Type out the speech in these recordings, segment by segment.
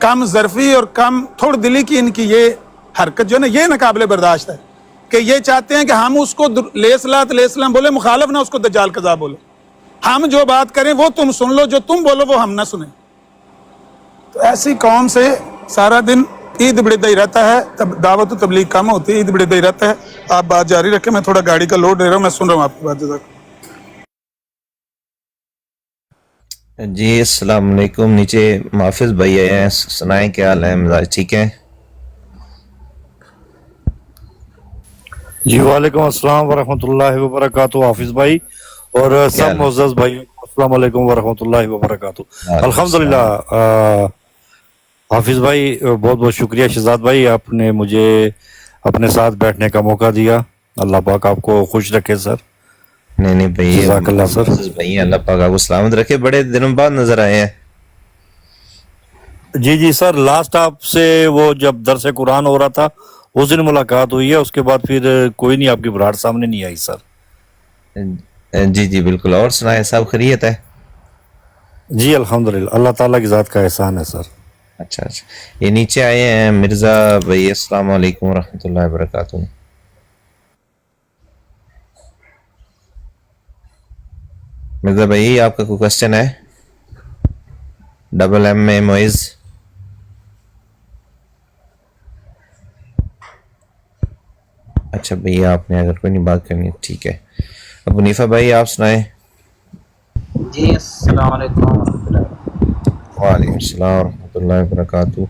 کم ظرفی اور کم تھوڑ دلی کی ان کی یہ حرکت جو ہے نا، یہ ناقابل برداشت ہے کہ یہ چاہتے ہیں کہ ہم اس کو علیہ السلام بولے، مخالف نہ اس کو دجال کذاب بولے، ہم جو بات کریں وہ تم سن لو، جو تم بولو وہ ہم نہ سنیں۔ تو ایسی قوم سے سارا دن عید بڑھتا ہی رہتا ہے، تب دعوت و تبلیغ کم ہوتی ہے، عید بڑھتا ہی رہتا ہے۔ آپ بات جاری رکھیں، میں تھوڑا گاڑی کا لوڈ لے رہا ہوں، میں سن رہا ہوں آپ کی بات۔ جزاک اللہ۔ جی السلام علیکم، نیچے محافظ بھائی آئے ہیں، سنائیں کیا حال ہے؟ مزاج ٹھیک ہے؟ جی وعلیکم السلام ورحمۃ اللہ وبرکاتہ حافظ بھائی اور کیا سب حال ہے؟ معزز بھائی، السلام علیکم ورحمۃ اللہ وبرکاتہ۔ وعلیکم الحمدللہ السلام۔ حافظ بھائی بہت بہت شکریہ، شہزاد بھائی آپ نے مجھے اپنے ساتھ بیٹھنے کا موقع دیا، اللہ پاک آپ کو خوش رکھے سر، نہیں بھائی، جزاک اللہ سر۔ معزز بھائی ہیں، اللہ پاک آپ کو سلامت رکھے، بڑے دنوں بعد نظر آئے ہیں۔ جی سر، لاسٹ آپ سے وہ جب درس قرآن ہو رہا تھا اس دن ملاقات ہوئی ہے، اس کے بعد پھر کوئی نہیں، آپ کی براٹ سامنے نہیں آئی سر۔ جی بالکل، اور سنائیں، سب خیریت ہے؟ جی الحمدللہ، اللہ تعالیٰ کی ذات کا احسان ہے سر۔ اچھا، یہ نیچے آئے ہیں مرزا بھائی، السلام علیکم ورحمۃ اللہ وبرکاتہ۔ مرزا بھائی آپ کا کوئی کوشچن ہے؟ ڈبل ایم میں معز۔ اچھا بھئی، آپ نے اگر کوئی نہیں بات کرنی ٹھیک ہے۔ ابو نیفا بھائی آپ سنائیں۔ جی السلام علیکم ورحمۃ اللہ۔ وعلیکم السلام ورحمۃ اللہ وبرکاتہ۔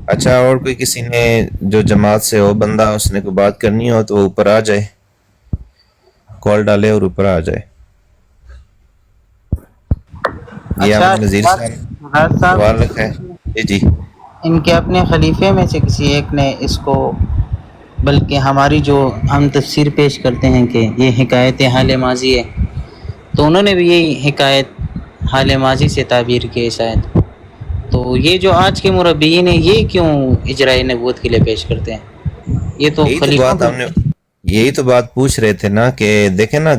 اچھا، اور کوئی کسی نے جو جماعت سے ہو بندہ، اس نے کوئی بات کرنی ہو تو وہ اوپر آ جائے، کال ڈالے اور اوپر آ جائے۔ یہ اچھا، آپ نذیر صاحب سوال رکھا ہے؟ جی ان کے اپنے خلیفے میں سے کسی ایک نے اس کو، بلکہ ہماری جو ہم تفسیر پیش کرتے ہیں کہ یہ حکایت حال ماضی ہے، تو انہوں نے بھی یہی حکایت حال ماضی سے تعبیر کی شاید۔ تو یہ جو آج کے مربیین ہیں، یہ کیوں اجرائے نبوت کے لیے پیش کرتے ہیں؟ یہ تو خلیفوں یہی تو بات پوچھ رہے تھے نا، کہ دیکھیں نا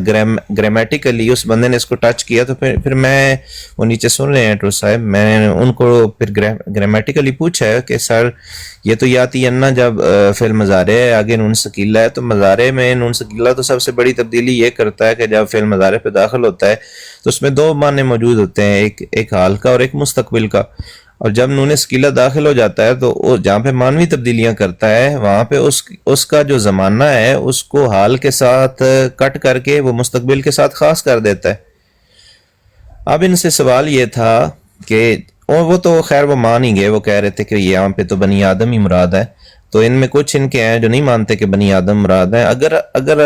گرامیٹیکلی اس بندے نے اس کو ٹچ کیا، تو پھر میں وہ نیچے سن رہے ہیں ٹور صاحب، میں نے ان کو پھر گرامیٹیکلی پوچھا ہے کہ سر یہ تو یاتی انا جب فعل مضارع ہے آگے نون ثقیلہ ہے، تو مضارع میں نون ثقیلہ تو سب سے بڑی تبدیلی یہ کرتا ہے کہ جب فعل مضارع پہ داخل ہوتا ہے تو اس میں دو معنی موجود ہوتے ہیں، ایک حال کا اور ایک مستقبل کا، اور جب نون ثقیلہ داخل ہو جاتا ہے تو جہاں پہ معنوی تبدیلیاں کرتا ہے وہاں پہ اس کا جو زمانہ ہے اس کو حال کے ساتھ کٹ کر کے وہ مستقبل کے ساتھ خاص کر دیتا ہے۔ اب ان سے سوال یہ تھا کہ وہ تو خیر وہ مان ہی گئے، وہ کہہ رہے تھے کہ یہاں پہ تو بنی آدم ہی مراد ہے، تو ان میں کچھ ان کے ہیں جو نہیں مانتے کہ بنی آدم مراد ہے۔ اگر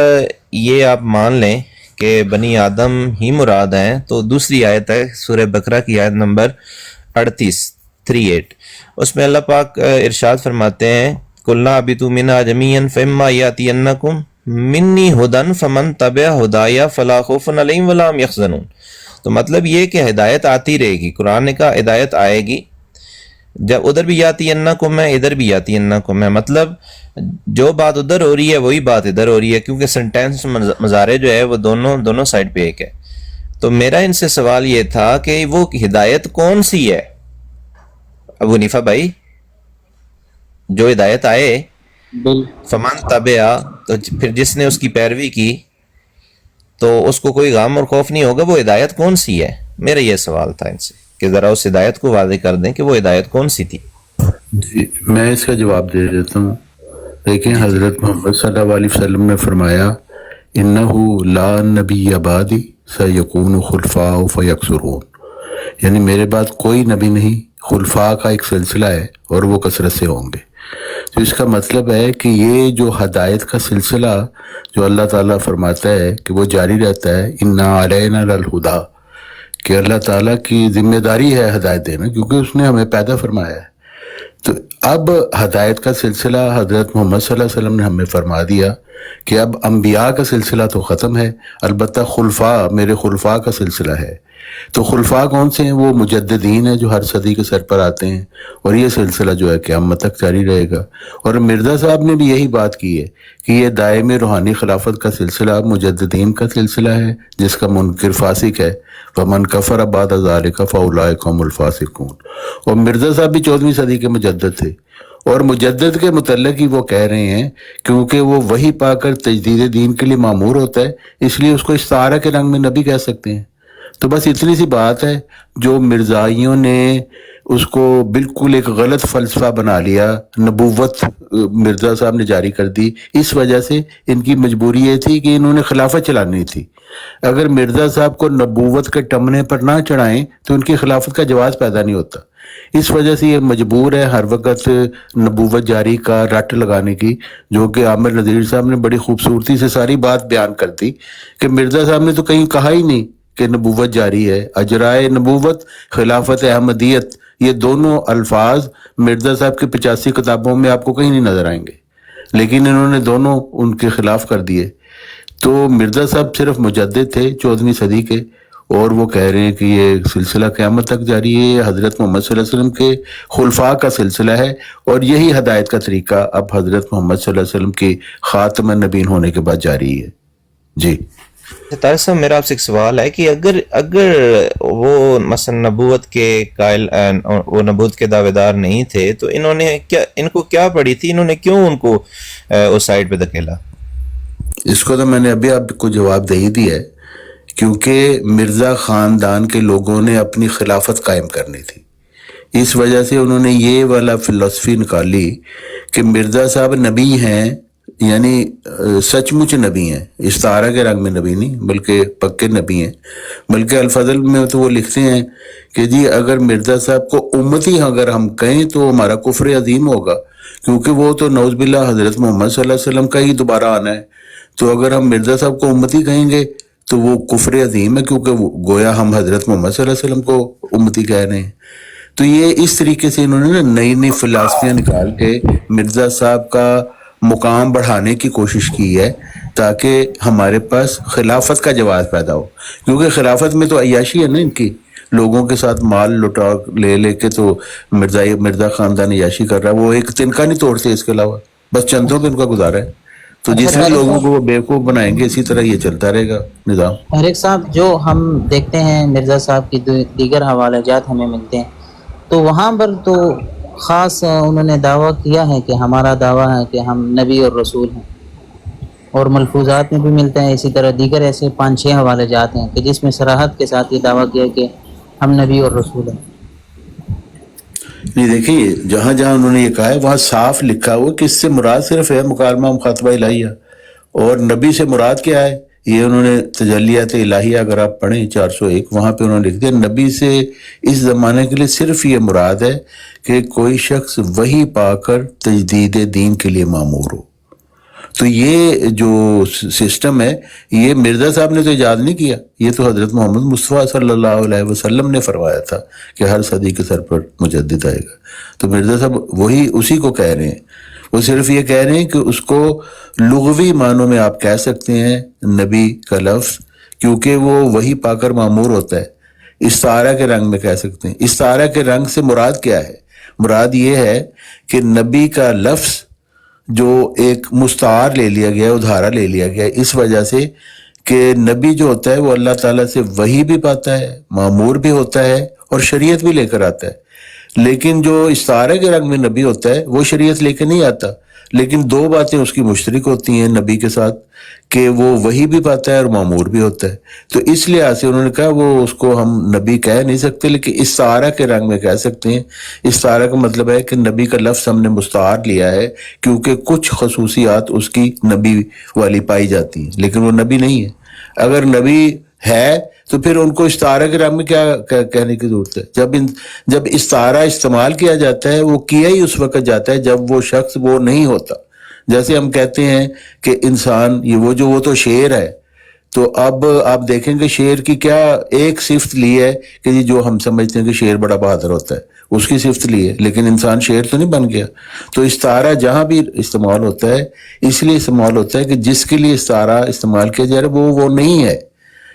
یہ آپ مان لیں کہ بنی آدم ہی مراد ہیں تو دوسری آیت ہے سورہ بقرہ کی آیت نمبر 38، اس میں اللہ پاک ارشاد فرماتے ہیں قُلْنَا اهْبِطُوا مِنْهَا جَمِيعًا فَإِمَّا يَأْتِيَنَّكُم مِّنِّي هُدًى فَمَن تَبِعَ هُدَايَ فَلَا خَوْفٌ عَلَيْهِمْ وَلَا هُمْ يَحْزَنُونَ۔ تو مطلب یہ کہ ہدایت آتی رہے گی، قرآن نے کہا ہدایت آئے گی، جب ادھر بھی يَأْتِيَنَّكُم ہے ادھر بھی يَأْتِيَنَّكُم ہے، مطلب جو بات ادھر ہو رہی ہے وہی بات ادھر ہو رہی ہے، کیونکہ سنٹینس مضارع جو ہے وہ دونوں سائڈ پہ ایک ہے۔ تو میرا ان سے سوال یہ تھا کہ وہ ہدایت کون سی ہے ابو نیفا بھائی؟ جو ہدایت آئے فمن تبع، تو پھر جس نے اس کی پیروی کی تو اس کو کوئی غم اور خوف نہیں ہوگا، وہ ہدایت کون سی ہے؟ میرا یہ سوال تھا ان سے کہ ذرا اس ہدایت کو واضح کر دیں کہ وہ ہدایت کون سی تھی۔ جی میں اس کا جواب دے دیتا ہوں۔ دیکھیں حضرت محمد صلی اللہ علیہ وسلم نے فرمایا انہو لا نبی بعدی سیکون خلفاء فیکثرون، یعنی میرے بعد کوئی نبی نہیں، خلفاء کا ایک سلسلہ ہے اور وہ کثرت سے ہوں گے۔ تو اس کا مطلب ہے کہ یہ جو ہدایت کا سلسلہ جو اللہ تعالیٰ فرماتا ہے کہ وہ جاری رہتا ہے، انا علینا للہدیٰ، کہ اللہ تعالیٰ کی ذمہ داری ہے ہدایت دینا، کیونکہ اس نے ہمیں پیدا فرمایا ہے۔ تو اب ہدایت کا سلسلہ حضرت محمد صلی اللہ علیہ وسلم نے ہمیں فرما دیا کہ اب انبیاء کا سلسلہ تو ختم ہے، البتہ خلفاء، میرے خلفاء کا سلسلہ ہے، تو خلفاء کون سے ہیں؟ وہ مجددین ہیں جو ہر صدی کے سر پر آتے ہیں، اور یہ سلسلہ جو ہے قیامت تک جاری رہے گا۔ اور مرزا صاحب نے بھی یہی بات کی ہے کہ یہ دائم روحانی خلافت کا سلسلہ مجددین کا سلسلہ ہے جس کا منکر فاسق ہے، وَمَنْ كَفَرَ بَعْدَ ذَلِكَ فَأُولَٰئِكَ هُمُ الْفَاسِقُونَ۔ اور مرزا صاحب بھی 14ویں صدی کے مجدد تھے، اور مجدد کے متعلق ہی وہ کہہ رہے ہیں کیونکہ وہ وحی پا کر تجدید دین کے لیے معمور ہوتا ہے، اس لیے اس کو استعارہ کے رنگ میں نبی کہہ سکتے ہیں۔ تو بس اتنی سی بات ہے، جو مرزائیوں نے اس کو بالکل ایک غلط فلسفہ بنا لیا، نبوت مرزا صاحب نے جاری کر دی، اس وجہ سے ان کی مجبوری یہ تھی کہ انہوں نے خلافت چلانی تھی۔ اگر مرزا صاحب کو نبوت کے ٹمنے پر نہ چڑھائیں تو ان کی خلافت کا جواز پیدا نہیں ہوتا، اس وجہ سے یہ مجبور ہے ہر وقت نبوت جاری کا رٹ لگانے کی، جو کہ عامر نذیر صاحب نے بڑی خوبصورتی سے ساری بات بیان کر دی کہ مرزا صاحب نے تو کہیں کہا ہی نہیں کہ نبوت جاری ہے۔ اجرائے نبوت، خلافت احمدیت، یہ دونوں الفاظ مرزا صاحب کی 85 کتابوں میں آپ کو کہیں نہیں نظر آئیں گے، لیکن انہوں نے دونوں ان کے خلاف کر دیے۔ تو مرزا صاحب صرف مجدد تھے 14ویں صدی کے، اور وہ کہہ رہے ہیں کہ یہ سلسلہ قیامت تک جاری ہے، حضرت محمد صلی اللہ علیہ وسلم کے خلفاء کا سلسلہ ہے، اور یہی ہدایت کا طریقہ اب حضرت محمد صلی اللہ علیہ وسلم کے خاتم النبیین ہونے کے بعد جاری ہے۔ جی طارق صاحب، میرا آپ سے ایک سوال ہے کہ اگر وہ مثلا نبوت کے قائل، وہ نبوت کے دعوے دار نہیں تھے تو ان کو کیا پڑی تھی؟ انہوں نے کیوں ان کو اس سائڈ پہ دھکیلا؟ اس کو تو میں نے ابھی آپ کو جواب دے ہی دیا ہے، کیونکہ مرزا خاندان کے لوگوں نے اپنی خلافت قائم کرنی تھی، اس وجہ سے انہوں نے یہ والا فلسفی نکالی کہ مرزا صاحب نبی ہیں، یعنی سچ مچ نبی ہیں، استعارہ کے رنگ میں نبی نہیں بلکہ پکے نبی ہیں۔ بلکہ الفضل میں تو وہ لکھتے ہیں کہ جی اگر مرزا صاحب کو امتی اگر ہم کہیں تو ہمارا کفر عظیم ہوگا، کیونکہ وہ تو نعوذ باللہ حضرت محمد صلی اللہ علیہ وسلم کا ہی دوبارہ آنا ہے، تو اگر ہم مرزا صاحب کو امتی کہیں گے تو وہ کفر عظیم ہے، کیونکہ گویا ہم حضرت محمد صلی اللہ علیہ وسلم کو امتی کہہ رہے ہیں۔ تو یہ اس طریقے سے انہوں نے نئی نئی فلسفیاں نکال کے مرزا صاحب کا مقام بڑھانے کی کوشش کی ہے تاکہ ہمارے پاس خلافت کا جواز پیدا ہو، کیونکہ خلافت میں تو عیاشی ہے نا ان کی، لوگوں کے ساتھ مال لٹا لے کے تو مرزا خاندان عیاشی کر رہا ہے، وہ ایک تنکا نہیں توڑتے، اس کے علاوہ بس چندوں پہ ان کا گزارا ہے۔ تو جس میں لوگوں کو وہ بیوقوف بنائیں گے اسی طرح یہ چلتا رہے گا نظام۔ طارق صاحب، جو ہم دیکھتے ہیں مرزا صاحب کی دیگر حوالہ جات ہمیں ملتے ہیں، تو وہاں پر تو خاص انہوں نے دعویٰ کیا ہے کہ ہمارا دعویٰ ہے کہ ہم نبی اور رسول ہیں، اور ملفوظات میں بھی ملتے ہیں، اسی طرح دیگر ایسے 5-6 حوالہ جات ہیں کہ جس میں صراحت کے ساتھ یہ دعویٰ کیا کہ ہم نبی اور رسول ہیں۔ نہیں دیکھیں، جہاں جہاں انہوں نے یہ کہا ہے وہاں صاف لکھا ہوا کہ اس سے مراد صرف ہے مکالمہ مخاطبہ الہیہ، اور نبی سے مراد کیا ہے یہ انہوں نے تجلیات الہیہ اگر آپ پڑھیں 401 وہاں پہ انہوں نے لکھ دیا نبی سے اس زمانے کے لیے صرف یہ مراد ہے کہ کوئی شخص وحی پا کر تجدید دین کے لیے مامور ہو۔ تو یہ جو سسٹم ہے یہ مرزا صاحب نے تو ایجاد نہیں کیا، یہ تو حضرت محمد مصطفیٰ صلی اللہ علیہ وسلم نے فرمایا تھا کہ ہر صدی کے سر پر مجدد آئے گا۔ تو مرزا صاحب وہی اسی کو کہہ رہے ہیں، وہ صرف یہ کہہ رہے ہیں کہ اس کو لغوی معنوں میں آپ کہہ سکتے ہیں نبی کا لفظ، کیونکہ وہ وہی پا کر معمور ہوتا ہے۔ استعارہ کے رنگ میں کہہ سکتے ہیں۔ استعارہ کے رنگ سے مراد کیا ہے؟ مراد یہ ہے کہ نبی کا لفظ جو ایک مستعار لے لیا گیا ہے، ادھارا لے لیا گیا ہے، اس وجہ سے کہ نبی جو ہوتا ہے وہ اللہ تعالیٰ سے وحی بھی پاتا ہے، معمور بھی ہوتا ہے اور شریعت بھی لے کر آتا ہے۔ لیکن جو استعارہ کے رنگ میں نبی ہوتا ہے وہ شریعت لے کے نہیں آتا، لیکن دو باتیں اس کی مشترک ہوتی ہیں نبی کے ساتھ کہ وہ وحی بھی پاتا ہے اور معمور بھی ہوتا ہے۔ تو اس لحاظ سے انہوں نے کہا وہ اس کو ہم نبی کہہ نہیں سکتے، لیکن استعارہ کے رنگ میں کہہ سکتے ہیں۔ استعارہ کا مطلب ہے کہ نبی کا لفظ ہم نے مستعار لیا ہے کیونکہ کچھ خصوصیات اس کی نبی والی پائی جاتی ہیں، لیکن وہ نبی نہیں ہے۔ اگر نبی ہے تو پھر ان کو استعارہ کے رنگ میں کیا کہنے کی ضرورت ہے؟ جب استعارہ استعمال کیا جاتا ہے وہ کیا ہی اس وقت جاتا ہے جب وہ شخص وہ نہیں ہوتا۔ جیسے ہم کہتے ہیں کہ انسان وہ تو شیر ہے، تو اب آپ دیکھیں گے شیر کی کیا ایک صفت لی ہے کہ جی جو ہم سمجھتے ہیں کہ شیر بڑا بہادر ہوتا ہے اس کی صفت لی ہے، لیکن انسان شیر تو نہیں بن گیا۔ تو استعارہ جہاں بھی استعمال ہوتا ہے اس لیے استعمال ہوتا ہے کہ جس کے لیے استعارہ استعمال کیا جا رہا ہے وہ نہیں ہے،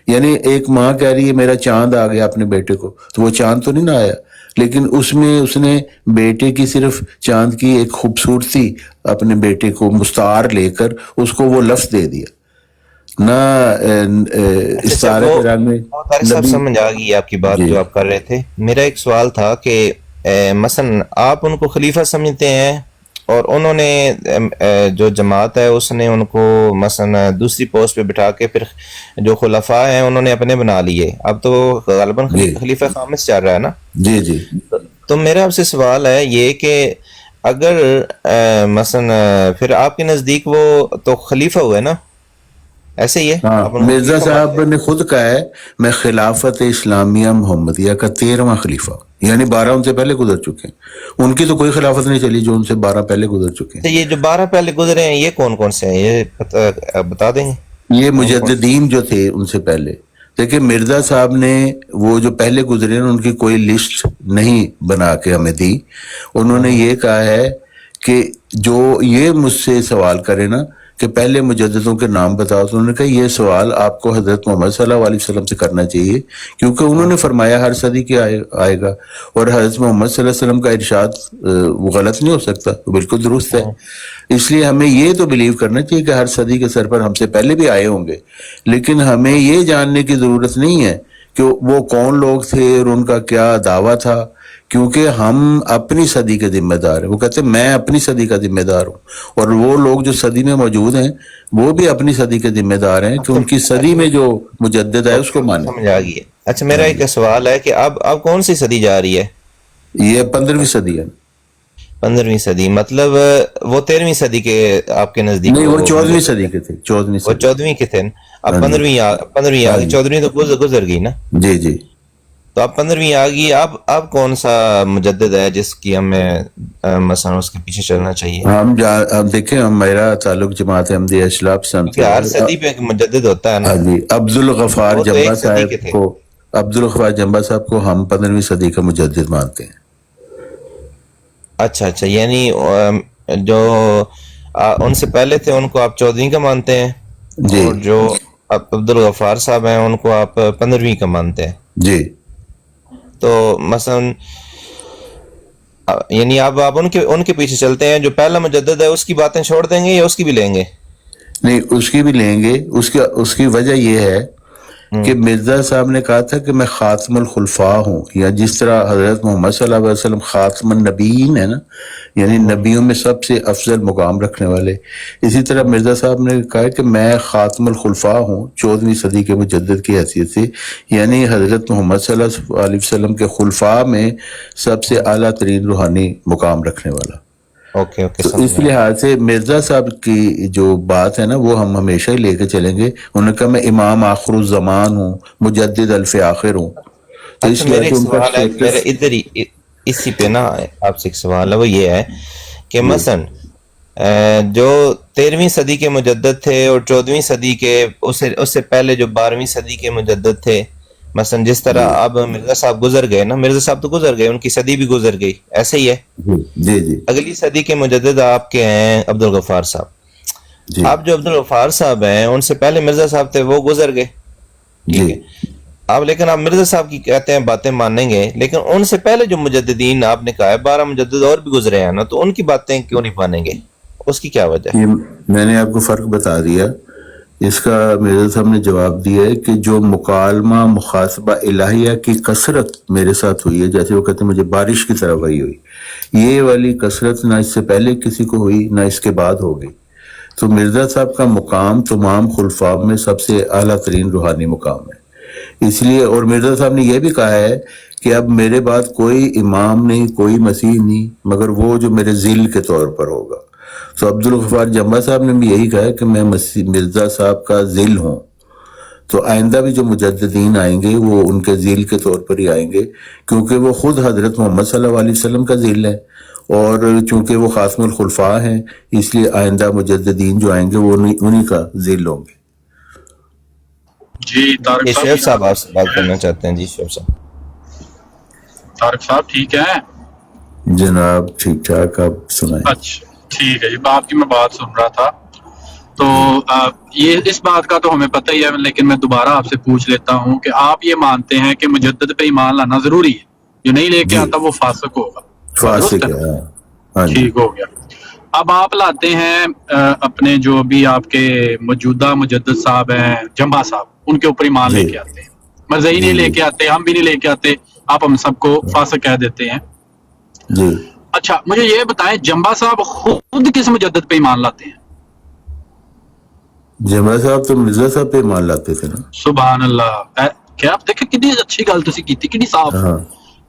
یعنی ایک ماں کہہ رہی ہے میرا چاند آ گیا اپنے بیٹے کو، تو وہ چاند تو نہیں نہ آیا، لیکن اس میں اس نے بیٹے کی صرف چاند کی ایک خوبصورتی اپنے بیٹے کو مستعار لے کر اس کو وہ لفظ دے دیا نہ استعارے کے رنگ میں۔ طارق صاحب سمجھ آ گئی آپ کی بات جو آپ کر رہے تھے۔ میرا ایک سوال تھا کہ مثلا آپ ان کو خلیفہ سمجھتے ہیں اور انہوں نے جو جماعت ہے اس نے ان کو مثلا دوسری پوسٹ پہ بٹھا کے پھر جو خلفاء ہیں انہوں نے اپنے بنا لیے، اب تو غالباً خلیفہ خامس چل رہا ہے نا؟ جی جی۔ تو میرا آپ سے سوال ہے یہ کہ اگر مثلا پھر آپ کے نزدیک وہ تو خلیفہ ہوئے نا، ایسے ہی ہے؟ ہاں، مرزا صاحب نے خود کہا ہے میں خلافت اسلامیہ محمدیہ کا 13واں خلیفہ، یعنی 12 ان سے پہلے گزر چکے ہیں، ان کی تو کوئی خلافت نہیں چلی جو ان سے 12 پہلے گزر چکے ہیں۔ یہ جو 12 پہلے گزرے ہیں یہ کون کون سے ہیں، یہ بتا دیں گے؟ یہ مجددین جو تھے ان سے پہلے، دیکھیں مرزا صاحب نے وہ جو پہلے گزرے ہیں ان کی کوئی لسٹ نہیں بنا کے ہمیں دی، انہوں نے یہ کہا ہے کہ جو یہ مجھ سے سوال کرے نا کہ پہلے مجددوں کے نام بتاؤ، تو انہوں نے کہا یہ سوال آپ کو حضرت محمد صلی اللہ علیہ وسلم سے کرنا چاہیے، کیونکہ انہوں نے فرمایا ہر صدی کے آئے گا، اور حضرت محمد صلی اللہ علیہ وسلم کا ارشاد غلط نہیں ہو سکتا، بالکل درست ہے۔ اس لیے ہمیں یہ تو بلیو کرنا چاہیے کہ ہر صدی کے سر پر ہم سے پہلے بھی آئے ہوں گے، لیکن ہمیں یہ جاننے کی ضرورت نہیں ہے کہ وہ کون لوگ تھے اور ان کا کیا دعویٰ تھا، کیونکہ ہم اپنی صدی کے ذمہ دار ہیں۔ وہ کہتے ہیں میں اپنی صدی کا ذمہ دار ہوں، اور وہ لوگ جو صدی میں موجود ہیں وہ بھی اپنی صدی کے ذمہ دار ہیں کہ ان کی صدی میں جو مجدد ہے اس کو مانیں۔ سمجھ آ گئی ہے۔ اچھا میرا ایک سوال ہے کہ اب کون سی صدی جا رہی ہے؟ یہ 15ویں صدی ہے۔ 15ویں صدی مطلب وہ 13ویں صدی کے آپ کے نزدیک؟ نہیں، وہ 14ویں صدی کے تھے، 14ویں وہ 14ویں کے تھے، اب 15ویں آ گئی، 14ویں تو گزر گئی نا؟ جی جی۔ تو اب 15ویں آ گئی، اب کون سا مجدد ہے جس کی ہمیں مثلا اس کے پیچھے چلنا چاہیے؟ ہم دیکھیں، میرا تعلق جماعت احمدیہ اشلاف سے کیونکہ ہر صدی پہ ایک مجدد ہوتا ہے نا۔ جی، عبدالغفار جمبا صاحب کو ہم 15ویں صدی کا مجدد مانتے ہیں۔ اچھا یعنی جو ان سے پہلے تھے ان کو آپ 14ویں کا مانتے ہیں، جی، اور جو عبدالغفار صاحب ہیں ان کو آپ 15ویں کا مانتے ہیں؟ جی۔ تو مثلا یعنی آپ ان کے پیچھے چلتے ہیں، جو پہلا مجدد ہے اس کی باتیں چھوڑ دیں گے یا اس کی بھی لیں گے؟ نہیں، اس کی بھی لیں گے۔ اس کی وجہ یہ ہے کہ مرزا صاحب نے کہا تھا کہ میں خاتم الخلفاء ہوں، یا جس طرح حضرت محمد صلی اللہ علیہ وسلم خاتم النبیین ہے نا، یعنی نبیوں میں سب سے افضل مقام رکھنے والے، اسی طرح مرزا صاحب نے کہا کہ میں خاتم الخلفاء ہوں 14ویں صدی کے مجدد کی حیثیت سے، یعنی حضرت محمد صلی اللہ علیہ وسلم کے خلفاء میں سب سے اعلیٰ ترین روحانی مقام رکھنے والا۔ اوکے تو اس لحاظ سے مرزا صاحب کی جو بات ہے نا وہ ہم ہمیشہ ہی لے کے چلیں گے۔ انہوں نے کہا میں امام آخر الزمان ہوں، مجدد الف آخر ہوں۔ تو اس میرے ایک سوال ہے، میرے ادھر ہی اسی پہ نا آپ سے ایک سوال ہے، وہ یہ ہے کہ مثلا جو 13ویں صدی کے مجدد تھے اور 14ویں صدی کے اس سے پہلے جو 12ویں صدی کے مجدد تھے، مثلا جس طرح اب مرزا صاحب گزر گئے نا، مرزا صاحب تو گزر گئے، ان کی صدی بھی گزر گئی، ایسے ہی ہے؟ جی جی۔ اگلی صدی کے مجدد آپ کے ہیں عبدالغفار صاحب۔ آپ جو عبدالغفار صاحب ہیں ان سے پہلے مرزا صاحب تھے، وہ گزر گئے، ٹھیک ہے؟ لیکن آپ مرزا صاحب کی کہتے ہیں باتیں مانیں گے، لیکن ان سے پہلے جو مجددین آپ نے کہا ہے 12 مجدد اور بھی گزرے ہیں نا، تو ان کی باتیں کیوں نہیں مانیں گے؟ اس کی کیا وجہ ہے؟ میں نے آپ کو فرق بتا دیا، اس کا مرزا صاحب نے جواب دیا ہے کہ جو مکالمہ مخاطبہ الہیہ کی کثرت میرے ساتھ ہوئی ہے، جیسے وہ کہتے ہیں مجھے بارش کی طرح وحی ہوئی، یہ والی کثرت نہ اس سے پہلے کسی کو ہوئی نہ اس کے بعد ہوگی۔ تو مرزا صاحب کا مقام تمام خلفاء میں سب سے اعلیٰ ترین روحانی مقام ہے، اس لیے۔ اور مرزا صاحب نے یہ بھی کہا ہے کہ اب میرے بعد کوئی امام نہیں، کوئی مسیح نہیں، مگر وہ جو میرے ذیل کے طور پر ہوگا۔ تو عبدالغفار جمبا صاحب نے بھی یہی کہا ہے کہ میں مرزا صاحب کا ذیل ہوں، تو آئندہ بھی جو مجددین آئیں گے وہ ان کے ذیل کے طور پر ہی آئیں گے، کیونکہ وہ خود حضرت محمد صلی اللہ علیہ وسلم کا ذیل ہے، اور چونکہ وہ خاتم الخلفاء ہیں اس لیے آئندہ مجددین جو آئیں گے وہ انہی کا ذیل ہوں گے۔ جی طارق صاحب، شیخ صاحب آپ سے بات کرنا چاہتے ہیں۔ جی شیخ صاحب۔ طارق صاحب ٹھیک ہیں؟ جناب ٹھیک ٹھاک، آپ سنائیں۔ اچھا ٹھیک ہے جی، آپ کی میں بات سن رہا تھا تو یہ اس بات کا تو ہمیں پتہ ہی ہے، لیکن میں دوبارہ آپ سے پوچھ لیتا ہوں کہ آپ یہ مانتے ہیں کہ مجدد پہ ایمان لانا ضروری ہے؟ جو نہیں لے کے جی، آتا وہ فاسق ہوگا، فاسق درست ہے؟ ہے، ہاں جی، ٹھیک ہو گیا۔ اب آپ لاتے ہیں اپنے جو بھی آپ کے موجودہ مجدد صاحب ہیں جمبا صاحب، ان کے اوپر ایمان جی لے کے آتے ہیں، مرزائی جی نہیں لے جی کے آتے، ہم بھی نہیں لے کے آتے، آپ ہم سب کو فاسق کہہ دیتے ہیں۔ جی، اچھا مجھے یہ بتائیں، جمبا صاحب خود کس مجدد پہ ایمان لاتے ہیں؟ جمعہ صاحب تو مرزا صاحب پہ ایمان لاتے تھے نا۔ سبحان اللہ، کیا آپ دیکھیں کتنی اچھی گل تسی کیتی، کتنی صاف۔ ہاں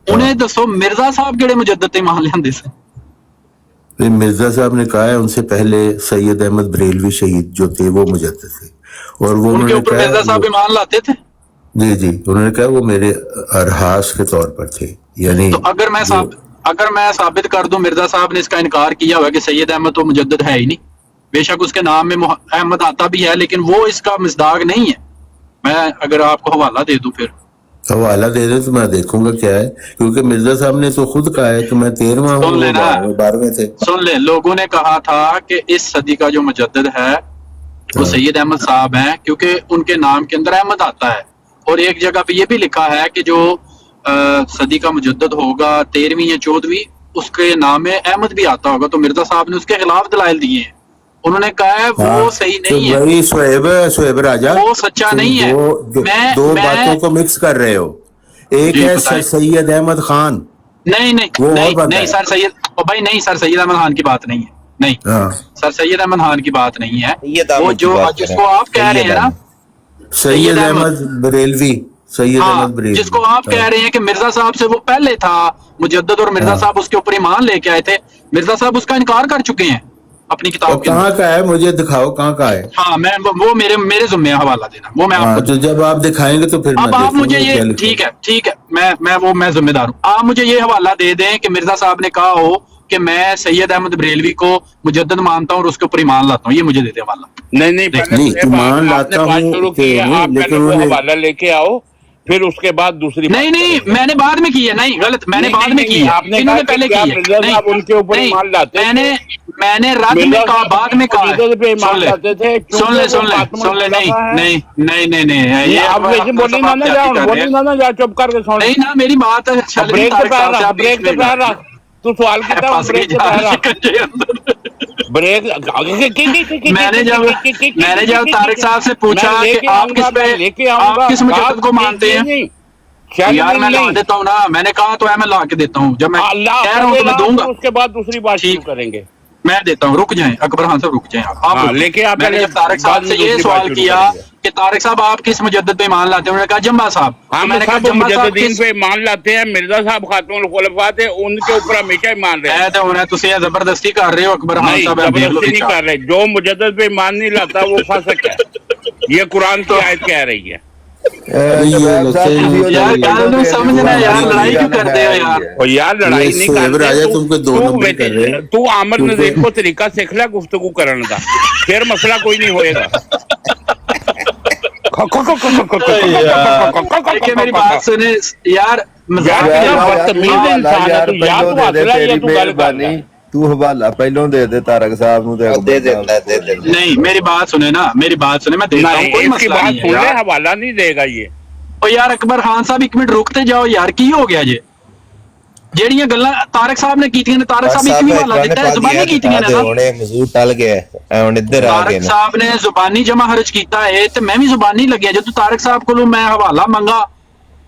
انہیں ہاں، دسو مرزا صاحب کہڑے مجدد تے ایمان لیندے سے؟ پھر مرزا صاحب نے کہا ہے ان سے پہلے سید احمد بریلوی شہید جو تھے وہ مجدد تھے، اور وہ ان انہوں کے نے اوپر کہا مرزا صاحب ایمان لاتے تھے؟ جی جی، انہوں نے کہا وہ میرے ارحاس کے طور پر تھے، یعنی تو جو اگر میں ثابت کر دوں مرزا صاحب نے اس کا انکار کیا ہوا کہ سید احمد تو مجدد ہے ہی نہیں، بے شک اس کے نام میں احمد آتا بھی ہے لیکن وہ اس کا مصداق نہیں ہے، میں اگر آپ کو حوالہ دے دوں پھر حوالہ دے دیں تو میں دیکھوں گا کیا ہے، کیونکہ مرزا صاحب نے تو خود کہا ہے کہ میں 13واں ہوں، سن وہ لینا، 12ویں تھے۔ سن لے، لوگوں نے کہا تھا کہ اس صدی کا جو مجدد ہے وہ ہاں سید احمد صاحب ہیں کیونکہ ان کے نام کے اندر احمد آتا ہے، اور ایک جگہ پہ یہ بھی لکھا ہے کہ جو صدی کا مجدد ہوگا 13ویں یا 14ویں، اس کے نام میں احمد بھی آتا ہوگا، تو مرزا صاحب نے اس کے خلاف دلائل دیے ہیں، انہوں نے کہا ہے ہاں، وہ صحیح تو نہیں ہے، وہی شعیب راجہ، وہ سچا تم نہیں ہے۔ دو میں باتوں کو مکس کر رہے ہو، ایک جی ہے بتائیں۔ سر سید احمد خان، نہیں نہیں وہ اور نہیں بات نہیں ہے۔ سر سید، او بھائی نہیں، سر سید احمد خان کی بات نہیں ہے، نہیں ہاں، سر سید احمد خان کی بات نہیں ہے، سید وہ احمد کی جو بات جس کریں، کو آپ کہہ رہے سید ہیں نا احمد۔ سید احمد بریلوی، سید ہاں، احمد بریلوی، جس کو آپ ہاں کہہ رہے ہیں کہ مرزا صاحب سے وہ پہلے تھا مجدد، اور مرزا ہاں۔ صاحب اس کے اوپر ایمان لے کے آئے تھے، مرزا صاحب اس کا انکار کر چکے ہیں اپنی اور کتاب کے کہاں اندر۔ کا ہے مجھے دکھاؤ، کہاں کا ہے؟ ہاں میں وہ میرے ذمہ ہے حوالہ دینا، وہ میں آپ ہاں کو تو دوں گا۔ جب آپ دکھائیں گے تو پھر میں اب آپ دیکھ لوں مجھے گا یہ کیا لکھا ٹھیک ہے میں ذمہ دار ہوں، آپ مجھے یہ حوالہ دے دیں کہ مرزا صاحب نے کہا ہو کہ میں سید احمد بریلوی کو مجدد مانتا ہوں اور اس کے اوپر ایمان لاتا ہوں، یہ مجھے دے دیں حوالہ۔ نہیں نہیں، دیکھ پہلے نہیں، سہیب ایمان آپ نے لاتا بات ہوں شروع کہ کی ہے، نہیں، آپ پہلے لیکن وہ انہیں حوالہ لے کے آؤ، پھر اس کے بعد دوسری نہیں بات کریں نہیں، گے۔ میں نے بعد میں کی ہے، نہیں غلط، میں نے نہیں بعد نہیں میں نہیں کی نہیں، ہے، آپ نے انہوں کہا نے کہ پہلے کیا کی ہے، مرزا نہیں صاحب ان کے اوپر نہیں، ایمان لاتے میں تھے؟ نے رد میں مرزا کہا، صاحب بعد میں کہا ہے۔ مجدد پہ سن ایمان لے لاتے تھے سن لے کیونکہ وہ سن لے خاتم سن لے، نہیں الخلفاء ہے۔ نہیں نہیں نہیں نہیں، نہیں یہ آپ ویسے اکبر بولی صاحب نہ زیادتی جاؤ، کر رہے بولی ہیں، نہ جا، چپ کر کے سن۔ نہیں نا میری بات چل رہی بریک تے طارق پیر صاحب سے، رکھ، آپ بیچ بریک تے میں پیر رکھ، تو سوال کیتا ہوں، پھنس گئی بریک تے جہاں پیر رکھ، شکنجے اندر۔ بریک۔ میں نے جب طارق صاحب سے میں پوچھا لے کہ کے آپ آؤں گا، کس پہ، میں لے کے آؤں آپ گا، کس بات مجدد کو مانتے کیجیے ہیں، نہیں، یار چیلنجنگ میں لا نہیں۔ دیتا ہوں نا، میں نے کہا تو ہے، میں لا کے دیتا ہوں، جب میں اللہ کہہ رہا ہوں پہلے تو میں لا، دوں پھر گا۔ اس کے بعد دوسری بات شروع ٹھیک، کریں گے۔ میں دیتا ہوں، رک جائیں اکبر خان صاحب، رک جائیں آپ ہاں رک لے جائیں۔ کے آپ میں نے پہلے، جب طارق بعد صاحب میں سے یہ دوسری بات سوال شروع کیا کریں گے۔ کہ طارق صاحب آپ کس مجدد پہ ایمان لاتے ہیں، انہوں نے کہا جمبا صاحب، تو ہم میں نے کہا سب جمبا صاحب مجددین کس، پہ ایمان لاتے ہیں، مرزا صاحب خاتم الخلفاء تھے، ان کے اوپر ہمیشہ ایمان رہے ہے گا۔ تو انہیں تسی زبردستی کر رہے ہو اکبر خان نہیں، صاحب، دیکھ لو زبردستی نہیں پیچھا۔ کر رہے، جو مجدد پہ ایمان نہیں لاتا وہ فاسق ہے، یہ قرآن کی تو آیت کہہ رہی ہے۔ یہ شبیب صاحب لگتے تسی ہیں انہوں یار نے کہ گل پہلو نو دے دی، سمجھنا ہن یار، جی بھی جی، لڑائی کیوں گل کرتے ہو ہے ہی یار؟ ہے۔ اور یار یہ لڑائی نہیں شعیب کرتے، راجہ تم کو دو تو نمبر کر رہے ہیں، تو عامر نظیر کیونکہ کو طریقہ سیکھ لے گفتگو کرنے دا، پھر مسئلہ کوئی نہیں ہوئے گا۔ دیکھیں میری بات سنیں یار، یار مذاق کتنا شہزاد نہیں، یار تو بدتمیز حوالہ انسان ہے یار تو، یا پہلو تو دے ہنس دے، رہا ہے یا تیری تو گل کر رہا مہربانی، ہے۔ تو حوالہ پہلو دے دے طارق صاحب نو تے دے اکبر دیتا صاحب ہے، نو، دے کوئی دیتا ہے۔ نہیں میری بات سنیں نا، میری بات سنیں، میں دیتا ہوں، کوئی نہیں، اس کی مسئلہ بات نہیں ہے سن لے، یار۔ حوالہ نہیں دے گا یہ۔ او یار اکبر خان صاحب ایک منٹ رکتے جاؤ یار، کی ہو گیا جی؟ جیڑیاں گلاں طارق صاحب نے کیتیاں نے، طارق طارق صاحب ایک صاحب بھی نے حوالہ قرآن دیتا ہے، پاک دی زبانی آیت کیتیاں اٹھا نے دے، نا۔ ہونے موضوع ٹل گیا ہے، ہن ادھر آ گئے طارق نا۔ صاحب نے زبانی جمع خرچ کیتا ہے تے میں بھی زبانی لگیا، جدو طارق صاحب کو میں حوالہ منگا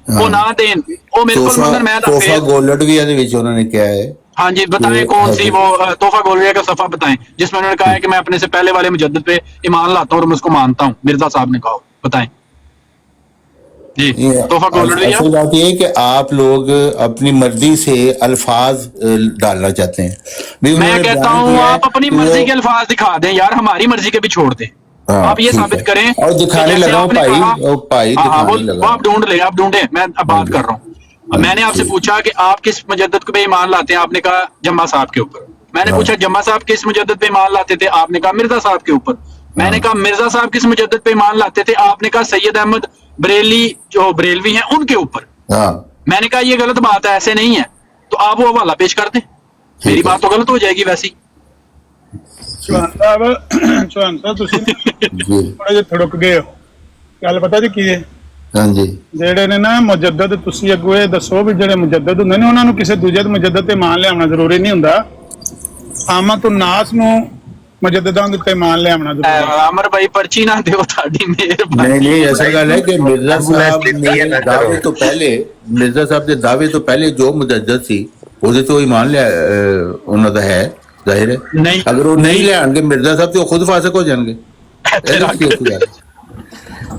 وہ ہاں، نہ دین، وہ میرے کو منگن، میں دا توحفہ پھر گولڈ بھی انہوں نے کیا ہے ہاں جی کہ بتائیں کون سی وہ حضرت تحفہ گولویہ کا صفحہ بتائیں جس میں انہوں نے کہا ہے کہ میں اپنے سے پہلے والے مجدد پہ ایمان لاتا ہوں اور میں اس کو مانتا ہوں، مرزا صاحب نے کہا، بتائیں جی یہ تحفہ گولویہ۔ اصل بات یہ ہے کہ آپ لوگ اپنی مرضی سے الفاظ ڈالنا چاہتے ہیں، بھی انہوں میں نے کہتا بیان ہوں کیا ہے آپ اپنی کہ مرضی وہ، کے الفاظ دکھا دیں یار، ہماری مرضی کے بھی چھوڑ دیں، ہاں آپ یہ ٹھیک ہے، ثابت کریں اور کہ دکھانے جیسے لگا آپ ہوں نے بھائی، کہا، وہ بھائی ہاں ہاں دکھانے لگا وہ ہوں، آپ ڈھونڈ لیں، آپ ڈھونڈیں، میں اب ہاں بات جی کر رہا ہوں۔ ہاں میں جی نے آپ سے ٹھیک، پوچھا کہ آپ کس مجدد پہ ایمان لاتے ہیں، آپ نے کہا جمع صاحب کے اوپر۔ میں نے ہاں پوچھا جمع صاحب کس مجدد پہ ایمان لاتے تھے، آپ نے کہا مرزا صاحب کے اوپر۔ میں ہاں نے کہا مرزا صاحب کس مجدد پہ ایمان لاتے تھے، آپ نے کہا سید احمد بریلی جو بریلوی ہیں ان کے اوپر۔ ہاں میں نے کہا یہ غلط بات ہے، ایسے نہیں ہے، تو آپ وہ حوالہ پیش کر دیں، میری ٹھیک ہے، بات تو غلط ہو جائے گی ویسی۔ ਚੌਹਾਨ ਸਾਹਿਬ ਤੁਸੀਂ ਜੀ ਥੋੜਾ ਜਿਹਾ ਥੜਕ ਗਏ ਹੋ। ਗੱਲ ਪਤਾ ਜੀ ਕੀ ਹੈ, ਹਾਂਜੀ ਜਿਹੜੇ ਨੇ ਨਾ ਮੁਜੱਦਦ, ਤੁਸੀਂ ਅੱਗੋਂ ਇਹ ਦੱਸੋ ਵੀ ਜਿਹੜੇ ਮੁਜੱਦਦ ਹੁੰਦੇ ਨੇ ਉਹਨਾਂ ਨੂੰ ਕਿਸੇ ਦੂਜੇ ਦੇ ਮੁਜੱਦਦ ਤੇ ਮਾਨ ਲਿਆਉਣਾ ਜ਼ਰੂਰੀ ਨਹੀਂ ਹੁੰਦਾ। ਆਮਤ ਨਾਸ ਨੂੰ ਮੁਜੱਦਦਾਂ ਦੇ ਉੱਤੇ ਮਾਨ ਲਿਆਉਣਾ ਜ਼ਰੂਰੀ ਹੈ। ਅਮਰ ਭਾਈ ਪਰਚੀ ਨਾ ਦਿਓ, ਤੁਹਾਡੀ ਮਿਹਰਬਾਨੀ। ਨਹੀਂ ਅਸਲ ਗੱਲ ਹੈ ਕਿ ਮਿਰਜ਼ਾ ਸਾਹਿਬ ਨੇ ਦਾਅਵੇ ਤੋਂ ਪਹਿਲੇ, ਮਿਰਜ਼ਾ ਸਾਹਿਬ ਦੇ ਦਾਅਵੇ ਤੋਂ ਪਹਿਲੇ ਜੋ ਮੁਜੱਦਦ ਸੀ ਉਹਦੇ ਤੋਂ ਈਮਾਨ ਲਿਆ ਉਹਨਾਂ ਦਾ ਹੈ, ਜ਼ਾਹਿਰ ਹੈ। ਨਹੀਂ, ਅਗਰ ਉਹ ਨਹੀਂ ਲਿਆਣਗੇ ਮਿਰਜ਼ਾ ਸਾਹਿਬ ਤੇ ਉਹ ਖੁਦ ਫਾਸਕ ਹੋ ਜਾਣਗੇ।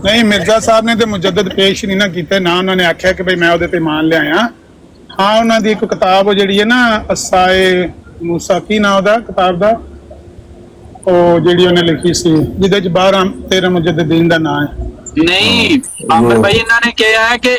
ਨਹੀਂ, ਮਿਰਜ਼ਾ ਸਾਹਿਬ ਨੇ ਤੇ ਮੁਜੱਦਦ ਪੇਸ਼ ਨਹੀਂ ਨਾ ਕੀਤੇ, ਨਾ ਉਹਨਾਂ ਨੇ ਆਖਿਆ ਕਿ ਭਈ ਮੈਂ ਉਹਦੇ ਤੇ ਮਾਨ ਲਿਆਇਆ। ਹਾਂ, ਉਹਨਾਂ ਦੀ ਇੱਕ ਕਿਤਾਬ ਉਹ ਜਿਹੜੀ ਹੈ ਨਾ ਅਸਾਏ ਮੂਸਾ, ਕੀ ਨਾਂ ਉਹਦਾ ਕਿਤਾਬ ਦਾ, ਉਹ ਜਿਹੜੀ ਉਹਨੇ ਲਿਖੀ ਸੀ ਜਿਹਦੇ ਚ 12-13 ਮੁਜੱਦਦੀਨ ਦਾ ਨਾਂ ਹੈ। ਨਹੀਂ ਅਮਰ ਭਾਈ, ਇਹਨਾਂ ਨੇ ਕਿਹਾ ਹੈ ਕਿ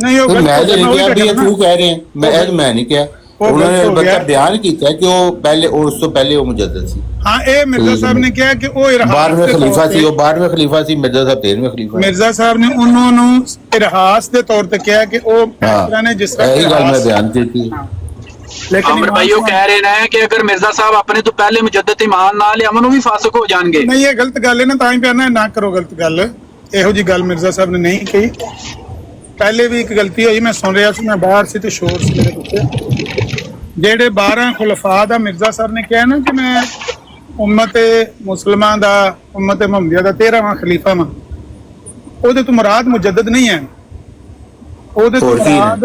ਨਹੀਂ, ਉਹ ਮੈਂ ਗਲਤ ਤਾਂ ਨਹੀਂ ਹੋ ਕਿਹਾ ਗਿਆ ਵੀ ਇਹ ਤੂੰ ਕਹਿ ਰਹੇ ਹੈ, ਮੈਂ ਨਹੀਂ ਕਿਹਾ। ਉਹਨਾਂ ਨੇ ਬੱਚਾ ਬਿਆਨ ਕੀਤਾ ਕਿ ਉਹ ਪਹਿਲੇ, ਉਸ ਤੋਂ ਪਹਿਲੇ ਉਹ ਮੁਜੱਦਦ ਸੀ। ਹਾਂ, ਇਹ ਮਿਰਜ਼ਾ ਸਾਹਿਬ ਨੇ ਕਿਹਾ ਕਿ ਉਹ ਇਰਹਾਸ 12ਵੇਂ ਦੇ ਖਲੀਫਾ ਤੌਰ ਸੀ, ਤੇ- ਉਹ 12ਵੇਂ ਖਲੀਫਾ ਸੀ, ਮਿਰਜ਼ਾ ਸਾਹਿਬ 13ਵੇਂ ਖਲੀਫਾ। ਮਿਰਜ਼ਾ ਸਾਹਿਬ ਨੇ ਉਹਨਾਂ ਨੂੰ ਇਰਹਾਸ ਦੇ ਤੌਰ ਤੇ ਕਿਹਾ ਕਿ ਉਹ ਇਸ ਤਰ੍ਹਾਂ ਨੇ ਜਿਸ ਤਰ੍ਹਾਂ ਇਹੀ ਗੱਲ ਮੈਂ ਇਰਹਾਸ- ਬਿਆਨ ਕੀਤੀ। ਲੇਕਿਨ ਅਮਰ ਭਾਈ ਉਹ ਕਹਿ ਰਹੇ ਨੇ ਕਿ ਅਗਰ ਮਿਰਜ਼ਾ ਸਾਹਿਬ ਆਪਣੇ ਤੋਂ ਪਹਿਲੇ ਮੁਜੱਦਦ ਇਮਾਨ ਨਾ ਲਿਆਵਣ ਉਹ ਵੀ ਫਾਸਕ ਹੋ ਜਾਣਗੇ। ਨਹੀਂ, ਇਹ ਗਲਤ ਗੱਲ ਹੈ ਨਾ, ਤਾਂ ਹੀ ਪਿਆਰ ਨਾ ਕਰੋ ਗਲਤ ਗੱਲ। ਇਹੋ ਜੀ ਗੱਲ ਮਿਰਜ਼ਾ ਸਾਹਿਬ ਨੇ ਨਹੀਂ ਕਹੀ। ਪਹਿਲੇ ਵੀ ਇੱਕ ਗਲਤੀ ਹੋਈ, ਮੈਂ ਸੁਣ ਰਿਹਾ ਸੀ, ਮੈਂ ਬਾਹਰ ਸੀ ਤੇ ਸ਼ੋਰ ਸੀ ਮੇਰੇ ਪਿੱਛੇ। ਜਿਹੜੇ 12 ਖੁਲਫਾ ਦਾ ਮਿਰਜ਼ਾ ਸਾਹਿਬ ਨੇ ਕਿਹਾ ਨਾ ਕਿ ਮੈਂ ਉਮਤ ਮੁਸਲਮਾਨ ਦਾ, ਉਮਤ ਮੁਹੰਮਦੀਆ ਦਾ 13ਵਾਂ ਖਲੀਫਾ ਵਾਂ, ਉਹਦੇ ਤੋਂ ਮੁਰਾਦ ਮੁਜੱਦਦ ਨਹੀਂ ਹੈ। ਉਹਦੇ ਤੋਂ ਹੋਰ ਕੀ ਹੈ? ਮੁਰਾਦ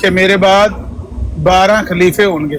ਕਿ ਮੇਰੇ ਬਾਅਦ 12 ਖਲੀਫੇ ਹੋਣਗੇ।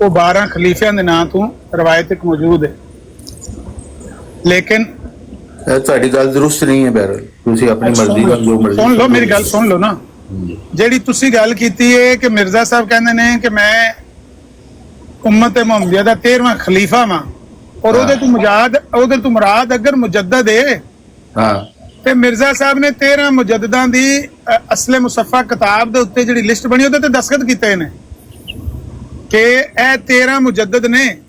ਉਹ 12 ਖਲੀਫਿਆਂ ਦੇ ਨਾਂ ਤੋਂ ਰਵਾਇਤ ਇੱਕ ਮੌਜੂਦ ਹੈ। ਲੇਕਿਨ ਇਹ ਤੁਹਾਡੀ ਗੱਲ ਦਰੁਸਤ ਨਹੀਂ ਹੈ। ਬਹਿਰਲ ਤੁਸੀਂ ਆਪਣੀ ਮਰਜ਼ੀ ਦਾ ਜੋ ਮਰਜ਼ੀ ਸੁਣ ਲਓ, ਮੇਰੀ ਗੱਲ ਸੁਣ ਲਓ ਨਾ। ਜਿਹੜੀ ਤੁਸੀਂ ਗੱਲ ਕੀਤੀ ਹੈ ਕਿ ਮਿਰਜ਼ਾ ਸਾਹਿਬ ਕਹਿੰਦੇ ਨੇ ਕਿ ਮੈਂ ਉਮਤ ਮੁਹੰਮਦੀਆ ਦਾ 13ਵਾਂ ਖਲੀਫਾ ਵਾਂ ਔਰ ਉਹਦੇ ਤੋਂ ਮੁਰਾਦ ਅਗਰ ਮੁਜੱਦਦ ਹੈ, ਹਾਂ, ਤੇ ਮਿਰਜ਼ਾ ਸਾਹਿਬ ਨੇ 13 ਮੁਜੱਦਦਾਂ ਦੀ ਅਸਲੇ ਮੁਸੱਫਾ ਕਿਤਾਬ ਦੇ ਉੱਤੇ ਜਿਹੜੀ ਲਿਸਟ ਬਣੀ ਉਹਦੇ ਤੇ ਦਸਖਤ ਕੀਤੇ ਨੇ ਕਿ ਇਹ 13 ਮੁਜੱਦਦ ਨੇ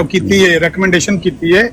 ਉਹ ਕੀਤੀ ਹੈ, ਰეკਮੈਂਡੇਸ਼ਨ ਕੀਤੀ ਹੈ,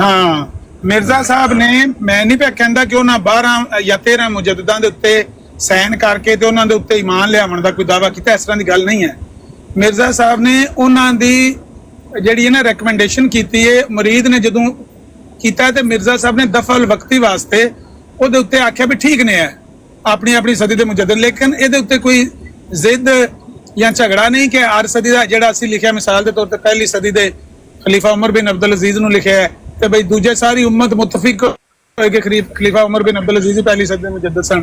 ਹਾਂ, ਮਿਰਜ਼ਾ ਸਾਹਿਬ ਨੇ, ਮੈਂ ਨਹੀਂ ਪਿਆ ਕਹਿੰਦਾ ਕਿ ਉਹਨਾਂ 12 ਜਾਂ 13 ਮੁਜੱਦਦਾਂ ਦੇ ਉੱਤੇ ਸਾਈਨ ਕਰਕੇ ਤੇ ਉਹਨਾਂ ਦੇ ਉੱਤੇ ਈਮਾਨ ਲਿਆਉਣ ਦਾ ਕੋਈ ਦਾਅਵਾ ਕੀਤਾ, ਇਸ ਤਰ੍ਹਾਂ ਦੀ ਗੱਲ ਨਹੀਂ ਹੈ। ਮਿਰਜ਼ਾ ਸਾਹਿਬ ਨੇ ਉਹਨਾਂ ਦੀ ਜਿਹੜੀ ਹੈ ਨਾ ਰეკਮੈਂਡੇਸ਼ਨ ਕੀਤੀ ਹੈ, ਮੁਰੀਦ ਨੇ ਜਦੋਂ ਕੀਤਾ ਤੇ ਮਿਰਜ਼ਾ ਸਾਹਿਬ ਨੇ ਦਫਲ ਵਕਤੀ ਵਾਸਤੇ ਉਹਦੇ ਉੱਤੇ ਆਖਿਆ ਵੀ ਠੀਕ ਨੇ ਹੈ ਆਪਣੀ ਆਪਣੀ ਸਦੀ ਦੇ ਮੁਜੱਦਦ, ਲੇਕਿਨ ਇਹਦੇ ਉੱਤੇ ਕੋਈ ਜ਼ਿੱਦ ਜਾਂ ਝਗੜਾ ਨਹੀਂ ਕਿ ਹਰ ਸਦੀ ਦਾ ਜਿਹੜਾ ਅਸੀਂ ਲਿਖਿਆ, ਮਿਸਾਲ ਦੇ ਤੌਰ ਤੇ ਪਹਿਲੀ ਸਦੀ ਦੇ ਖਲੀਫਾ ਉਮਰ ਬਿਨ ਅਬਦੁਲ ਅਜ਼ੀਜ਼ ਨੂੰ ਲਿਖਿਆ ਹੈ ਤੇ ਬਈ ਦੂਜੇ ਸਾਰੀ ਉਮਤ ਮੁਤਫਿਕ ਹੋਏ ਕਿ ਖਲੀਫਾ ਉਮਰ ਬਿਨ ਅਬਦੁਲ ਅਜ਼ੀਜ਼ ਪਹਿਲੀ ਸਦੀ ਦੇ ਮੁਜੱਦਦ ਸਨ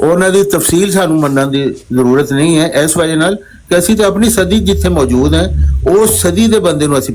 ਉਹਨਾਂ ਦੀ ਤਫਸੀਲ ਸਾਨੂੰ ਮੰਨਣ ਦੀ ਜ਼ਰੂਰਤ ਨਹੀਂ ਹੈ, ਇਸ ਵਜ੍ਹਾ ਨਾਲ ਕਿ ਅਸੀਂ ਤਾਂ ਆਪਣੀ ਸਦੀ ਜਿੱਥੇ ਮੌਜੂਦ ਹੈ ਉਸ ਸਦੀ ਦੇ ਬੰਦੇ ਨੂੰ ਅਸੀਂ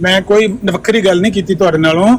ਮੈਂ ਕੋਈ ਵੱਖਰੀ ਗੱਲ ਨਹੀਂ ਕੀਤੀ ਤੁਹਾਡੇ ਨਾਲੋਂ।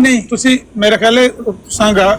ਨਹੀਂ ਤੁਸੀਂ ਮੇਰਾ ਖਿਆਲ ਹੈ ਸੰਗਾ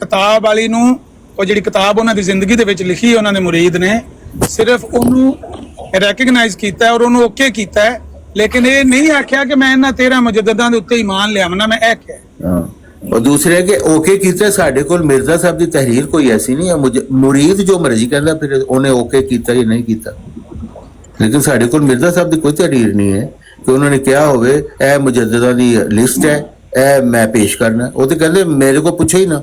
ਕਿਤਾਬ ਵਾਲੀ ਨੂੰ, ਉਹ ਜਿਹੜੀ ਕਿਤਾਬ ਉਹਨਾਂ ਦੀ ਜ਼ਿੰਦਗੀ ਦੇ ਵਿੱਚ ਲਿਖੀ ਉਹਨਾਂ ਦੇ ਮੁਰੀਦ ਨੇ, ਸਿਰਫ ਉਹਨੂੰ ਰੈਕਗਨਾਈਜ਼ ਕੀਤਾ ਔਰ ਉਹਨੂੰ ਓਕੇ ਕੀਤਾ ਲੇਕਿਨ ਇਹ ਨਹੀਂ ਆਖਿਆ ਕਿ ਮੈਂ ਇਹਨਾਂ 13 ਮੁਜੱਦਦਾਂ ਦੇ ਉੱਤੇ ਈਮਾਨ ਲਿਆਵਣਾ, ਮੈਂ ਇਹ ਕਿਹਾ। ਹਾਂ ਔਰ ਦੂਸਰੇ ਕਿ ਓਕੇ ਕੀਤਾ ਸਾਡੇ ਕੋਲ ਮਿਰਜ਼ਾ ਸਾਹਿਬ ਦੀ ਤਹਿਰੀਰ ਕੋਈ ਐਸੀ ਨਹੀਂ ਹੈ, ਮੁਰੀਦ ਜੋ ਮਰਜ਼ੀ ਕਹਿੰਦਾ ਫਿਰ ਉਹਨੇ ਓਕੇ ਕੀਤਾ ਜਾਂ ਨਹੀਂ ਕੀਤਾ, ਲੇਕਿਨ ਸਾਡੇ ਕੋਲ ਮਿਰਜ਼ਾ ਸਾਹਿਬ ਦੀ ਕੋਈ ਤਹਿਰੀਰ ਨਹੀਂ ਹੈ ਕਿ ਉਹਨਾਂ ਨੇ ਕਿਹਾ ਹੋਵੇ ਇਹ ਮੁਜੱਦਦਾਂ ਦੀ ਲਿਸਟ ਹੈ, ਇਹ ਮੈਂ ਪੇਸ਼ ਕਰਨਾ। ਉਹ ਤੇ ਕਹਿੰਦੇ ਮੇਰੇ ਕੋਲ ਪੁੱਛੋ ਹੀ ਨਾ,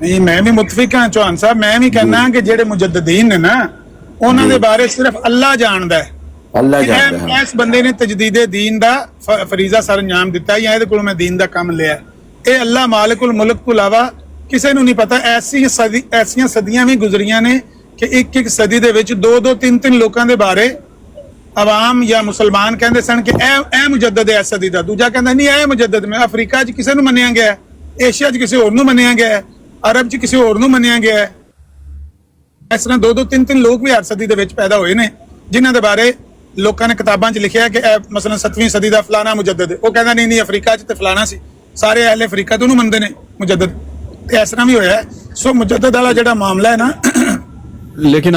ਨਹੀਂ, ਮੈਂ ਵੀ ਮੁਤਫਿਕ ਹਾਂ ਚੌਹਾਨ ਸਾਹਿਬ, ਮੈਂ ਵੀ ਕਹਿੰਦਾ ਕਿ ਜਿਹੜੇ ਮੁਜੱਦਦੀਨ ਨੇ ਨਾ ਉਹਨਾਂ ਦੇ ਬਾਰੇ ਸਿਰਫ ਅੱਲਾ ਜਾਣਦਾ ਹੈ। ਅੱਲਾ ਜਾਣਦਾ ਹੈ। ਇਸ ਬੰਦੇ ਨੇ ਤਜਦੀਦ ਦੀਨ ਦਾ ਫਰੀਜ਼ਾ ਸਰ ਅੰਜਾਮ ਦਿੱਤਾ ਜਾਂ ਇਹਦੇ ਕੋਲ ਮੈਂ ਦੀਨ ਦਾ ਕੰਮ ਲਿਆ, ਇਹ ਅੱਲਾ ਮਾਲਿਕੁਲ ਮੁਲਕ ਤੋਂ ਇਲਾਵਾ ਕਿਸੇ ਨੂੰ ਨਹੀਂ ਪਤਾ। ਐਸੀਆਂ ਸਦੀਆਂ ਵੀ ਗੁਜ਼ਰੀਆਂ ਨੇ ਕਿ ਇੱਕ ਸਦੀ ਦੇ ਵਿੱਚ 2-2 3-3 ਲੋਕਾਂ ਦੇ ਬਾਰੇ ਆਵਾਮ ਜਾਂ ਮੁਸਲਮਾਨ ਕਹਿੰਦੇ ਸਨ ਕਿ ਇਹ ਮੁਜੱਦਦ ਹੈ ਇਸ ਸਦੀ ਦਾ, ਦੂਜਾ ਕਹਿੰਦਾ ਨਹੀਂ ਇਹ ਮੁਜੱਦਦ ਮੈਂ ਅਫਰੀਕਾ 'ਚ ਕਿਸੇ ਨੂੰ ਮੰਨਿਆ ਗਿਆ, ਏਸ਼ੀਆ 'ਚ ਕਿਸੇ ਹੋਰ ਨੂੰ ਮੰਨਿਆ ਗਿਆ, ਅਰਬ 'ਚ ਕਿਸੇ ਹੋਰ ਨੂੰ ਮੰਨਿਆ ਗਿਆ। ਇਸ ਤਰ੍ਹਾਂ 2-2 3-3 ਲੋਕ ਵੀ ਹਰ ਸਦੀ ਦੇ ਵਿੱਚ ਪੈਦਾ ਹੋਏ ਨੇ ਜਿਨ੍ਹਾਂ ਦੇ ਬਾਰੇ ਲੋਕਾਂ ਨੇ ਕਿਤਾਬਾਂ 'ਚ ਲਿਖਿਆ ਕਿ ਇਹ ਮਸਲਨ 7ਵੀਂ ਸਦੀ ਦਾ ਫਲਾਣਾ ਮੁਜੱਦਦ ਹੈ, ਉਹ ਕਹਿੰਦਾ ਨਹੀਂ ਅਫਰੀਕਾ 'ਚ ਤੇ ਫਲਾਣਾ ਸੀ, ਸਾਰੇ ਅਹਿਲੇ ਅਫਰੀਕਾ ਤੋਂ ਉਹਨੂੰ ਮੰਨਦੇ ਨੇ ਮੁਜੱਦਦ। ਤੇ ਇਸ ਤਰ੍ਹਾਂ ਵੀ ਹੋਇਆ। ਸੋ ਮੁਜੱਦਦ ਵਾਲਾ ਜਿਹੜਾ ਮਾਮਲਾ ਹੈ ਨਾ, ਲੇਕਿਨ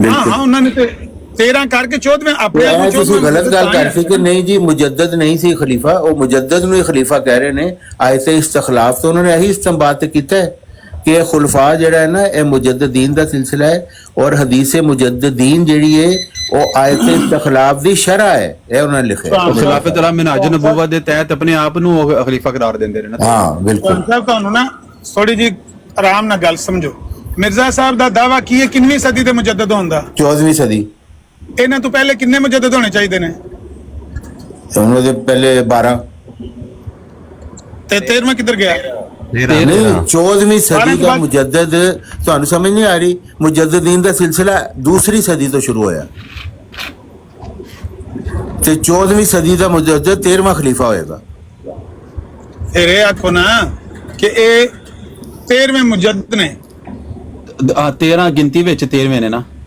ਹਾਂ ਉਹਨਾਂ ਨੇ ਤੇ 13 ਕਰਕੇ 14ਵੇਂ ਆਪਣੇ ਆਪ ਨੂੰ ਤੁਸੀਂ ਗਲਤ ਗੱਲ ਕਰ ਸੀ ਕਿ ਨਹੀਂ ਜੀ ਮੁਜੱਦਦ ਨਹੀਂ ਸੀ ਖਲੀਫਾ, ਉਹ ਮੁਜੱਦਦ ਨੂੰ ਹੀ ਖਲੀਫਾ ਕਹਿ ਰਹੇ ਨੇ। ਆਇਤ ਇਸਤਖਲਾਫ ਤੋਂ ਉਹਨਾਂ ਨੇ ਇਹੀ ਇਸਤੰਬਾਤ ਤੇ ਕੀਤਾ ਹੈ ਕਿ ਇਹ ਖੁਲਫਾ ਜਿਹੜਾ ਹੈ ਨਾ ਇਹ ਮੁਜੱਦਦੀਨ ਦਾ ਸਿਲਸਿਲਾ ਹੈ ਔਰ ਹਦੀਸ ਮੁਜੱਦਦੀਨ ਜਿਹੜੀ ਹੈ ਉਹ ਆਇਤ ਇਸਤਖਲਾਫ ਦੀ ਸ਼ਰ੍ਹਾ ਹੈ, ਇਹ ਉਹਨਾਂ ਨੇ ਲਿਖਿਆ। ਖਿਲਾਫਤ ਅਲਾ ਮਿਨਹਾਜ ਨਬੂਵਤ ਦੇ ਤਹਿਤ ਆਪਣੇ ਆਪ ਨੂੰ ਉਹ ਖਲੀਫਾ ਕਰਾਰ ਦਿੰਦੇ ਨੇ ਨਾ। ਹਾਂ ਬਿਲਕੁਲ। ਤੁਹਾਨੂੰ ਨਾ ਥੋੜੀ ਜੀ ਆਰਾਮ ਨਾਲ ਗੱਲ ਸਮਝੋ। ਮਿਰਜ਼ਾ ਸਾਹਿਬ ਦਾ ਦਾਵਾ ਕੀ ਹੈ ਕਿੰਨਵੀਂ ਸਦੀ ਦੇ ਮੁਜੱਦਦ ਹੁੰਦਾ? 14ਵੀਂ ਸਦੀ। ਇਹਨਾਂ ਤੋਂ ਪਹਿਲੇ ਕਿੰਨੇ ਮੁਜੱਦਦ ਹੋਣੇ ਚਾਹੀਦੇ ਨੇ? ਉਹਨਾਂ ਦੇ ਪਹਿਲੇ 12 ਤੇ 13ਵਾਂ ਕਿੱਧਰ ਗਿਆ? ਨਹੀਂ 14ਵੀਂ ਸਦੀ ਦਾ ਮੁਜੱਦਦ ਤੁਹਾਨੂੰ ਸਮਝ ਨਹੀਂ ਆ ਰਹੀ। ਮੁਜੱਦਦੀਨ ਦਾ ਸਿਲਸਿਲਾ ਦੂਸਰੀ ਸਦੀ ਤੋਂ ਸ਼ੁਰੂ ਹੋਇਆ ਤੇ 14ਵੀਂ ਸਦੀ ਦਾ ਮੁਜੱਦਦ 13ਵਾਂ ਖਲੀਫਾ ਹੋਏਗਾ। ਫਿਰ ਇਹ ਆਖੋ ਨਾ ਕਿ ਇਹ 13ਵੇਂ ਮੁਜੱਦਦ ਨੇ। 13 ਗਿਣਤੀ ਵਿੱਚ 13ਵੇਂ ਨੇ ਨਾ,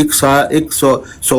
100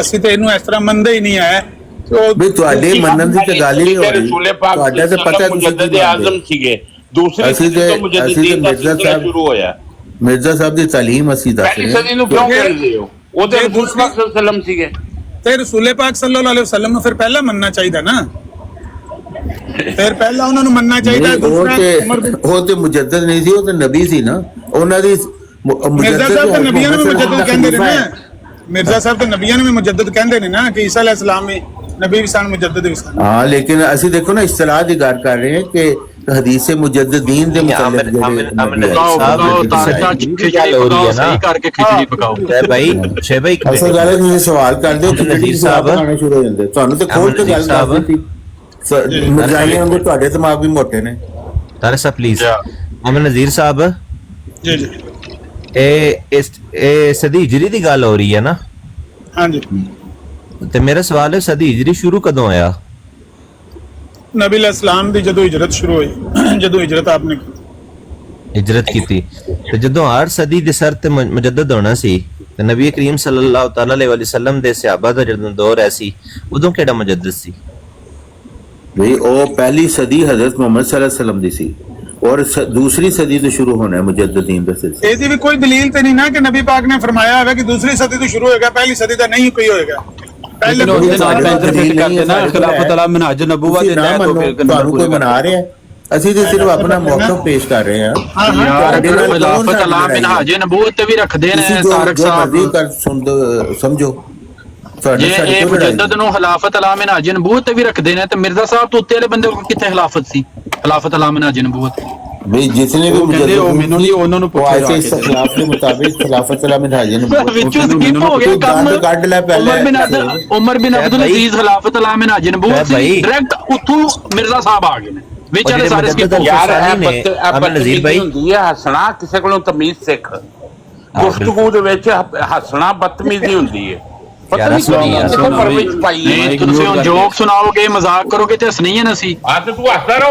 ਅਸੀਂ ਤੇ ਇਹਨੂੰ ਇਸ ਤਰ੍ਹਾਂ ਮੰਨਦੇ ਹੀ ਨਹੀਂ ਆਏ। ਵੀ ਤੁਹਾਡੇ ਮੰਨਣ ਦੀ ਤੇ ਗੱਲ ਹੀ ਨਹੀਂ ਹੋ ਰਹੀ। ਤੁਹਾਡਾ ਤੇ ਪਤਾ ਮੁਜੱਦਦ ਆਜ਼ਮ ਸੀਗੇ, ਦੂਸਰੀ ਸਦੀ ਤੋਂ ਮੁਜੱਦਦੀਨ ਦਾ ਸਿਲਸਿਲਾ ਸ਼ੁਰੂ ਹੋਇਆ। ਮਿਰਜ਼ਾ ਸਾਹਿਬ ਦੀ ਤਾਲੀਮ ਅਸੀਂ ਦੱਸ ਰਹੇ ਹਾਂ। ਸਦੀ ਨੂੰ ਕਿਉਂ ਕਹਿੰਦੇ ਹੋ? ਉਹਦੇ ਰਸੂਲ ਪਾਕ ਸੱਲੱਲਾਹੁ ਅਲੈਹਿ ਵਸੱਲਮ ਸੀਗੇ ਤੇ ਰਸੂਲ ਪਾਕ ਸੱਲੱਲਾਹੁ ਅਲੈਹਿ ਵਸੱਲਮ ਨੂੰ ਫਿਰ ਪਹਿਲਾਂ ਮੰਨਣਾ ਚਾਹੀਦਾ ਨਾ, ਫਿਰ ਪਹਿਲਾਂ ਉਹਨਾਂ ਨੂੰ ਮੰਨਣਾ ਚਾਹੀਦਾ। ਉਹ ਤੇ ਮੁਜੱਦਦ ਨਹੀਂ ਸੀ, ਉਹ ਤੇ ਨਬੀ ਸੀ ਨਾ। ਉਹਨਾਂ ਦੀ ਮਿਰਜ਼ਾ ਸਾਹਿਬ ਤੇ ਨਬੀਆਂ ਨੂੰ ਵੀ ਮੁਜੱਦਦ ਕਹਿੰਦੇ ਨੇ ਨਾ। ਮਿਰਜ਼ਾ ਸਾਹਿਬ ਤੇ ਨਬੀਆਂ ਨੂੰ ਵੀ ਮੁਜੱਦਦ ਕਹਿੰਦੇ ਨੇ ਨਾ ਕਿ ਈਸਾ ਅਲੈਹਿ ਸਲਾਮ ਵੀ ਨਬੀ ਵੀ ਸਨ, ਮੁਜੱਦਦ ਵੀ ਸਨ। ਹਾਂ ਲੇਕਿਨ ਅਸੀਂ ਦੇਖੋ ਨਾ ਇਸਤਲਾਹ ਦੀ ਗੱਲ ਕਰ ਰਹੇ ਹਾਂ ਕਿ ਹਦੀਸ ਮੁਜੱਦਦੀਨ ਦੇ ਮੁਤਅਲਕ ਅਸਲ ਗੱਲ ਤੁਸੀਂ ਸਵਾਲ ਕਰਦੇ ਹੋ ਕਿ ਸਾਹਿਬ ਆਣੇ ਸ਼ੁਰੂ ਹੋ ਜਾਂਦੇ ਤੁਹਾਨੂੰ ਤੇ ਖੋਲ ਕੇ ਗੱਲ ਕਰ ਦਿੱਤੀ। ਮਜ਼ਾਈਆਂ ਹੁੰਦੇ ਤੁਹਾਡੇ ਦਿਮਾਗ ਵੀ ਮੋਟੇ ਨੇ। ਤਾਰਿਕ ਸਾਹਿਬ ਪਲੀਜ਼। ਅਮਨ ਨਜ਼ੀਰ ਸਾਹਿਬ ਜੀ ਜੀ ਇਹ ਸਦੀ ਹਿਜਰੀ ਦੀ ਗੱਲ ਹੋ ਰਹੀ ਹੈ ਨਾ? ਹਾਂਜੀ। ਤੇ ਮੇਰਾ ਸਵਾਲ ਹੈ ਸਦੀ ਹਿਜਰੀ ਸ਼ੁਰੂ ਕਦੋਂ ਹੋਇਆ? ਨਬੀ ਅਲੈਹਿਸਲਾਮ ਦੀ ਜਦੋਂ ਹਿਜਰਤ ਸ਼ੁਰੂ ਹੋਈ, ਜਦੋਂ ਹਿਜਰਤ ਆਪਨੇ ਹਿਜਰਤ ਕੀਤੀ ਤੇ ਜਦੋਂ ਹਰ ਸਦੀ ਦੇ ਸਰ ਤੇ ਮੁਜੱਦਦ ਹੋਣਾ ਸੀ ਤੇ ਨਬੀ ਕਰੀਮ ਸੱਲੱਲਾਹੁ ਤਆਲਾ ਅਲੈਹਿ ਵਸੱਲਮ ਦੇ ਸਹਾਬਾ ਦਾ ਜਦੋਂ ਦੌਰ ਹੈ ਸੀ ਉਦੋਂ ਕਿਹੜਾ ਮੁਜੱਦਦ ਸੀ? ਵੀ ਉਹ ਪਹਿਲੀ ਸਦੀ ਹਜ਼ਰਤ ਮੁਹੰਮਦ ਸੱਲੱਲਾਹੁ ਅਲੈਹਿ ਵਸੱਲਮ ਦੀ ਸੀ ਔਰ ਦੂਸਰੀ ਸਦੀ ਤੋਂ ਸ਼ੁਰੂ ਹੋਣਾ ਹੈ ਮੁਜੱਦਦੀਨ ਦਾ ਸਿਲਸਿਲਾ। ਇਹਦੀ ਵੀ ਕੋਈ ਦਲੀਲ ਤੇ ਨਹੀਂ ਨਾ ਕਿ ਨਬੀ ਪਾਕ ਨੇ ਫਰਮਾਇਆ ਹੋਵੇ ਕਿ ਦੂਸਰੀ ਸਦੀ ਤੋਂ ਸ਼ੁਰੂ ਹੋਏਗਾ, ਪਹਿਲੀ ਸਦੀ ਦਾ ਨਹੀਂ ਕੋਈ ਹੋਏਗਾ। ਪਹਿਲੇ ਖਿਲਾਫਤ ਅਲਾ ਮਿਨਹਾਜ ਨਬੂਵਤ ਦੇ ਤਹਿਤ ਤੁਹਾਨੂੰ ਕੋਈ ਮਨਾ ਰਿਹਾ, ਅਸੀਂ ਤੇ ਸਿਰਫ ਆਪਣਾ ਮੌਕਫ ਪੇਸ਼ ਕਰ ਰਹੇ ਹਾਂ। ਖਿਲਾਫਤ ਅਲਾ ਮਿਨਹਾਜ ਨਬੂਵਤ ਤੇ ਵੀ ਰੱਖਦੇ ਨੇ ਤਾਰਿਕ ਸਾਹਿਬ। ਸਮਝੋ ਜੇ ਇਹ ਮੁਜੱਦਦ ਨੂੰ ਖਿਲਾਫਤ ਅਲਾ ਮਿਨਹਾਜ ਨਬੂਵਤ ਤੇ ਵੀ ਰੱਖਦੇ ਨੇ ਤੇ ਮਿਰਜ਼ਾ ਸਾਹਿਬ ਤੋਂ ਉੱਤੇ ਵਾਲੇ ਬੰਦੇ ਕੋਲ ਕਿੱਥੇ ਖਿਲਾਫਤ ਸੀ? ਖਿਲਾਫਤ ਅਲਾ ਮਿਨਹਾਜ ਨਬੂਵਤ ਵੀ ਜਿਸਨੇ ਵੀ ਮੈਨੂੰ ਨਹੀਂ ਉਹਨਾਂ ਨੂੰ ਪੁੱਛਿਆ ਇਸ ਖਿਲਾਫ ਦੇ ਮੁਤਾਬਿਕ ਖਿਲਾਫਤ ਅਲਾ ਮਿਨਹਾਜ ਨਬੂਵਤ ਵਿੱਚੋਂ ਸਕਿਪ ਹੋ ਗਿਆ ਕੰਮ। ਕੱਢ ਲੈ ਪਹਿਲੇ ਉਮਰ ਬਿਨ ਅਬਦੁਲ ਅਜ਼ੀਜ਼ ਖਿਲਾਫਤ ਅਲਾ ਮਿਨਹਾਜ ਨਬੂਵਤ ਸੀ, ਡਾਇਰੈਕਟ ਉੱਥੋਂ ਮਿਰਜ਼ਾ ਸਾਹਿਬ ਆ ਗਏ ਨੇ ਵਿੱਚ ਵਾਲੇ ਸਾਰੇ ਸਕਿਪ ਹੋ ਗਏ। ਯਾਰ ਨਜ਼ੀਰ ਭਾਈ ਹੁੰਦੀ ਹੈ ਹੱਸਣਾ, ਕਿਸੇ ਕੋਲੋਂ ਤਮੀਜ਼ ਸਿੱਖ। ਗੁਫ਼ਤਗੂ ਦੇ ਵਿੱਚ ਹੱਸਣਾ ਬਦਤਮੀਜ਼ੀ ਹੁੰਦੀ ਹੈ। ਪਤਾ ਨਹੀਂ ਕਿਉਂ ਪਰਵਿਸ਼ ਪਾਈ ਹੈ। ਤੁਸੀਂ ਹੁਣ ਜੋਕ ਸੁਣਾਓਗੇ, ਮਜ਼ਾਕ ਕਰੋਗੇ ਤੇ ਹੱਸਣੀ ਹੈ ਨਾ ਸੀ। ਆ ਤੇ ਤੂੰ ਹੱਸਦਾ ਰਹੋ।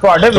ਤੁਹਾਡੇ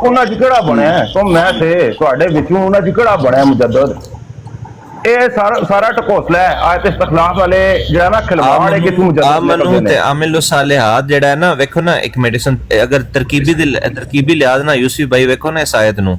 ਉਹਨਾਂ ਚ ਕਿਹੜਾ ਬਣਿਆ ਹੈ? ਤੁਮ ਮੈਂ ਸੇ ਤੁਹਾਡੇ ਵਿੱਚੋਂ ਉਹਨਾਂ ਚ ਕਿਹੜਾ ਬਣਿਆ ਮੁਜੱਦਦ? ਇਹ ਸਾਰਾ ਟਕੋਸਲਾ ਹੈ ਆਇਤ ਇਸਤਖਲਾਫ ਵਾਲੇ ਜਿਹੜਾ ਨਾ ਖਿਲਵਾੜ ਹੈ ਕਿ ਤੂੰ ਮੁਜੱਦਦ ਆਮਨੂ ਤੇ ਆਮਿਲੁ ਸਾਲਿਹਾਤ ਜਿਹੜਾ ਹੈ ਨਾ, ਵੇਖੋ ਨਾ ਇੱਕ ਮੈਡੀਸਨ ਅਗਰ ਤਰਕੀਬੀ ਲਿਹਾਜ਼ ਨਾ ਯੂਸਫ ਭਾਈ ਵੇਖੋ ਨਾ ਇਸ ਆਇਤ ਨੂੰ,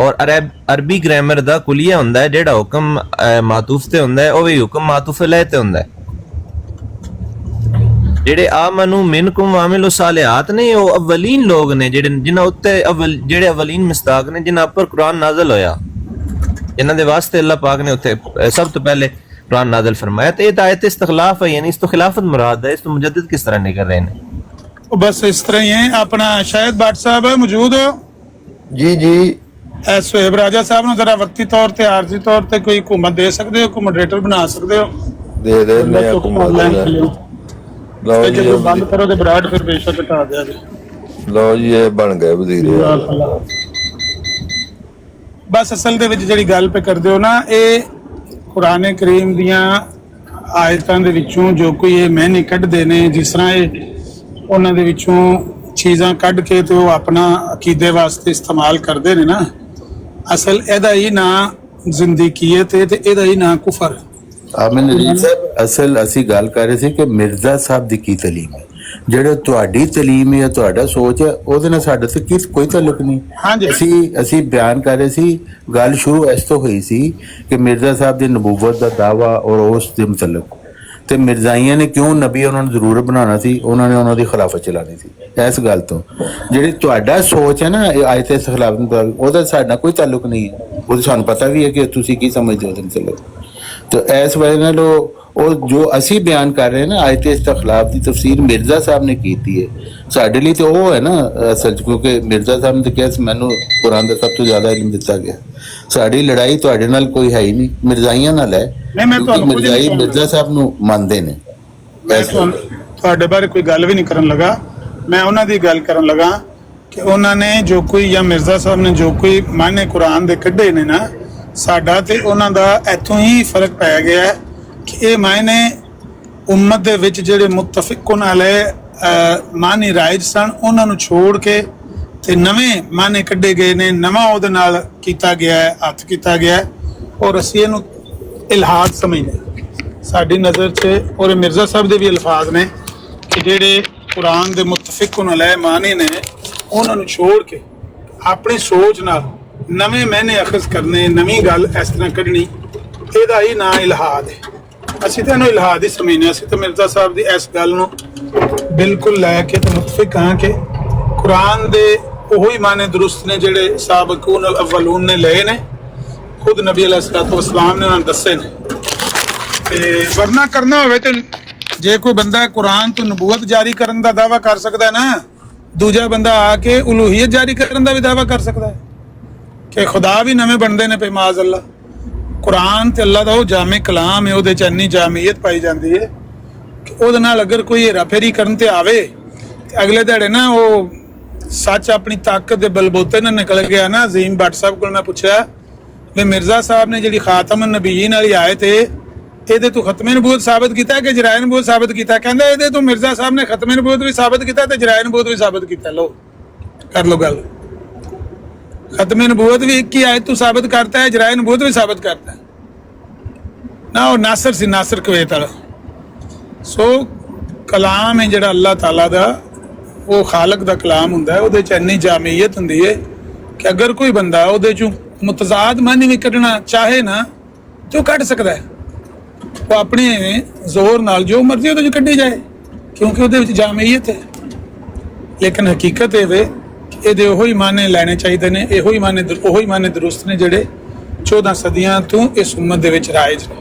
اور عربی گرامر دا کلیہ ہوندا ہے جیڑا حکم معطوف تے ہوندا ہے او وی حکم معطوف علیہ تے ہوندا ہے. جڑے آمنو منکم وعملوا الصالحات نے او اولین لوگ نے جنہاں اُتے جڑے اولین مصداق نے جنہاں پر قرآن نازل ہویا، جنہاں دے واسطے اللہ پاک نے اتنے سب تو پہلے قرآن نازل فرمایا. تو یہ آیت استخلاف ہے، یعنی اس تو خلافت مراد ہے. اس تو مجدد کس طرح نہیں کر رہے ہیں؟ بس اس طرح ہی ہے. اپنا شاہد بٹ صاحب موجود ہو؟ جی جی سہیب راجہ صاحب نے ذرا وقتی طور تے عارضی طور تے کوئی حکومت دے سکتے ہو، کوئی ماڈریٹر بنا سکتے ہو؟ دے دے میں حکومت لو جی بند کرو تے براڈ پھر بے شک ہٹا دیا جائے. لو جی یہ بن گئے وزیر بس اصل دے وچ جڑی گل پہ کردے ہو نا، اے قرآن کریم دیاں آیتاں دے وچوں جو کوئی یہ معنی کڈدے نے، جس طرح یہ انہاں دے وچوں چیزاں کڈ کے تے وہ اپنا عقیدے واسطے استعمال کردے نے نا، اصل ایدا ہی نا زندگیت ہے تے ایدا ہی نا کفر ہے. ਆਮਨ ਨਜ਼ੀਰ ਸਾਹਿਬ ਅਸਲ ਅਸੀਂ ਗੱਲ ਕਰ ਰਹੇ ਸੀ ਕਿ ਮਿਰਜ਼ਾ ਸਾਹਿਬ ਦੀ ਕੀ ਤਾਲੀਮ ਹੈ, ਜਿਹੜਾ ਤੁਹਾਡੀ ਤਾਲੀਮ ਹੈ, ਤੁਹਾਡਾ ਸੋਚ ਹੈ, ਉਹਦੇ ਨਾਲ ਸਾਡੇ ਤੇ ਕੋਈ ਤਾਲੁਕ ਨਹੀਂ. ਅਸੀਂ ਬਿਆਨ ਕਰ ਰਹੇ ਸੀ, ਗੱਲ ਸ਼ੁਰੂ ਇਸ ਤੋਂ ਹੋਈ ਸੀ ਕਿ ਮਿਰਜ਼ਾ ਸਾਹਿਬ ਦੀ ਨਬੂਵਤ ਦਾ ਦਾਵਾ ਔਰ ਉਸ ਦੇ ਮੁਤਲਕ ਤੇ ਮਿਰਜ਼ਾਈਆਂ ਨੇ ਕਿਉਂ ਨਬੀ ਉਹਨਾਂ ਨੂੰ ਜ਼ਰੂਰ ਬਣਾਉਣਾ ਸੀ, ਉਹਨਾਂ ਨੇ ਉਹਨਾਂ ਦੀ ਖਿਲਾਫਤ ਚਲਾਉਣੀ ਸੀ. ਇਸ ਗੱਲ ਤੋਂ ਜਿਹੜੀ ਤੁਹਾਡਾ ਸੋਚ ਹੈ ਨਾ ਆਇਤ ਇਸ ਖਿਲਾਫਤ ਮੁਤਾਬਕ, ਉਹਦਾ ਸਾਡਾ ਕੋਈ ਤਾਲੁਕ ਨਹੀਂ ਹੈ. ਉਹ ਸਾਨੂੰ ਪਤਾ ਵੀ ਹੈ ਕਿ ਤੁਸੀਂ ਕੀ ਸਮਝਦੇ ਹੋ ਉਹਦੇ ਮੁਤਲਕ. تو اس وجہ نال ਉਹ ਜੋ ਅਸੀਂ ਬਿਆਨ ਕਰ ਰਹੇ ਨਾ ਆਇਤ ਇਸਤਖਲਾਫ ਦੀ ਤਫਸੀਰ ਮਿਰਜ਼ਾ ਸਾਹਿਬ ਨੇ ਕੀਤੀ ਹੈ. ਸਾਡੇ ਲਈ ਤੇ ਉਹ ਹੈ ਨਾ ਅਸਲ ਚ, ਕਿਉਂਕਿ ਮਿਰਜ਼ਾ ਸਾਹਿਬ ਨੇ ਕਿਹਾ ਸੀ ਮੈਨੂੰ ਕੁਰਾਨ ਦਾ ਸਭ ਤੋਂ ਜ਼ਿਆਦਾ ਇਲਮ ਦਿੱਤਾ ਗਿਆ. ਸਾਡੀ ਲੜਾਈ ਤੁਹਾਡੇ ਨਾਲ ਕੋਈ ਹੈ ਹੀ ਨਹੀਂ, ਮਿਰਜ਼ਾਈਆਂ ਨਾਲ ਹੈ, ਕਿਉਂਕਿ ਮਿਰਜ਼ਾਈ ਮਿਰਜ਼ਾ ਸਾਹਿਬ ਨੂੰ ਮੰਨਦੇ ਨੇ. ਤੁਹਾਡੇ ਬਾਰੇ ਕੋਈ ਗੱਲ ਵੀ ਨਹੀਂ ਕਰਨ ਲੱਗਾ, ਮੈਂ ਉਹਨਾਂ ਦੀ ਗੱਲ ਕਰਨ ਲੱਗਾ ਕਿ ਉਹਨਾਂ ਨੇ ਜੋ ਕੋਈ ਜਾਂ ਮਿਰਜ਼ਾ ਸਾਹਿਬ ਨੇ ਜੋ ਕੋਈ ਮਾਨੇ ਕੁਰਾਨ ਦੇ ਕੱਢੇ ਨੇ ਨਾ, ਸਾਡਾ ਤੇ ਉਹਨਾਂ ਦਾ ਇੱਥੋਂ ਹੀ ਫਰਕ ਪੈ ਗਿਆ ਹੈ ਕਿ ਇਹ ਮਾਇਨੇ ਉਮਤ ਦੇ ਵਿੱਚ ਜਿਹੜੇ ਮੁਤਫਿਕੁਨ ਅਲੈ ਮਾਨੀ ਰਾਇਜ ਸਨ, ਉਹਨਾਂ ਨੂੰ ਛੋੜ ਕੇ ਤੇ ਨਵੇਂ ਮਾਨੇ ਕੱਢੇ ਗਏ ਨੇ, ਨਵਾਂ ਉਹਦੇ ਨਾਲ ਕੀਤਾ ਗਿਆ ਹੈ, ਹੱਥ ਕੀਤਾ ਗਿਆ ਹੈ, ਔਰ ਅਸੀਂ ਇਹਨੂੰ ਇਲਹਾਦ ਸਮਝਦੇ ਸਾਡੀ ਨਜ਼ਰ 'ਚ. ਔਰ ਮਿਰਜ਼ਾ ਸਾਹਿਬ ਦੇ ਵੀ ਅਲਫਾਜ਼ ਨੇ ਕਿ ਜਿਹੜੇ ਕੁਰਾਨ ਦੇ ਮੁਤਫਿਕੁਨ ਅਲੈ ਮਾਨੀ ਨੇ, ਉਹਨਾਂ ਨੂੰ ਛੋੜ ਕੇ ਆਪਣੀ ਸੋਚ ਨਾਲ ਨਵੇਂ ਮਹੀਨੇ ਅਖਜ਼ ਕਰਨੇ, ਨਵੀਂ ਗੱਲ ਇਸ ਤਰ੍ਹਾਂ ਕੱਢਣੀ, ਇਹਦਾ ਹੀ ਨਾਂ ਇਲਹਾਦ ਹੈ. ਅਸੀਂ ਤਾਂ ਇਹਨੂੰ ਇਲਹਾਦ ਹੀ ਸਮਝਦੇ. ਅਸੀਂ ਤਾਂ ਮਿਰਜ਼ਾ ਸਾਹਿਬ ਦੀ ਇਸ ਗੱਲ ਨੂੰ ਬਿਲਕੁਲ ਲੈ ਕੇ ਤੇ ਮੁਤਫਿਕ ਹਾਂ ਕਿ ਕੁਰਾਨ ਦੇ ਉਹੀ ਮਾਨੇ ਦਰੁਸਤ ਨੇ ਜਿਹੜੇ ਸਾਬਕੂਨ ਅਵਲੂਨ ਨੇ ਲਏ ਨੇ, ਖੁਦ ਨਬੀ ਅਲੈਹਿ ਸਲਾਤੁ ਵਸਲਾਮ ਨੇ ਉਹਨਾਂ ਨੂੰ ਦੱਸੇ ਨੇ. ਤੇ ਵਰਨਾ ਕਰਨਾ ਹੋਵੇ ਤੇ ਜੇ ਕੋਈ ਬੰਦਾ ਕੁਰਾਨ ਤੋਂ ਨਬੂਵਤ ਜਾਰੀ ਕਰਨ ਦਾ ਦਾਅਵਾ ਕਰ ਸਕਦਾ ਨਾ, ਦੂਜਾ ਬੰਦਾ ਆ ਕੇ ਉਲੂਹੀਅਤ ਜਾਰੀ ਕਰਨ ਦਾ ਵੀ ਦਾਅਵਾ ਕਰ ਸਕਦਾ ਹੈ ਕਿ ਖੁਦਾ ਵੀ ਨਵੇਂ ਬਣਦੇ ਨੇ ਪਏ ਮਾਜ਼ ਅੱਲਾ. ਕੁਰਾਨ ਤੇ ਅੱਲਾ ਦਾ ਉਹ ਜਾਮੇ ਕਲਾਮ ਹੈ, ਉਹਦੇ ਚ ਇੰਨੀ ਜਾਮੀਅਤ ਪਾਈ ਜਾਂਦੀ ਹੈ ਕਿ ਉਹਦੇ ਨਾਲ ਅਗਰ ਕੋਈ ਹੇਰਾਫੇਰੀ ਕਰਨ ਤੇ ਆਵੇ ਤੇ ਅਗਲੇ ਦਿਹਾੜੇ ਨਾ ਉਹ ਸੱਚ ਆਪਣੀ ਤਾਕਤ ਦੇ ਬਲਬੋਤੇ ਨਾਲ ਨਿਕਲ ਗਿਆ ਨਾ. ਅਜ਼ੀਮ ਭੱਟ ਸਾਹਿਬ ਕੋਲ ਮੈਂ ਪੁੱਛਿਆ ਵੀ ਮਿਰਜ਼ਾ ਸਾਹਿਬ ਨੇ ਜਿਹੜੀ ਖਾਤਮ ਨਬੀਨ ਵਾਲੀ ਆਇਤ ਹੈ, ਇਹਦੇ ਤੋਂ ਖਤਮੇ ਨਬੂਵਤ ਸਾਬਤ ਕੀਤਾ ਕਿ ਜਰਾਏ ਨਬੂਵਤ ਸਾਬਤ ਕੀਤਾ? ਕਹਿੰਦਾ ਇਹਦੇ ਤੋਂ ਮਿਰਜ਼ਾ ਸਾਹਿਬ ਨੇ ਖਤਮੇ ਨਬੂਵਤ ਵੀ ਸਾਬਤ ਕੀਤਾ ਤੇ ਜਰਾਏ ਨਬੂਵਤ ਵੀ ਸਾਬਤ ਕੀਤਾ. ਲੋ ਕਰ ਲੋ ਗੱਲ, ਖਤਮੇ ਨਬੂਵਤ ਵੀ ਇੱਕ ਹੀ ਆਇਤ ਤੋਂ ਸਾਬਤ ਕਰਤਾ ਹੈ, ਜਰਾਏ ਨਬੂਵਤ ਵੀ ਸਾਬਤ ਕਰਤਾ ਹੈ ਨਾ. ਉਹ ਨਾਸਰ ਸੀ, ਨਾਸਰ ਕੁਵੈਤ ਵਾਲਾ. ਸੋ ਕਲਾਮ ਹੈ ਜਿਹੜਾ ਅੱਲਾਹ ਤਾਲਾ ਦਾ, ਉਹ ਖਾਲਕ ਦਾ ਕਲਾਮ ਹੁੰਦਾ ਹੈ, ਉਹਦੇ ਚ ਇੰਨੀ ਜਾਮੀਅਤ ਹੁੰਦੀ ਹੈ ਕਿ ਅਗਰ ਕੋਈ ਬੰਦਾ ਉਹਦੇ ਚੋਂ ਮੁਤਜ਼ਾਦ ਮਾਨੀ ਵੀ ਕੱਢਣਾ ਚਾਹੇ ਨਾ ਤੇ ਉਹ ਕੱਢ ਸਕਦਾ ਹੈ. ਉਹ ਆਪਣੇ ਜ਼ੋਰ ਨਾਲ ਜੋ ਮਰਜ਼ੀ ਉਹਦੇ ਚ ਕੱਢੀ ਜਾਏ, ਕਿਉਂਕਿ ਉਹਦੇ ਵਿੱਚ ਜਾਮੀਅਤ ਹੈ. ਲੇਕਿਨ ਹਕੀਕਤ ਇਹ ਵੇ ਇਹਦੇ ਉਹੀ ਮਾਨੇ ਲੈਣੇ ਚਾਹੀਦੇ ਨੇ, ਉਹੀ ਮਾਨੇ ਦਰੁਸਤ ਨੇ ਜਿਹੜੇ 14 ਸਦੀਆਂ ਤੋਂ ਇਸ ਉਮਤ ਦੇ ਵਿੱਚ ਰਾਇਜ ਨੇ.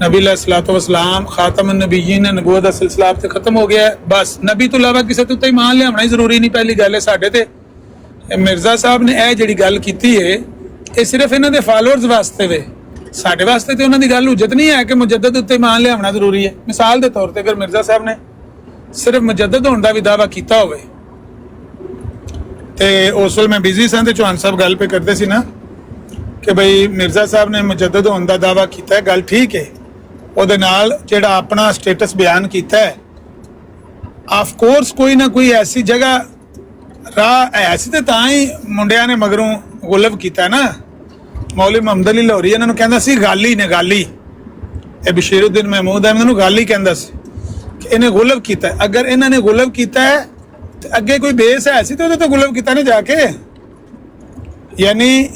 ਨਬੀ ਅਲੈਹਿ ਸਲਾਤੁ ਵਸਲਾਮ ਖਾਤਮ ਨਬੀyin ਨੇ, ਨਬੂਵਤ ਦਾ ਸਿਲਸਿਲਾ ਤੇ ਖਤਮ ਹੋ ਗਿਆ ਹੈ. ਬਸ ਨਬੀ ਤੋਂ ਇਲਾਵਾ ਕਿਸੇ ਤੋਂ ਈਮਾਨ ਲਿਆਉਣਾ ਹੀ ਜ਼ਰੂਰੀ ਨਹੀਂ. ਪਹਿਲੀ ਗੱਲ ਹੈ ਸਾਡੇ ਤੇ ਮਿਰਜ਼ਾ ਸਾਹਿਬ ਨੇ ਇਹ ਜਿਹੜੀ ਗੱਲ ਕੀਤੀ ਹੈ, ਇਹ ਸਿਰਫ ਇਹਨਾਂ ਦੇ ਫਾਲੋਅਰਸ ਵਾਸਤੇ ਵੇ, ਸਾਡੇ ਵਾਸਤੇ ਤੇ ਉਹਨਾਂ ਦੀ ਗੱਲ ਹੁਜਤ ਨਹੀਂ ਹੈ ਕਿ ਮੁਜੱਦਦ ਉੱਤੇ ਈਮਾਨ ਲਿਆਉਣਾ ਜ਼ਰੂਰੀ ਹੈ. ਮਿਸਾਲ ਦੇ ਤੌਰ ਤੇ ਅਗਰ ਮਿਰਜ਼ਾ ਸਾਹਿਬ ਨੇ ਸਿਰਫ ਮੁਜੱਦਦ ਹੋਣ ਦਾ ਵੀ ਦਾਅਵਾ ਕੀਤਾ ਹੋਵੇ ਤੇ ਉਸ ਵੇਲੇ ਮੈਂ ਬਿਜ਼ੀ ਸਾਂ ਤੇ ਚੌਹਾਨ ਸਾਹਿਬ ਗੱਲ ਪੇ ਕਰਦੇ ਸੀ ਨਾ ਕਿ ਬਈ ਮਿਰਜ਼ਾ ਸਾਹਿਬ ਨੇ ਮੁਜੱਦਦ ਹੋਣ ਦਾ ਦਾਅਵਾ ਕੀਤਾ ਹੈ, ਗੱਲ ਠੀਕ ਹੈ, ਉਹਦੇ ਨਾਲ ਜਿਹੜਾ ਆਪਣਾ ਸਟੇਟਸ ਬਿਆਨ ਕੀਤਾ ਹੈ, ਆਫ ਕੋਰਸ ਕੋਈ ਨਾ ਕੋਈ ਐਸੀ ਜਗ੍ਹਾ ਰਾਹ ਐਸੀ ਤੇ ਤਾਂ ਹੀ ਮੁੰਡਿਆਂ ਨੇ ਮਗਰੋਂ ਗੁਲਬ ਕੀਤਾ ਨਾ. ਮੌਲਵੀ ਮੁਹੰਮਦ ਅਲੀ ਲਾਹੌਰੀ ਇਹਨਾਂ ਨੂੰ ਕਹਿੰਦਾ ਸੀ ਗਾਲੀ ਨੇ, ਗਾਲੀ, ਇਹ ਬਸ਼ੀਰੁੱਦੀਨ ਮਹਿਮੂਦ ਅਹਿਮਦ ਨੂੰ ਗਾਲੀ ਕਹਿੰਦਾ ਸੀ ਕਿ ਇਹਨੇ ਗੁਲਬ ਕੀਤਾ. ਅਗਰ ਇਹਨਾਂ ਨੇ ਗੁਲਬ ਕੀਤਾ ਹੈ ਤੇ ਅੱਗੇ ਕੋਈ ਬੇਸ ਹੈ ਸੀ ਤੇ ਉਹਦੇ ਤੋਂ ਗੁਲਬ ਕੀਤਾ ਨੇ ਜਾ ਕੇ. ਯਾਨੀ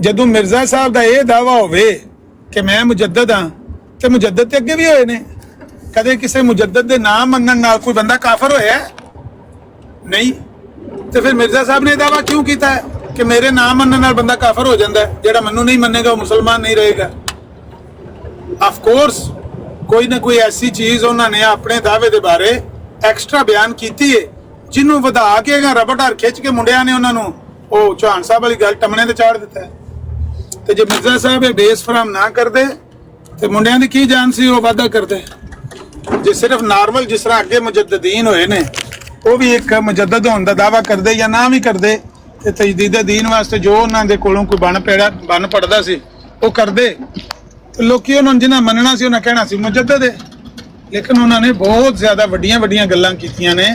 ਜਦੋਂ ਮਿਰਜ਼ਾ ਸਾਹਿਬ ਦਾ ਇਹ ਦਾਵਾ ਹੋਵੇ ਕਿ ਮੈਂ ਮੁਜੱਦਦ ਹਾਂ, ਤੇ ਮੁਜੱਦਦ ਤੇ ਅੱਗੇ ਵੀ ਹੋਏ ਨੇ। ਕਦੇ ਕਿਸੇ ਮੁਜੱਦਦ ਦੇ ਨਾਮ ਮੰਨਣ ਨਾਲ ਕੋਈ ਬੰਦਾ ਕਾਫਰ ਹੋਇਆ? ਨਹੀਂ। ਤੇ ਫਿਰ ਮਿਰਜ਼ਾ ਸਾਹਿਬ ਨੇ ਦਾਵਾ ਕਿਉਂ ਕੀਤਾ ਹੈ ਕਿ ਮੇਰੇ ਨਾਮ ਮੰਨਣ ਨਾਲ ਬੰਦਾ ਕਾਫਰ ਹੋ ਜਾਂਦਾ ਹੈ, ਜਿਹੜਾ ਮੈਨੂੰ ਨਹੀਂ ਮੰਨੇਗਾ ਉਹ ਮੁਸਲਮਾਨ ਨਹੀਂ ਰਹੇਗਾ? ਆਫ ਕੋਰਸ ਕੋਈ ਨਾ ਕੋਈ ਐਸੀ ਚੀਜ਼ ਉਹਨਾਂ ਨੇ ਆਪਣੇ ਦਾਅਵੇ ਦੇ ਬਾਰੇ ਐਕਸਟਰਾ ਬਿਆਨ ਕੀਤੀ ਹੈ, ਜਿਹਨੂੰ ਵਧਾ ਕੇ ਰਬੜ ਖਿੱਚ ਕੇ ਮੁੰਡਿਆਂ ਨੇ ਉਹਨਾਂ ਨੂੰ ਉਹ ਚੌਹਾਨ ਸਾਹਿਬ ਵਾਲੀ ਗੱਲ ਟਮਣੇ ਤੇ ਚਾੜ ਦਿੱਤਾ ਹੈ। ਤੇ ਜੇ ਮਿਰਜ਼ਾ ਸਾਹਿਬ ਇਹ ਬੇਸ ਫਰਾਮ ਨਾ ਕਰਦੇ ਤੇ ਮੁੰਡਿਆਂ ਦੀ ਕੀ ਜਾਨ ਸੀ, ਉਹ ਵਾਅਦਾ ਕਰਦੇ। ਜੇ ਸਿਰਫ ਨਾਰਮਲ ਜਿਸ ਤਰ੍ਹਾਂ ਅੱਗੇ ਮੁਜੱਦਦੀਨ ਹੋਏ ਨੇ, ਉਹ ਵੀ ਇੱਕ ਮੁਜੱਦਦ ਹੋਣ ਦਾ ਦਾਵਾ ਕਰਦੇ ਜਾਂ ਨਾ ਵੀ ਕਰਦੇ, ਤੇ ਤਜਦੀਦ ਦੀਨ ਵਾਸਤੇ ਜੋ ਉਹਨਾਂ ਦੇ ਕੋਲੋਂ ਕੋਈ ਬਣ ਪੜਦਾ ਸੀ ਉਹ ਕਰਦੇ, ਤੇ ਲੋਕੀ ਉਹਨਾਂ ਨੂੰ ਜਿਹਨਾਂ ਮੰਨਣਾ ਸੀ ਉਹਨਾਂ ਕਹਿਣਾ ਸੀ ਮੁਜੱਦਦ ਹੈ। ਲੇਕਿਨ ਉਹਨਾਂ ਨੇ ਬਹੁਤ ਜ਼ਿਆਦਾ ਵੱਡੀਆਂ ਗੱਲਾਂ ਕੀਤੀਆਂ ਨੇ।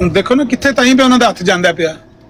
ਹੁਣ ਦੇਖੋ ਨਾ ਕਿੱਥੇ ਤਾਈਂ ਪਿਆ ਉਹਨਾਂ ਦਾ ਹੱਥ ਜਾਂਦਾ ਪਿਆ,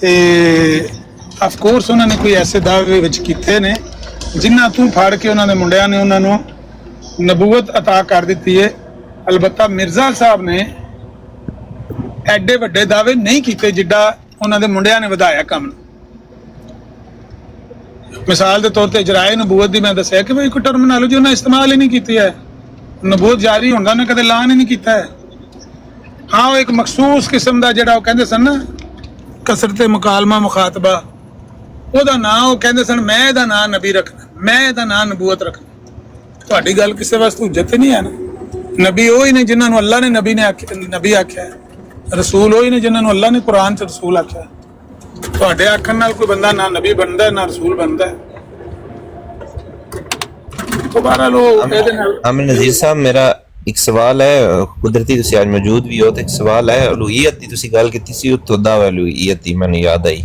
ਤੇ ਆਫ ਕੋਰਸ ਉਹਨਾਂ ਨੇ ਕੋਈ ਐਸੇ ਦਾਅਵੇ ਵਿੱਚ ਕੀਤੇ ਨੇ ਜਿਨ੍ਹਾਂ ਤੋਂ ਫੜ ਕੇ ਉਹਨਾਂ ਦੇ ਮੁੰਡਿਆਂ ਨੇ ਉਹਨਾਂ ਨੂੰ ਨਬੂਵਤ ਅਤਾ ਕਰ ਦਿੱਤੀ ਹੈ। ਅਲਬੱਤਾ ਮਿਰਜ਼ਾ ਸਾਹਿਬ ਨੇ ਐਡੇ ਵੱਡੇ ਦਾਅਵੇ ਨਹੀਂ ਕੀਤੇ ਜਿੱਡਾ ਉਹਨਾਂ ਦੇ ਮੁੰਡਿਆਂ ਨੇ ਵਧਾਇਆ ਕੰਮ। ਮਿਸਾਲ ਦੇ ਤੌਰ ਤੇ ਇਜਰਾਏ ਨਬੂਵਤ ਦੀ ਮੈਂ ਦੱਸਿਆ ਕਿ ਵੀ ਕੋਈ ਟਰਮੀਨੋਲੋਜੀ ਉਹਨਾਂ ਇਸਤੇਮਾਲ ਹੀ ਨਹੀਂ ਕੀਤੀ ਹੈ। ਨਬੂਵਤ ਜਾਰੀ ਹੁੰਦਾ ਉਹਨੇ ਕਦੇ ਐਲਾਨ ਹੀ ਨਹੀਂ ਕੀਤਾ ਹੈ। ਹਾਂ, ਉਹ ਇੱਕ ਮਖਸੂਸ ਕਿਸਮ ਦਾ ਜਿਹੜਾ ਉਹ ਕਹਿੰਦੇ ਸਨ ਨਾ ਕਸਰਤ ਮੁਕਾਲਮਾ ਮੁਖਾਤਬਾ, ਉਹਦਾ ਨਾਂ ਉਹ ਕਹਿੰਦੇ ਸਨ ਮੈਂ ਇਹਦਾ ਨਾਂ ਨਬੀ ਰੱਖਣਾ, ਮੈਂ ਇਹਦਾ ਨਾਂ ਨਬੂਵਤ ਰੱਖਣਾ। ਤੁਹਾਡੀ ਗੱਲ ਕਿਸੇ ਵਾਸਤੇ ਹੁਜਤ ਨਹੀਂ ਹੈ ਨਾ। ਨਬੀ ਉਹ ਹੀ ਨੇ ਜਿਨ੍ਹਾਂ ਨੂੰ ਅੱਲਾਹ ਨੇ ਨਬੀ ਆਖਿਆ, ਰਸੂਲ ਉਹ ਹੀ ਨੇ ਜਿਨ੍ਹਾਂ ਨੂੰ ਅੱਲਾਹ ਨੇ ਕੁਰਾਨ ਚ ਰਸੂਲ ਆਖਿਆ। ਤੁਹਾਡੇ ਆਖਣ ਨਾਲ ਕੋਈ ਬੰਦਾ ਨਾ ਨਬੀ ਬਣਦਾ ਨਾ ਰਸੂਲ ਬਣਦਾ। ਦੁਬਾਰਾ ਲੋ ਇਹਦੇ ਨਾਲ ਆਮਿਰ ਨਜ਼ੀਰ ਸਾਹਿਬ, ਮੇਰਾ ਇੱਕ ਸਵਾਲ ਹੈ, ਕੁਦਰਤੀ ਤੁਸੀਂ ਅੱਜ ਮੌਜੂਦ ਵੀ ਹੋ ਤੇ ਇੱਕ ਸਵਾਲ ਹੈ ਉਲੂਹੀਅਤ ਦੀ ਤੁਸੀਂ ਗੱਲ ਕੀਤੀ ਸੀ, ਉੱਤੋਂ ਦਾਵਾ ਉਲੂਹੀਅਤ ਦੀ ਮੈਨੂੰ ਯਾਦ ਆਈ,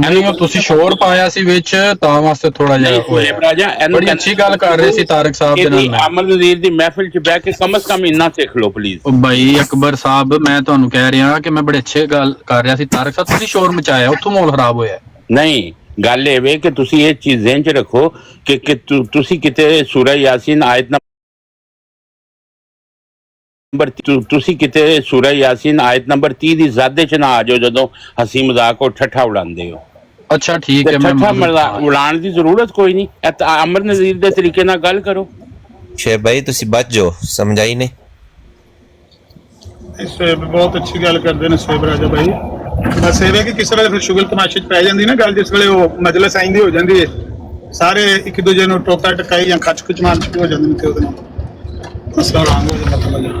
ਨਹੀਂ ਉਹ ਤੁਸੀਂ ਸ਼ੋਰ ਪਾਇਆ ਸੀ ਵਿੱਚ ਤਾਂ ਵਾਸਤੇ ਥੋੜਾ ਜਿਹਾ ਸੁਹੇਬ ਰਾਜਾ ਬੜੀ ਅੱਛੀ ਗੱਲ ਕਰ ਰਹੇ ਸੀ ਤਾਰਿਕ ਸਾਹਿਬ ਦੇ ਨਾਲ। ਅਮਰ ਨਜ਼ੀਰ ਦੀ ਮਹਿਫਿਲ 'ਚ ਬਹਿ ਕੇ ਕਮ ਸੇ ਕਮ ਇੰਨਾ ਸਿੱਖ ਲਓ ਪਲੀਜ਼। ਉਹ ਭਾਈ ਅਕਬਰ ਸਾਹਿਬ, ਮੈਂ ਤੁਹਾਨੂੰ ਕਹਿ ਰਿਹਾ ਕਿ ਮੈਂ ਬੜੇ ਅੱਛੇ ਗੱਲ ਕਰ ਰਿਹਾ ਸੀ। ਤਾਰਿਕ ਸਾਹਿਬ ਤੁਸੀਂ ਸ਼ੋਰ ਮਚਾਇਆ, ਉੱਥੋਂ ਮਾਹੌਲ ਖਰਾਬ ਹੋਇਆ। ਨਹੀਂ, ਗੱਲ ਇਹ ਵੇ ਕਿ ਤੁਸੀਂ ਇਹ ਚੀਜ਼ ਜ਼ਿਹਨ 'ਚ ਰੱਖੋ ਕਿ ਤੁਸੀਂ ਕਿਤੇ ਸੂਰਾ ਯਾਸੀਨ ਆਇਤ ਤੁਸੀਂ ਕਿਤੇ ਸੂਰਾ ਯਾਸੀਨ ਆਇਤ ਨੰਬਰ 30 ਦੀ ਜ਼ਾਦੇ 'ਚ ਨਾ ਆ ਜਾਓ ਜਦੋਂ ਹਸੀ ਮਜ਼ਾਕ ਉਹ ਠੱਠਾ ਉਡਾਉਂਦੇ ਹੋ। ਅੱਛਾ ਠੀਕ ਹੈ, ਠੱਠਾ ਉਡਾਉਣ ਦੀ ਜ਼ਰੂਰਤ ਕੋਈ ਨਹੀਂ। ਅਮਰ ਨਜ਼ੀਰ ਦੇ ਤਰੀਕੇ ਨਾਲ ਗੱਲ ਕਰੋ। ਸ਼ੇਰ ਭਾਈ ਤੁਸੀਂ ਬਚ ਜਾਓ, ਸਮਝਾਈ ਨੇ। ਸ਼ੇਬ ਬਹੁਤ ਅੱਛੀ ਗੱਲ ਕਰਦੇ ਨੇ ਸ਼ੇਬ ਰਾਜਾ ਭਾਈ। ਬਸ ਇਹ ਵੇ ਕਿ ਕਿਸ ਵੇਲੇ ਫਿਰ ਸ਼ੁਗਲ ਤਮਾਸ਼ੇ 'ਚ ਪੈ ਜਾਂਦੀ ਨਾ ਗੱਲ, ਜਿਸ ਵੇਲੇ ਉਹ ਮਜਲਿਸ ਆਇੰਦੀ ਹੋ ਜਾਂਦੀ ਹੈ, ਸਾਰੇ ਇੱਕ ਦੂਜੇ ਨੂੰ ਟੋਕਾ ਟਕਾਈ ਜਾਂ ਖੱਚ ਖੁਚ ਮਾਰਨ ਸ਼ੁਰੂ ਹੋ ਜਾਂਦੇ ਨੇ, ਤੇ ਉਹਦੇ ਨਾਲ ਮਸਲਾ ਰੰਗ ਹੋ ਜਾਂਦਾ ਥੋੜਾ।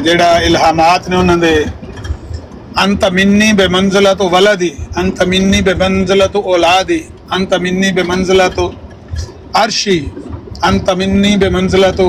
ਜਿਹੜਾ ਇਲਹਾਮਾਤ ਨੇ ਉਹਨਾਂ ਦੇ, ਅੰਤ ਮਿੰਨੀ ਬਮੰਜ਼ਲਤੁ ਵਲਦੀ, ਅੰਤ ਮਿੰਨੀ ਬਮੰਜ਼ਲਤੁ ਔਲਾਦੀ, ਅੰਤ ਮਿੰਨੀ ਬਮੰਜ਼ਲਤੁ ਅਰਸ਼ੀ, ਅੰਤ ਮਿੰਨੀ ਬਮੰਜ਼ਲਤੁ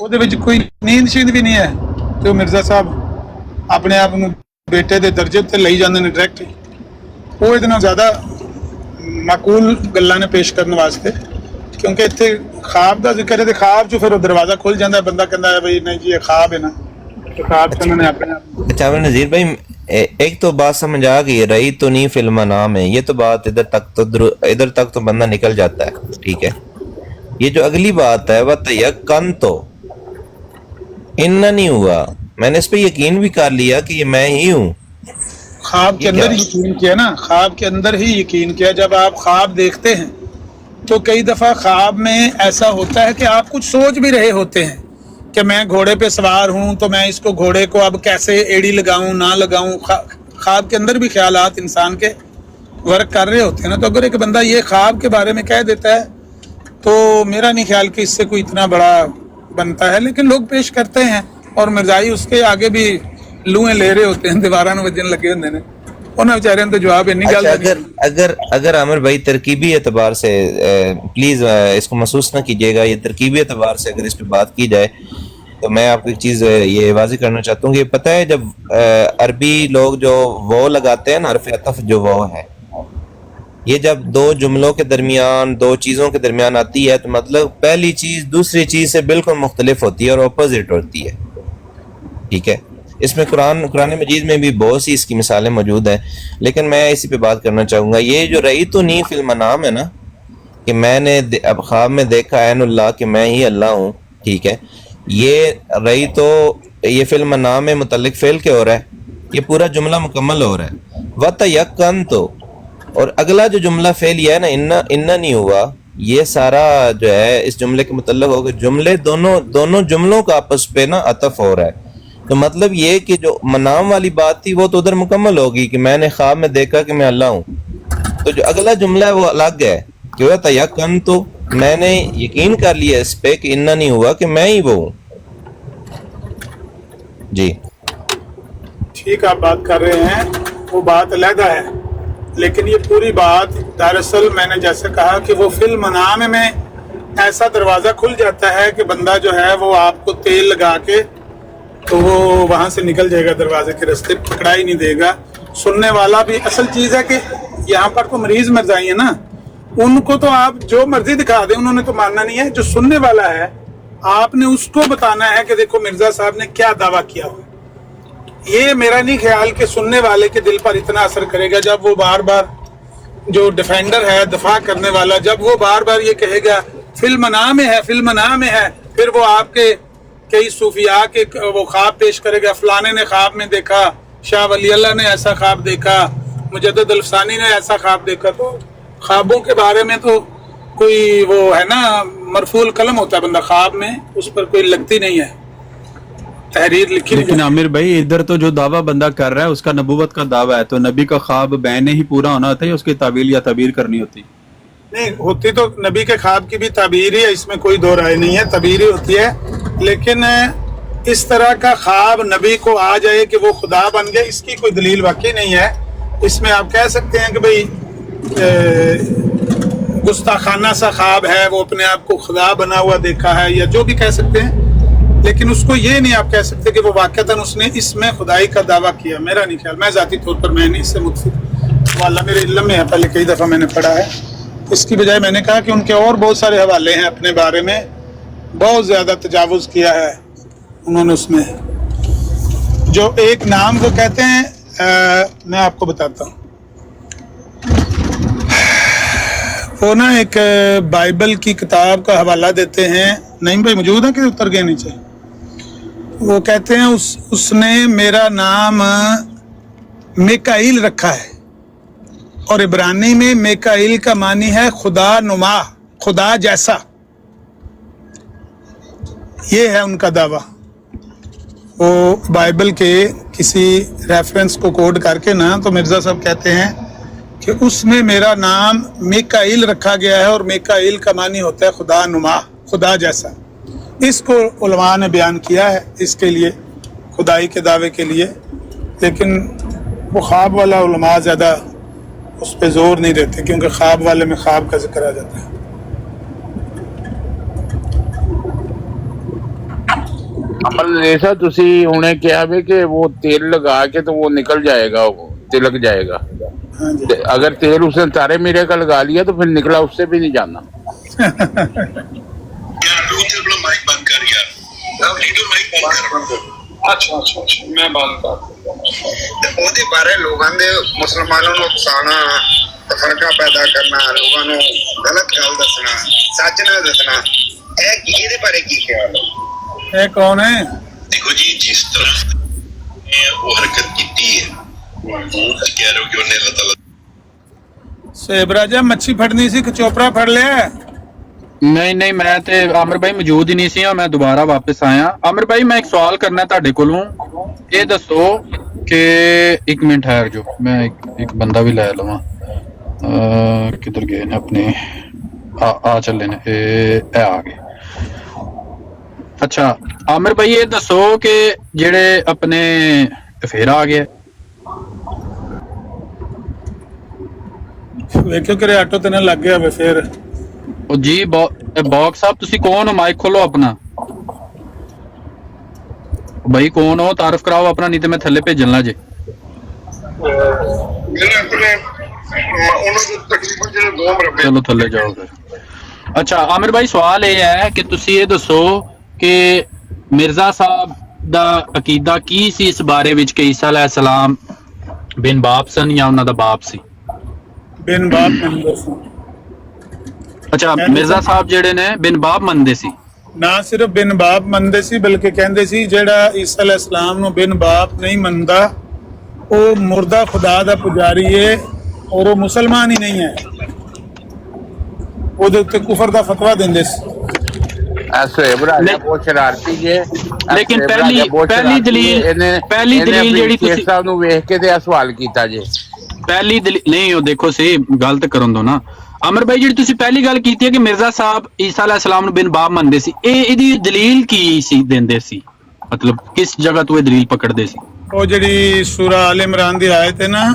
ਉਹਦੇ ਵਿੱਚ ਕੋਈ ਨੀਂਦ ਸ਼ੀਂਦ ਵੀ ਨਹੀਂ ਹੈ ਤੇ ਉਹ ਮਿਰਜ਼ਾ ਸਾਹਿਬ ਆਪਣੇ ਆਪ ਨੂੰ ਬੇਟੇ ਦੇ ਦਰਜੇ ਤੇ ਲਈ ਜਾਂਦੇ ਨੇ ਡਾਇਰੈਕਟ। ਉਹ ਇਹਦੇ ਨਾਲ ਜ਼ਿਆਦਾ ਮਾਕੂਲ ਗੱਲਾਂ ਨੇ ਪੇਸ਼ ਕਰਨ ਵਾਸਤੇ ਕਿਉਂਕਿ ਇੱਥੇ ਖਾਬ ਦਾ ਜ਼ਿਕਰ ਹੈ ਤੇ ਖਾਬ 'ਚੋਂ ਫਿਰ ਉਹ ਦਰਵਾਜ਼ਾ ਖੁੱਲ ਜਾਂਦਾ ਹੈ, ਬੰਦਾ ਕਹਿੰਦਾ ਹੈ ਬਈ ਨਹੀਂ ਜੀ ਇਹ ਖਾਬ ਹੈ ਨਾ, تو خواب سے انہوں نے اپنے آپ اچھا نذیر بھائی ایک تو بات سمجھ آ گئی، رہی تو نہیں فلم نام ہے، یہ تو بات ادھر تک تو بندہ نکل جاتا ہے، ٹھیک ہے. یہ جو اگلی بات ہے وہ تیقن تو ان نہیں ہوا، میں نے اس پہ یقین بھی کر لیا کہ یہ میں ہی ہوں. خواب کے اندر یقین کیا نا، خواب کے اندر ہی یقین کیا. جب آپ خواب دیکھتے ہیں تو کئی دفعہ خواب میں ایسا ہوتا ہے کہ آپ کچھ سوچ بھی رہے ہوتے ہیں کہ میں گھوڑے پہ سوار ہوں تو میں اس کو گھوڑے کو اب کیسے ایڑی لگاؤں نہ لگاؤں. خواب کے اندر بھی خیالات انسان کے ورک کر رہے ہوتے ہیں نا. تو اگر ایک بندہ یہ خواب کے بارے میں کہہ دیتا ہے تو میرا نہیں خیال کہ اس سے کوئی اتنا بڑا بنتا ہے، لیکن لوگ پیش کرتے ہیں اور مرزائی اس کے آگے بھی لوہیں لے رہے ہوتے ہیں، دیواراں وجن لگے ہوندے نے، انہاں بیچاریاں تو جواب ہے نہیں گل. اگر عامر بھائی ترکیبی اعتبار سے پلیز اس کو محسوس نہ کیجیے گا، یہ ترکیبی اعتبار سے اگر اس پہ بات کی جائے تو میں آپ کو ایک چیز یہ واضح کرنا چاہتا ہوں کہ پتہ ہے جب عربی لوگ جو وہ لگاتے ہیں نا، حرف عطف جو وہ ہے، یہ جب دو جملوں کے درمیان دو چیزوں کے درمیان آتی ہے تو مطلب پہلی چیز دوسری چیز سے بالکل مختلف ہوتی ہے اور اپوزٹ ہوتی ہے، ٹھیک ہے. اس میں قرآن مجید میں بھی بہت سی اس کی مثالیں موجود ہیں، لیکن میں اسی پہ بات کرنا چاہوں گا. یہ جو رئی تو نہیں فی المنام ہے نا، کہ میں نے اب خواب میں دیکھا عین اللہ کہ میں ہی اللہ ہوں، ٹھیک ہے. یہ رئی تو یہ فی المنام میں متعلق فعل کے ہو رہا ہے، یہ پورا جملہ مکمل ہو رہا ہے. وَتَيَقَّنْ تو اور اگلا جو جملہ فعل یہ ہے نا انا نہیں ہوا، یہ سارا جو ہے اس جملے کے متعلق ہوگا. جملے دونوں جملوں کا آپس پہ نا عطف ہو رہا ہے. تو مطلب یہ کہ جو منام والی بات تھی وہ تو ادھر مکمل ہوگی کہ میں نے خواب میں دیکھا کہ میں اللہ ہوں. تو جو اگلا جملہ ہے وہ الگ ہے کہ وہ تیقن تو میں نے یقین کر لیا اس پہ کہ انا نہیں ہوا کہ میں ہی وہ ہوں. جی ٹھیک آپ بات کر رہے ہیں، وہ بات علیحدہ ہے، لیکن یہ پوری بات دراصل میں نے جیسے کہا کہ وہ فی المنام میں ایسا دروازہ کھل جاتا ہے کہ بندہ جو ہے وہ آپ کو تیل لگا کے تو وہ وہاں سے نکل جائے گا، دروازے کے راستے پکڑا ہی نہیں دے گا. سننے والا بھی اصل چیز ہے کہ یہاں پر تو مریض مرزائی ہیں نا، ان کو تو آپ جو مرضی دکھا دیں انہوں نے تو ماننا نہیں ہے. جو سننے والا ہے آپ نے اس کو بتانا ہے کہ دیکھو مرزا صاحب نے کیا دعویٰ کیا ہو. یہ میرا نہیں خیال کہ سننے والے کے دل پر اتنا اثر کرے گا جب وہ بار بار جو ڈیفینڈر ہے، دفاع کرنے والا، جب وہ بار بار یہ کہے گا فی المنام میں ہے، فی المنام میں ہے، پھر وہ آپ کے کئی صوفیاء کے وہ خواب پیش کرے گا، فلانے نے خواب میں دیکھا، شاہ ولی اللہ نے ایسا خواب دیکھا، مجدد الفسانی نے ایسا خواب دیکھا. تو خوابوں کے بارے میں تو کوئی وہ ہے نا مرفوع القلم ہوتا ہے بندہ، خواب میں اس پر کوئی لگتی نہیں ہے تحریر لکھی. لیکن عامر بھائی ادھر تو جو دعویٰ بندہ کر رہا ہے اس کا نبوت کا دعویٰ ہے، تو نبی کا خواب بین ہی پورا ہونا ہوتا ہے یا اس کی تعبیر یا تعبیر کرنی ہوتی؟ نہیں ہوتی تو نبی کے خواب کی بھی تعبیر ہی ہے، اس میں کوئی دو رائے نہیں ہے، تعبیر ہی ہوتی ہے. لیکن اس طرح کا خواب نبی کو آ جائے کہ وہ خدا بن گئے، اس کی کوئی دلیل واقعی نہیں ہے. اس میں آپ کہہ سکتے ہیں کہ بھئی گستاخانہ سا خواب ہے، وہ اپنے آپ کو خدا بنا ہوا دیکھا ہے، یا جو بھی کہہ سکتے ہیں، لیکن اس کو یہ نہیں آپ کہہ سکتے کہ وہ واقعتاً اس نے اس میں خدائی کا دعویٰ کیا. میرا نہیں خیال، میں ذاتی طور پر میں نہیں اس سے متفق، واللہ میرے علم میں ہے، پہلے کئی دفعہ میں نے پڑھا ہے. اس کی بجائے میں نے کہا کہ ان کے اور بہت سارے حوالے ہیں اپنے بارے میں، بہت زیادہ تجاوز کیا ہے انہوں نے. اس میں جو ایک نام وہ کہتے ہیں، میں آپ کو بتاتا ہوں، وہ نا ایک بائبل کی کتاب کا حوالہ دیتے ہیں. نہیں بھائی موجود ہے کہ اتر گئے نیچے؟ وہ کہتے ہیں اس نے میرا نام میکائیل رکھا ہے، اور عبرانی میں میکائیل کا معنی ہے خدا نما، خدا جیسا. یہ ہے ان کا دعویٰ. وہ بائبل کے کسی ریفرنس کو کوڈ کر کے نا تو مرزا صاحب کہتے ہیں کہ اس میں میرا نام میکائیل رکھا گیا ہے، اور میکائیل کا معنی ہوتا ہے خدا نما، خدا جیسا. اس کو علماء نے بیان کیا ہے اس کے لیے، خدائی کے دعوے کے لیے، لیکن وہ خواب والا علماء زیادہ اس پہ زور نہیں دیتے، کیونکہ خواب والے میں خواب کا ذکر آ جاتا ہے. عمل ایسا تسی انہیں کیا بھی کہ وہ تیل لگا کے تو وہ نکل جائے گا، وہ تلک جائے گا. ہاں جی. اگر تیل اس نے تارے میرے کا لگا لیا تو پھر نکلا اس سے بھی نہیں جانا. ਅੱਛਾ ਮੈਂ ਬੰਦ ਕਰ ਉਹਦੇ ਬਾਰੇ ਲੋਕਾਂ ਦੇ ਮੁਸਲਮਾਨਾਂ ਨੂੰ ਉਕਸਾਉਣਾ, ਤਫਰਕਾ ਪੈਦਾ ਕਰਨਾ, ਲੋਕਾਂ ਨੂੰ ਗਲਤ ਗੱਲ ਦੱਸਣਾ, ਸੱਚ ਨਾ ਦੱਸਣਾ, ਇਹਦੇ ਬਾਰੇ ਕੀ ਖਿਆਲ ਹੈ? ਇਹ ਕੌਣ ਹੈ? ਦੇਖੋ ਜੀ, ਜਿਸ ਤਰ੍ਹਾਂ ਉਹ ਹਰਕਤ ਕੀਤੀ ਹੈ, ਕਹਿ ਰਹੇ ਹੋ ਕਿ ਉਹਨੇ ਅੱਲਾਹ ਤਾਲਾ ਸੇਬ ਰਾਜਾ ਮੱਛੀ ਫੜਨੀ ਸੀ ਕਿ ਚੋਪੜਾ ਫੜ ਲਿਆ? ਨਹੀਂ ਮੈਂ ਤੇ ਆਮਰ ਭਾਈ ਮੌਜੂਦ ਹੀ ਨਹੀਂ ਸੀ, ਮੈਂ ਦੁਬਾਰਾ ਵਾਪਸ ਆਇਆ। ਆਮਰ ਭਾਈ ਮੈਂ ਇੱਕ ਸਵਾਲ ਕਰਨਾ ਤੁਹਾਡੇ ਕੋਲੋਂ, ਇਹ ਦੱਸੋ ਕਿ ਇੱਕ ਮਿੰਟ ਠਹਿਰ ਜੋ, ਮੈਂ ਇੱਕ ਬੰਦਾ ਵੀ ਲੈ ਲਵਾਂ। ਕਿੱਧਰ ਗਏ ਨੇ ਆਪਣੇ? ਆ ਚੱਲੇ ਨੇ, ਇਹ ਆ ਗਏ। ਅੱਛਾ ਆਮਰ ਭਾਈ ਇਹ ਦੱਸੋ ਕਿ ਜਿਹੜੇ ਆਪਣੇ ਫੇਰ ਆ ਗਏ, ਵੇਖਿਓ ਕਿ ਆਟੋ ਤੇ ਨਾ ਲੱਗ ਗਿਆ ਵੇ ਫੇਰ। ਉਹ ਜੀ ਬਾਕਸ ਸਾਹਿਬ ਤੁਸੀਂ ਕੌਣ ਹੋ? ਮਾਈਕ ਖੋਲੋ ਆਪਣਾ ਭਾਈ, ਕੌਣ ਹੋ? ਤਾਰਫ ਕਰਾਓ ਆਪਣਾ, ਨਹੀਂ ਤੇ ਮੈਂ ਥੱਲੇ ਭੇਜਣ ਲਾ ਜੇ। ਚਲੋ ਥੱਲੇ ਜਾਓ ਫਿਰ। ਅੱਛਾ ਆਮਿਰ ਭਾਈ ਸਵਾਲ ਇਹ ਹੈ ਕਿ ਤੁਸੀਂ ਇਹ ਦੱਸੋ ਕਿ ਮਿਰਜ਼ਾ ਸਾਹਿਬ ਦਾ ਅਕੀਦਾ ਕੀ ਸੀ ਇਸ ਬਾਰੇ ਵਿੱਚ ਕਿ ਈਸਾ ਅਲੈਹਿਸਲਾਮ ਬਿਨ ਬਾਪ ਸਨ ਜਾਂ ਉਹਨਾਂ ਦਾ ਬਾਪ ਸੀ? ਬਿਨ ਬਾਪ ਮੰਨਦੇ ਸੀ। ਅੱਛਾ ਮਿਰਜ਼ਾ ਸਾਹਿਬ ਜਿਹੜੇ ਨੇ ਬਿਨ ਬਾਪ ਮੰਨਦੇ ਸੀ? ਨਾ ਸਿਰਫ ਬਿਨ ਬਾਪ ਮੰਨਦੇ ਸੀ ਬਲਕਿ ਕਹਿੰਦੇ ਸੀ ਜਿਹੜਾ ਈਸਾ ਅਲੈਹਿਸਲਾਮ ਨੂੰ ਬਿਨ ਬਾਪ ਨਹੀਂ ਮੰਨਦਾ ਉਹ ਮੁਰਦਾ ਖੁਦਾ ਦਾ ਪੁਜਾਰੀ ਹੈ ਔਰ ਉਹ ਮੁਸਲਮਾਨ ਹੀ ਨਹੀਂ ਹੈ। ਉਹਦੇ ਉੱਤੇ ਕੁਫਰ ਦਾ ਫਤਵਾ ਦਿੰਦੇ ਸੀ। ਬਹੁਤ ਸ਼ਰਾਰਤੀ ਜੇ, ਲੇਕਿਨ ਪਹਿਲੀ ਦਲੀਲ ਜਿਹੜੀ ਤੁਸੀਂ ਸਾਹਿਬ ਨੂੰ ਵੇਖ ਕੇ ਤੇ ਸਵਾਲ ਕੀਤਾ ਜੇ, ਪਹਿਲੀ ਦਲੀਲ ਨਹੀਂ, ਉਹ ਦੇਖੋ ਸੇ ਗਲਤ ਕਰਨ ਦੋ ਨਾ। ਅਮਰ ਭਾਈ ਜਿਹੜੀ ਤੁਸੀਂ ਪਹਿਲੀ ਗੱਲ ਕੀਤੀ ਹੈ ਕਿ ਮਿਰਜ਼ਾ ਸਾਹਿਬ ਈਸਾ ਅਲੈਹਿਸਲਾਮ ਨੂੰ ਬਿਨ ਬਾਪ ਮੰਨਦੇ ਸੀ, ਇਹਦੀ ਦਲੀਲ ਕੀ ਸੀ ਦਿੰਦੇ ਸੀ? ਮਤਲਬ ਕਿਸ ਜਗ੍ਹਾ ਤੋਂ ਇਹ ਦਲੀਲ ਪਕੜਦੇ ਸੀ? ਉਹ ਜਿਹੜੀ ਸੂਰਾ ਆਲ ਇਮਰਾਨ ਦੀ ਆਇਤ ਹੈ ਨਾ,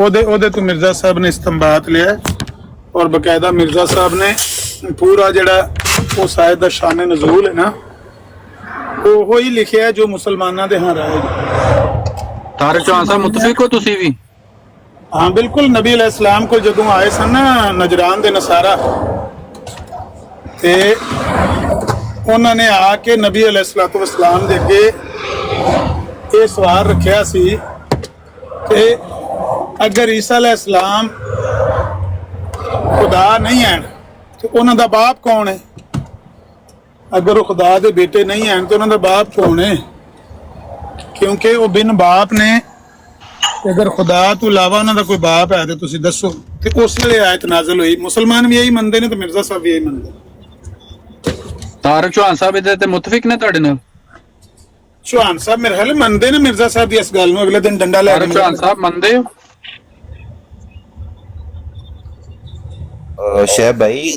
ਉਹਦੇ ਤੋਂ ਮਿਰਜ਼ਾ ਸਾਹਿਬ ਨੇ ਇਸਤੰਬਾਤ ਲਿਆ ਔਰ ਬਕਾਇਦਾ ਮਿਰਜ਼ਾ ਸਾਹਿਬ ਨੇ ਪੂਰਾ ਜਿਹੜਾ ਉਸ ਆਇਤ ਦਾ ਸ਼ਾਨ ਨਜ਼ੂਲ ਹੈ ਨਾ ਉਹ ਹੀ ਲਿਖਿਆ ਜੋ ਮੁਸਲਮਾਨਾਂ ਦੇ ਹਾਂ ਰਾਏ। ਤਾਰਿਕ ਚੌਹਾਨ ਸਾਹਿਬ ਮੁਤਫਿਕ ਹੋ ਤੁਸੀਂ ਵੀ? ਹਾਂ ਬਿਲਕੁਲ। ਨਬੀ ਅਲੈਹਿਸਲਾਮ ਕੋਲ ਜਦੋਂ ਆਏ ਸਨ ਨਾ ਨਜਰਾਨ ਦੇ ਨਸਾਰਾ ਤੇ ਉਹਨਾਂ ਨੇ ਆ ਕੇ ਨਬੀ ਅਲੈਹਿਸਲਾਤੁ ਵਸਲਾਮ ਦੇ ਅੱਗੇ ਇਹ ਸਵਾਲ ਰੱਖਿਆ ਸੀ ਕਿ ਅਗਰ ਈਸਾ ਅਲੈਹਿਸਲਾਮ ਖੁਦਾ ਨਹੀਂ ਹਨ ਤੇ ਉਹਨਾਂ ਦਾ ਬਾਪ ਕੌਣ ਹੈ? ਅਗਰ ਉਹ ਖੁਦਾ ਦੇ ਬੇਟੇ ਨਹੀਂ ਹਨ ਤੇ ਉਹਨਾਂ ਦਾ ਬਾਪ ਕੌਣ ਹੈ? ਕਿਉਂਕਿ ਉਹ ਬਿਨ ਬਾਪ ਨੇ। ਅਗਰ ਖੁਦਾ ਤੋਂ ਇਲਾਵਾ ਉਹਨਾਂ ਦਾ ਕੋਈ ਬਾਪ ਹੈ ਤੇ ਤੁਸੀਂ ਦੱਸੋ। ਤੇ ਉਸ ਵੇਲੇ ਆਇਤ ਨਾਜ਼ਲ ਹੋਈ। ਮੁਸਲਮਾਨ ਵੀ ਇਹੀ ਮੰਨਦੇ ਨੇ ਤੇ ਮਿਰਜ਼ਾ ਸਾਹਿਬ ਵੀ ਇਹੀ ਮੰਨਦੇ। ਤਾਰਿਕ ਚੌਹਾਨ ਸਾਹਿਬ ਇਹਦੇ ਤੇ ਮੁਤਫਿਕ ਨੇ ਤੁਹਾਡੇ ਨਾਲ? ਚੌਹਾਨ ਸਾਹਿਬ ਮੇਰੇ ਖਿਆਲ ਮੰਨਦੇ ਨੇ ਮਿਰਜ਼ਾ ਸਾਹਿਬ ਦੀ ਇਸ ਗੱਲ ਨੂੰ। ਅਗਲੇ ਦਿਨ ਡੰਡਾ ਲੈ ਕੇ ਚੌਹਾਨ ਸਾਹਿਬ ਮੰਨਦੇ ਹੋ? ਸ਼ੈਬ ਭਾਈ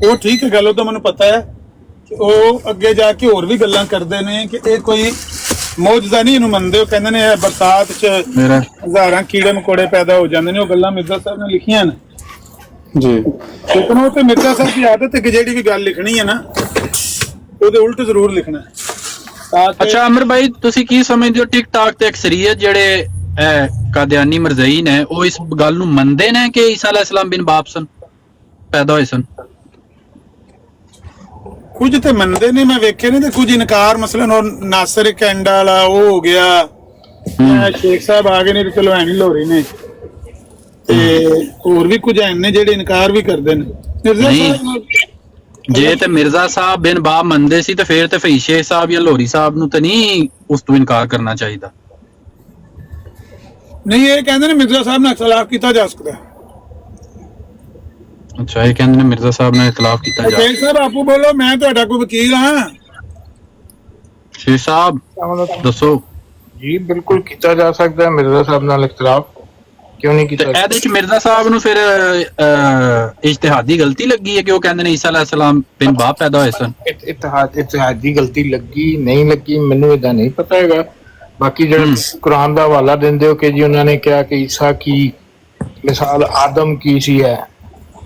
ਉਹ ਠੀਕ ਹੈ ਗੱਲ, ਉਹ ਤਾਂ ਮੈਨੂੰ ਪਤਾ ਹੈ ਕਿ ਉਹ ਅੱਗੇ ਜਾ ਕੇ ਹੋਰ ਵੀ ਗੱਲਾਂ ਕਰਦੇ ਨੇ ਕਿ ਇਹ ਕੋਈ ਮੌਜਜ਼ਾ ਨਹੀਂ ਇਹਨੂੰ ਮੰਨਦੇ। ਉਹ ਕਹਿੰਦੇ ਨੇ ਬਰਸਾਤ 'ਚ ਹਜ਼ਾਰਾਂ ਕੀੜੇ ਮਕੌੜੇ ਪੈਦਾ ਹੋ ਜਾਂਦੇ ਨੇ। ਉਹ ਗੱਲਾਂ ਮਿਰਜ਼ਾ ਸਾਹਿਬ ਨੇ ਲਿਖੀਆਂ ਨੇ ਜੀ। ਲੇਕਿਨ ਉਹ ਤੇ ਮਿਰਜ਼ਾ ਸਾਹਿਬ ਦੀ ਆਦਤ ਹੈ ਕਿ ਜਿਹੜੀ ਵੀ ਗੱਲ ਲਿਖਣੀ ਹੈ ਨਾ ਉਹਦੇ ਉਲਟ ਜ਼ਰੂਰ ਲਿਖਣਾ ਹੈ। ਅੱਛਾ ਅਮਰ ਭਾਈ ਤੁਸੀਂ ਕੀ ਸਮਝਦੇ ਹੋ ਟਿਕਟਾਕ ਤੇ ਅਕਸਰੀਅਤ ਜਿਹੜੇ ਕਾਦੀਆਨੀ ਮਰਜ਼ਈ ਨੇ ਉਹ ਇਸ ਗੱਲ ਨੂੰ ਮੰਨਦੇ ਨੇ ਕਿ ਈਸਾ ਅਲੈਹਿਸਲਾਮ ਬਿਨ ਬਾਪ ਸਨ, ਪੈਦਾ ਹੋਏ ਸਨ? ਕੁਝ ਤੇ ਮੰਨਦੇ ਨੇ, ਮੈਂ ਵੇਖੇ ਨੇ, ਤੇ ਕੁਝ ਇਨਕਾਰ। ਮਸਲਨ ਉਹ ਨਾਸਰ ਕੈਂਡਾ ਵਾਲਾ ਉਹ ਹੋ ਗਿਆ, ਸ਼ੇਖ ਸਾਹਿਬ ਆ ਗਏ ਨੇ ਤੇ ਚਲੋ ਐਨੀ ਲੋਰੀ ਨੇ, ਤੇ ਹੋਰ ਵੀ ਕੁਝ ਐਨ ਨੇ ਜਿਹੜੇ ਇਨਕਾਰ ਵੀ ਕਰਦੇ ਨੇ। ਮਿਰਜ਼ਾ ਸਾਹਿਬ ਜੇ ਤੇ ਮਿਰਜ਼ਾ ਸਾਹਿਬ ਬਿਨ ਬਾਪ ਮੰਨਦੇ ਸੀ ਤੇ ਫਿਰ ਤੇ ਫਈ ਸ਼ੇਖ ਸਾਹਿਬ ਜਾਂ ਲੋਰੀ ਸਾਹਿਬ ਨੂੰ ਤਾਂ ਨਹੀਂ ਉਸ ਤੋਂ ਇਨਕਾਰ ਕਰਨਾ ਚਾਹੀਦਾ? ਨਹੀਂ, ਇਹ ਕਹਿੰਦੇ ਨੇ ਮਿਰਜ਼ਾ ਸਾਹਿਬ ਨਾਲ ਇਖਤਲਾਫ ਕੀਤਾ ਜਾ ਸਕਦਾ। ਅੱਛਾ ਇਹ ਕਹਿੰਦੇ ਨੇ ਮਿਰਜ਼ਾ ਸਾਹਿਬ ਨਾਲ ਇਖਤਲਾਫ ਕੀਤਾ ਜਾ ਸਕਦਾ। ਸ਼ੇਖ ਸਾਹਿਬ ਆਪੂ ਬੋਲੋ, ਮੈਂ ਤੁਹਾਡਾ ਕੋਈ ਵਕੀਲ ਹਾਂ। ਸ਼ੇਖ ਸਾਹਿਬ ਦੱਸੋ। ਜੀ ਬਿਲਕੁਲ ਕੀਤਾ ਜਾ ਸਕਦਾ ਹੈ ਮਿਰਜ਼ਾ ਸਾਹਿਬ ਨਾਲ ਇਖਤਲਾਫ। ਕਿਉਂ ਨਹੀਂ ਕੀਤਾ? ਤੇ ਇਹਦੇ ਚ ਮਿਰਜ਼ਾ ਸਾਹਿਬ ਨੂੰ ਫਿਰ ਇਜਤਿਹਾਦੀ ਗਲਤੀ ਲੱਗੀ ਹੈ ਕਿ ਉਹ ਕਹਿੰਦੇ ਨੇ ਈਸਾ ਅਲੈਹਿਸ ਸਲਾਮ ਬਿਨ ਬਾਪ ਪੈਦਾ ਹੋਏ ਸਨ? ਇਤਿਹਾਦੀ ਗਲਤੀ ਲੱਗੀ ਨਹੀਂ ਲੱਗੀ ਮੈਨੂੰ ਇਹਦਾ ਨਹੀਂ ਪਤਾ ਹੈਗਾ। ਬਾਕੀ ਜਿਹੜਾ ਕੁਰਾਨ ਦਾ ਹਵਾਲਾ ਦਿੰਦੇ ਹੋ ਕਿ ਜੀ ਉਹਨਾਂ ਨੇ ਕਿਹਾ ਕਿ ਈਸਾ ਕੀ ਮਿਸਾਲ ਆਦਮ ਕੀ ਸੀ ਹੈ,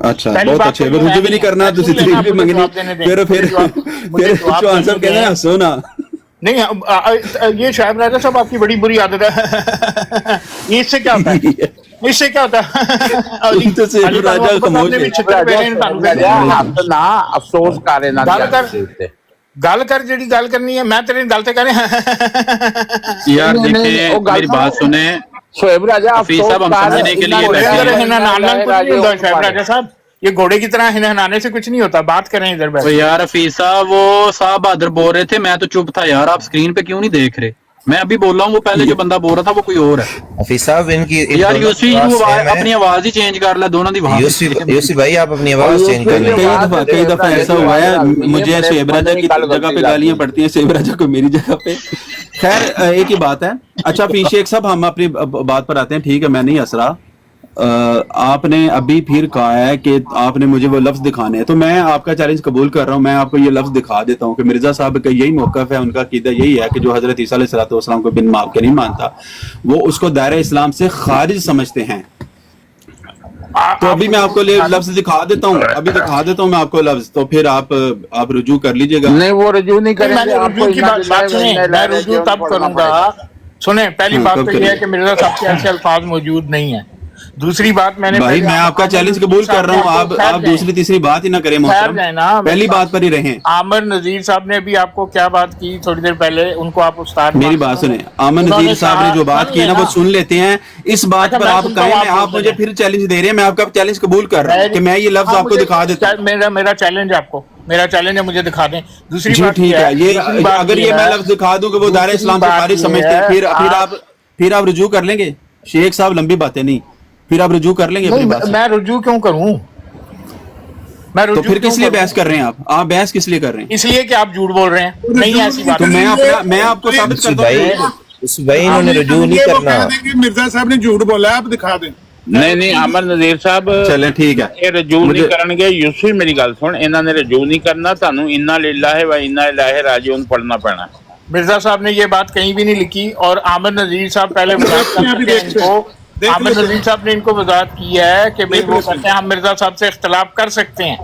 اچھا بہت اچھے, رجوع بھی نہیں کرنا, دوسری تقریر بھی منگنی, پھر چوہان صاحب کہتے ہیں سونا نہیں. یہ شعیب راجہ صاحب آپ کی بڑی بری عادت ہے. اس سے کیا ہوتا ہے, اس سے کیا ہوتا افسوس کرے نا گل کر جیڑی گل کرنی ہے, میں تیری گل تے کرے یار دیکھیں میری بات سنیں شعیب راجہ حفیظ صاحب ہم سمجھنے کے لیے شعیب راجہ صاحب یہ گھوڑے کی طرح ہنانے سے کچھ نہیں ہوتا, بات کریں ادھر بیٹھ. یار حفیظ صاحب وہ صاحب بہادر بول رہے تھے, میں تو چپ تھا یار, آپ سکرین پہ کیوں نہیں دیکھ رہے؟ میں ابھی بول رہا ہوں, وہ پہلے جو بندہ بول رہا تھا وہ کوئی اور ہے. حفیظ صاحب ان کی یار یوسفی اپنی آواز ہی چینج کر لے, دونوں دی یوسفی بھائی آپ اپنی آواز چینج کر لیں. کئی دفعہ ایسا ہوا ہے مجھے شعیب راجہ کی جگہ پہ گالیاں پڑتی ہیں, شعیب راجہ کو میری جگہ پہ. خیر ایک ہی بات ہے. اچھا پی شیخ صاحب ہم اپنی بات پر آتے ہیں, ٹھیک ہے میں نہیں ہنس رہا. آپ نے ابھی پھر کہا ہے کہ آپ نے مجھے وہ لفظ دکھانے ہیں, تو میں آپ کا چیلنج قبول کر رہا ہوں, میں آپ کو یہ لفظ دکھا دیتا ہوں کہ مرزا صاحب کا یہی موقف ہے, ان کا عقیدہ یہی ہے کہ جو حضرت عیسیٰ علیہ السلام کو بن ماپ کے نہیں مانتا وہ اس کو دائرہ اسلام سے خارج سمجھتے ہیں. تو ابھی میں آپ کو لفظ دکھا دیتا ہوں, ابھی دکھا دیتا ہوں میں آپ کو لفظ, تو پھر آپ رجوع کر لیجئے گا. نہیں وہ رجوع نہیں کریں گے, میں رجوع تب کروں گا. سنیں پہلی بات تو یہ ہے کہ مرزا صاحب کے ایسے الفاظ موجود نہیں ہیں. دوسری بات میں نے بھائی میں آپ کا چیلنج قبول کر رہا ہوں, آپ دوسری تیسری بات ہی نہ کریں محترم, پہلی بات پر ہی رہیں. عامر نذیر صاحب نے بھی آپ کو کیا بات کی تھوڑی دیر پہلے, ان کو آپ استاد, میری بات سنیں, عامر نذیر صاحب نے جو بات کی نا وہ سن لیتے ہیں, اس بات پر آپ کہیں آپ مجھے پھر چیلنج دے رہے ہیں, میں آپ کا چیلنج قبول کر رہا ہوں کہ میں یہ لفظ آپ کو دکھا دیتا ہوں. میرا چیلنج آپ کو, میرا چیلنج ہے مجھے دکھا دیں. دوسری بات ٹھیک ہے, یہ اگر یہ میں لفظ دکھا دوں کہ وہ دائرہ اسلام سے خارج سمجھتے ہیں, پھر آپ رجوع کر لیں گے. شیخ صاحب لمبی باتیں نہیں, پھر آپ رجوع کر لیں گے اپنی بات سے. میں رجوع کیوں کروں, تو پھر کس لیے بحث کر رہے ہیں آپ بحث کس لیے کر رہے ہیں؟ اس لیے کہ آپ جھوٹ بول رہے ہیں. نہیں ایسی بات, تو میں آپ کو ثابت کرتا ہوں. بھائی انہوں نے رجوع نہیں کرنا, مرزا صاحب نے جھوٹ بولا, آپ دکھا دیں. نہیں عامر نذیر صاحب چلیں ٹھیک ہے, یہ رجوع نہیں کرن گے. یوسفی میری گل سن, انہوں نے رجوع نہیں کرنا, تانوں انا للہ و انا الیہ راجعون پڑھنا پینا. مرزا صاحب نے یہ بات کہیں بھی نہیں لکھی, اور عامر نذیر صاحب پہلے عامر نذیر صاحب نے ان کو وضاحت کی ہے کہ بھئی وہ کہتے ہیں ہم مرزا صاحب سے اختلاف کر سکتے ہیں,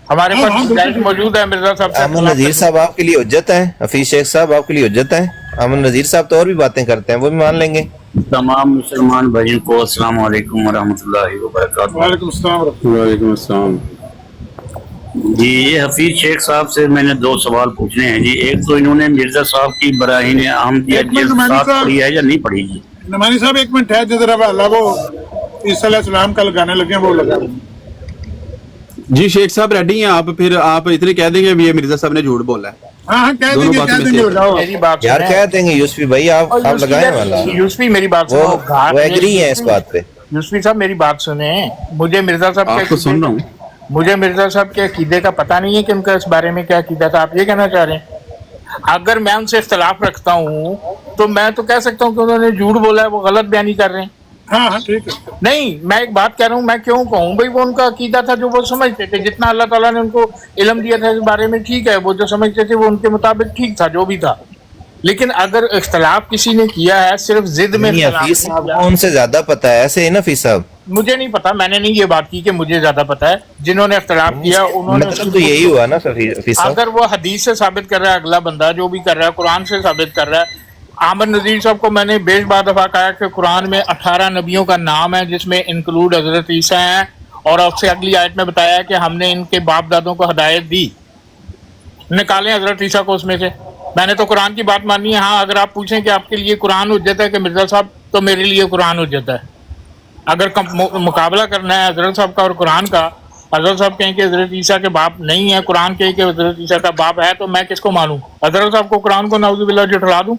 ہمارے پاس گنجائش موجود ہے مرزا صاحب سے. عامر نذیر صاحب آپ کے لیے حجت ہے, حفیظ شیخ صاحب آپ کے لیے حجت ہے. عامر نذیر صاحب تو اور بھی باتیں کرتے ہیں, وہ بھی مان لیں گے. تمام مسلمان بھائیوں کو السلام علیکم ورحمۃ اللہ وبرکاتہ. وعلیکم السلام. وعلیکم السلام. جی یہ حفیظ شیخ صاحب سے میں نے 2 سوال پوچھنے ہیں. جی ایک تو انہوں نے مرزا صاحب کی براہین احمدیت صاحب پڑھی ہے یا نہیں پڑھی؟ جی نمانی صاحب ایک منٹ ہے, ذرا والا وہ عیسیٰ علیہ السلام کا لگانے لگے ہیں, وہ لگا. جی شیخ صاحب ریڈی ہیں آپ, پھر آپ اتنے کہہ دیں گے یہ مرزا صاحب نے جھوٹ بولا ہے. ہاں کہہ دیں گے, میری بات یار کہہ دیں گے یوسفی بھائی, آپ لگائیں والا. یوسفی میری بات وہ ایگری ہیں اس بات پہ. یوسفی صاحب میری بات سنیں, مجھے مرزا صاحب آپ کو سن رہا ہوں, مجھے مرزا صاحب کے عقیدے کا پتہ نہیں ہے کہ ان کا اس بارے میں کیا عقیدہ تھا. آپ یہ کہنا چاہ رہے ہیں اگر میں ان سے اختلاف رکھتا ہوں تو میں تو کہہ سکتا ہوں کہ انہوں نے جھوٹ بولا ہے, وہ غلط بیانی کر رہے ہیں. ہاں ٹھیک ہے. نہیں میں ایک بات کہہ رہا ہوں, میں کیوں کہوں بھائی وہ ان کا عقیدہ تھا جو وہ سمجھتے تھے, جتنا اللہ تعالیٰ نے ان کو علم دیا تھا اس بارے میں, ٹھیک ہے, وہ جو سمجھتے تھے وہ ان کے مطابق ٹھیک تھا جو بھی تھا. لیکن اگر اختلاف کسی نے کیا ہے صرف ضد میں, حفیظ صاحب کو ان سے زیادہ پتہ ہے, ایسے ہی نا حفیظ صاحب؟ مجھے نہیں پتا, میں نے نہیں یہ بات کی کہ مجھے زیادہ پتا ہے. جنہوں نے اختلاف کیا انہوں نے, مطلب تو یہی ہوا نا حفیظ صاحب. اگر وہ حدیث سے ثابت کر رہا ہے, اگلا بندہ جو بھی کر رہا ہے قرآن سے ثابت کر رہا ہے. عامر نذیر صاحب کو میں نے بیش بار دفعہ کہا کہ قرآن میں 18 نبیوں کا نام ہے جس میں انکلوڈ حضرت عیسیٰ ہیں, اور اس سے اگلی آیت میں بتایا کہ ہم نے ان کے باپ دادوں کو ہدایت دی, نکالیں حضرت عیسیٰ کو اس میں سے. میں نے تو قرآن کی بات مانی ہے. ہاں اگر آپ پوچھیں کہ آپ کے لیے قرآن حجت ہے کہ مرزا صاحب, تو میرے لیے قرآن حجت ہے. اگر مقابلہ کرنا ہے حضرت صاحب کا اور قرآن کا, حضرت صاحب کہیں کہ حضرت عیسیٰ کے باپ نہیں ہے, قرآن کہیں کہ حضرت عیسیٰ کا باپ ہے, تو میں کس کو مانوں؟ حضرت صاحب کو قرآن کو نعوذ باللہ جھٹلا دوں؟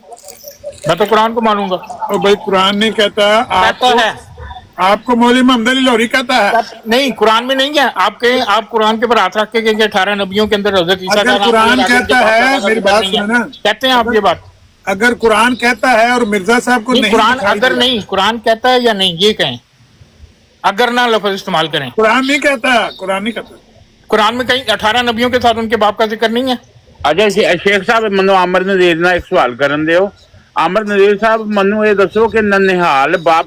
میں تو قرآن کو مانوں گا. اور بھائی قرآن نہیں کہتا, آپ کو مولوی محمد علی لاہوری کہتا ہے. نہیں قرآن میں نہیں ہے. آپ قرآن کے پر ہاتھ رکھ کے کہیں کہ 18 نبیوں کے اندر حضرت عیسیٰ کا قرآن کہتا ہے, میری بات سننا, کہتے ہیں آپ یہ بات, اگر قرآن کہتا ہے اور مرزا صاحب کو نہیں, قرآن اگر نہیں, قرآن کہتا ہے یا نہیں یہ کہیں, اگر نہ لفظ استعمال کریں. قرآن نہیں کہتا, قرآن نہیں کہتا. قرآن میں کہیں 18 نبیوں کے ساتھ ان کے باپ کا ذکر نہیں ہے. اچھا شیخ صاحب منو عامر نذیر نال ایک سوال کرن دیو. عامر نذیر صاحب منو یہ دسو کہ ننہال باپ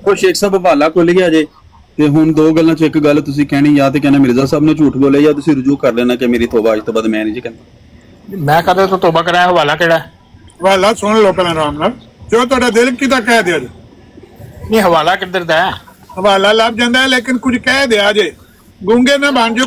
ਉਹ ਸ਼ੇਖ ਸਾਹਿਬ ਹਵਾਲਾ ਖੁੱਲ ਗਿਆ ਜੇ ਤੇ ਹੁਣ ਦੋ ਗੱਲਾਂ ਚ ਇੱਕ ਗੱਲ ਤੁਸੀਂ ਕਹਿਣੀ, ਜਾਂ ਤੇ ਕਹਿਣਾ ਮਿਰਜ਼ਾ ਸਾਹਿਬ ਨੇ ਝੂਠ ਬੋਲਿਆ, ਜਾਂ ਤੁਸੀਂ ਰਜੂ ਕਰ ਲੈਣਾ ਕਿ ਮੇਰੀ ਤੋਬਾ ਅੱਜ ਤੋਂ ਬਾਅਦ ਮੈਂ ਨਹੀਂ ਜੀ ਕਹਿੰਦਾ। ਮੈਂ ਕਦੇ ਤੋਂ ਤੋਬਾ ਕਰਾਇਆ, ਹਵਾਲਾ ਕਿਹੜਾ ਹੈ? ਹਵਾਲਾ ਸੁਣ ਲਓ ਪਹਿਲਾਂ ਆਰਾਮ ਨਾਲ, ਜੋ ਤੁਹਾਡਾ ਦਿਲ ਕੀਤਾ ਕਹਿ ਦਿਓ ਜੀ। ਨਹੀਂ ਹਵਾਲਾ ਕਿੱਧਰ ਦਾ ਹੈ? ਹਵਾਲਾ ਲੱਭ ਜਾਂਦਾ ਹੈ, ਲੇਕਿਨ ਕੁਝ ਕਹਿ ਦਿਆ ਜੇ, ਗੂੰਗੇ ਨਾ ਬਣ ਜਾਓ।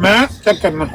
ਮੈਂ ਚੈੱਕ ਕਰਨਾ।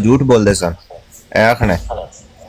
ਝੂਠ ਬੋਲਦੇ ਸਨ, ਇਹ ਆਖਣਾ ਹੈ।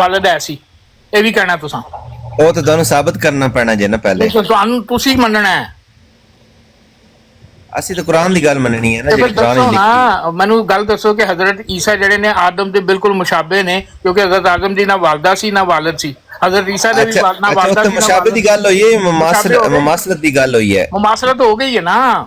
ਵਾਲਿਦ ਹੈ ਸੀ, ਇਹ ਵੀ ਕਹਿਣਾ ਤੁਸੀਂ। ਉਹ ਤਾਂ ਤੁਹਾਨੂੰ ਸਾਬਤ ਕਰਨਾ ਪੈਣਾ ਜੇ ਨਾ ਪਹਿਲੇ। ਤੁਹਾਨੂੰ ਤੁਸੀਂ ਮੰਨਣਾ ਹੈ, ਅਸੀਂ ਤਾਂ ਕੁਰਾਨ ਦੀ ਗੱਲ ਮੰਨਣੀ ਹੈ ਨਾ, ਜਿਹੜੀ ਕੁਰਾਨ ਵਿੱਚ ਲਿਖੀ ਹੈ। ਮੈਨੂੰ ਗੱਲ ਦੱਸੋ ਕਿ ਹਜ਼ਰਤ ਈਸਾ ਜਿਹੜੇ ਨੇ ਆਦਮ ਦੇ ਬਿਲਕੁਲ ਮੁਸ਼ਾਬੇ ਨੇ, ਕਿਉਂਕਿ ਹਜ਼ਰਤ ਆਦਮ ਦੀ ਨਾ ਵਾਲਦਾ ਸੀ ਨਾ ਵਾਲਿਦ ਸੀ, ਹਜ਼ਰਤ ਈਸਾ ਦੇ ਵੀ ਨਾ ਵਾਲਦਾ ਸੀ ਨਾ ਮੁਸ਼ਾਬੇ ਦੀ ਗੱਲ ਹੋਈ ਹੈ, ਮੁਮਾਸਲਤ ਦੀ ਗੱਲ ਹੋਈ ਹੈ। ਮੁਮਾਸਲਤ ਹੋ ਗਈ ਹੈ ਨਾ।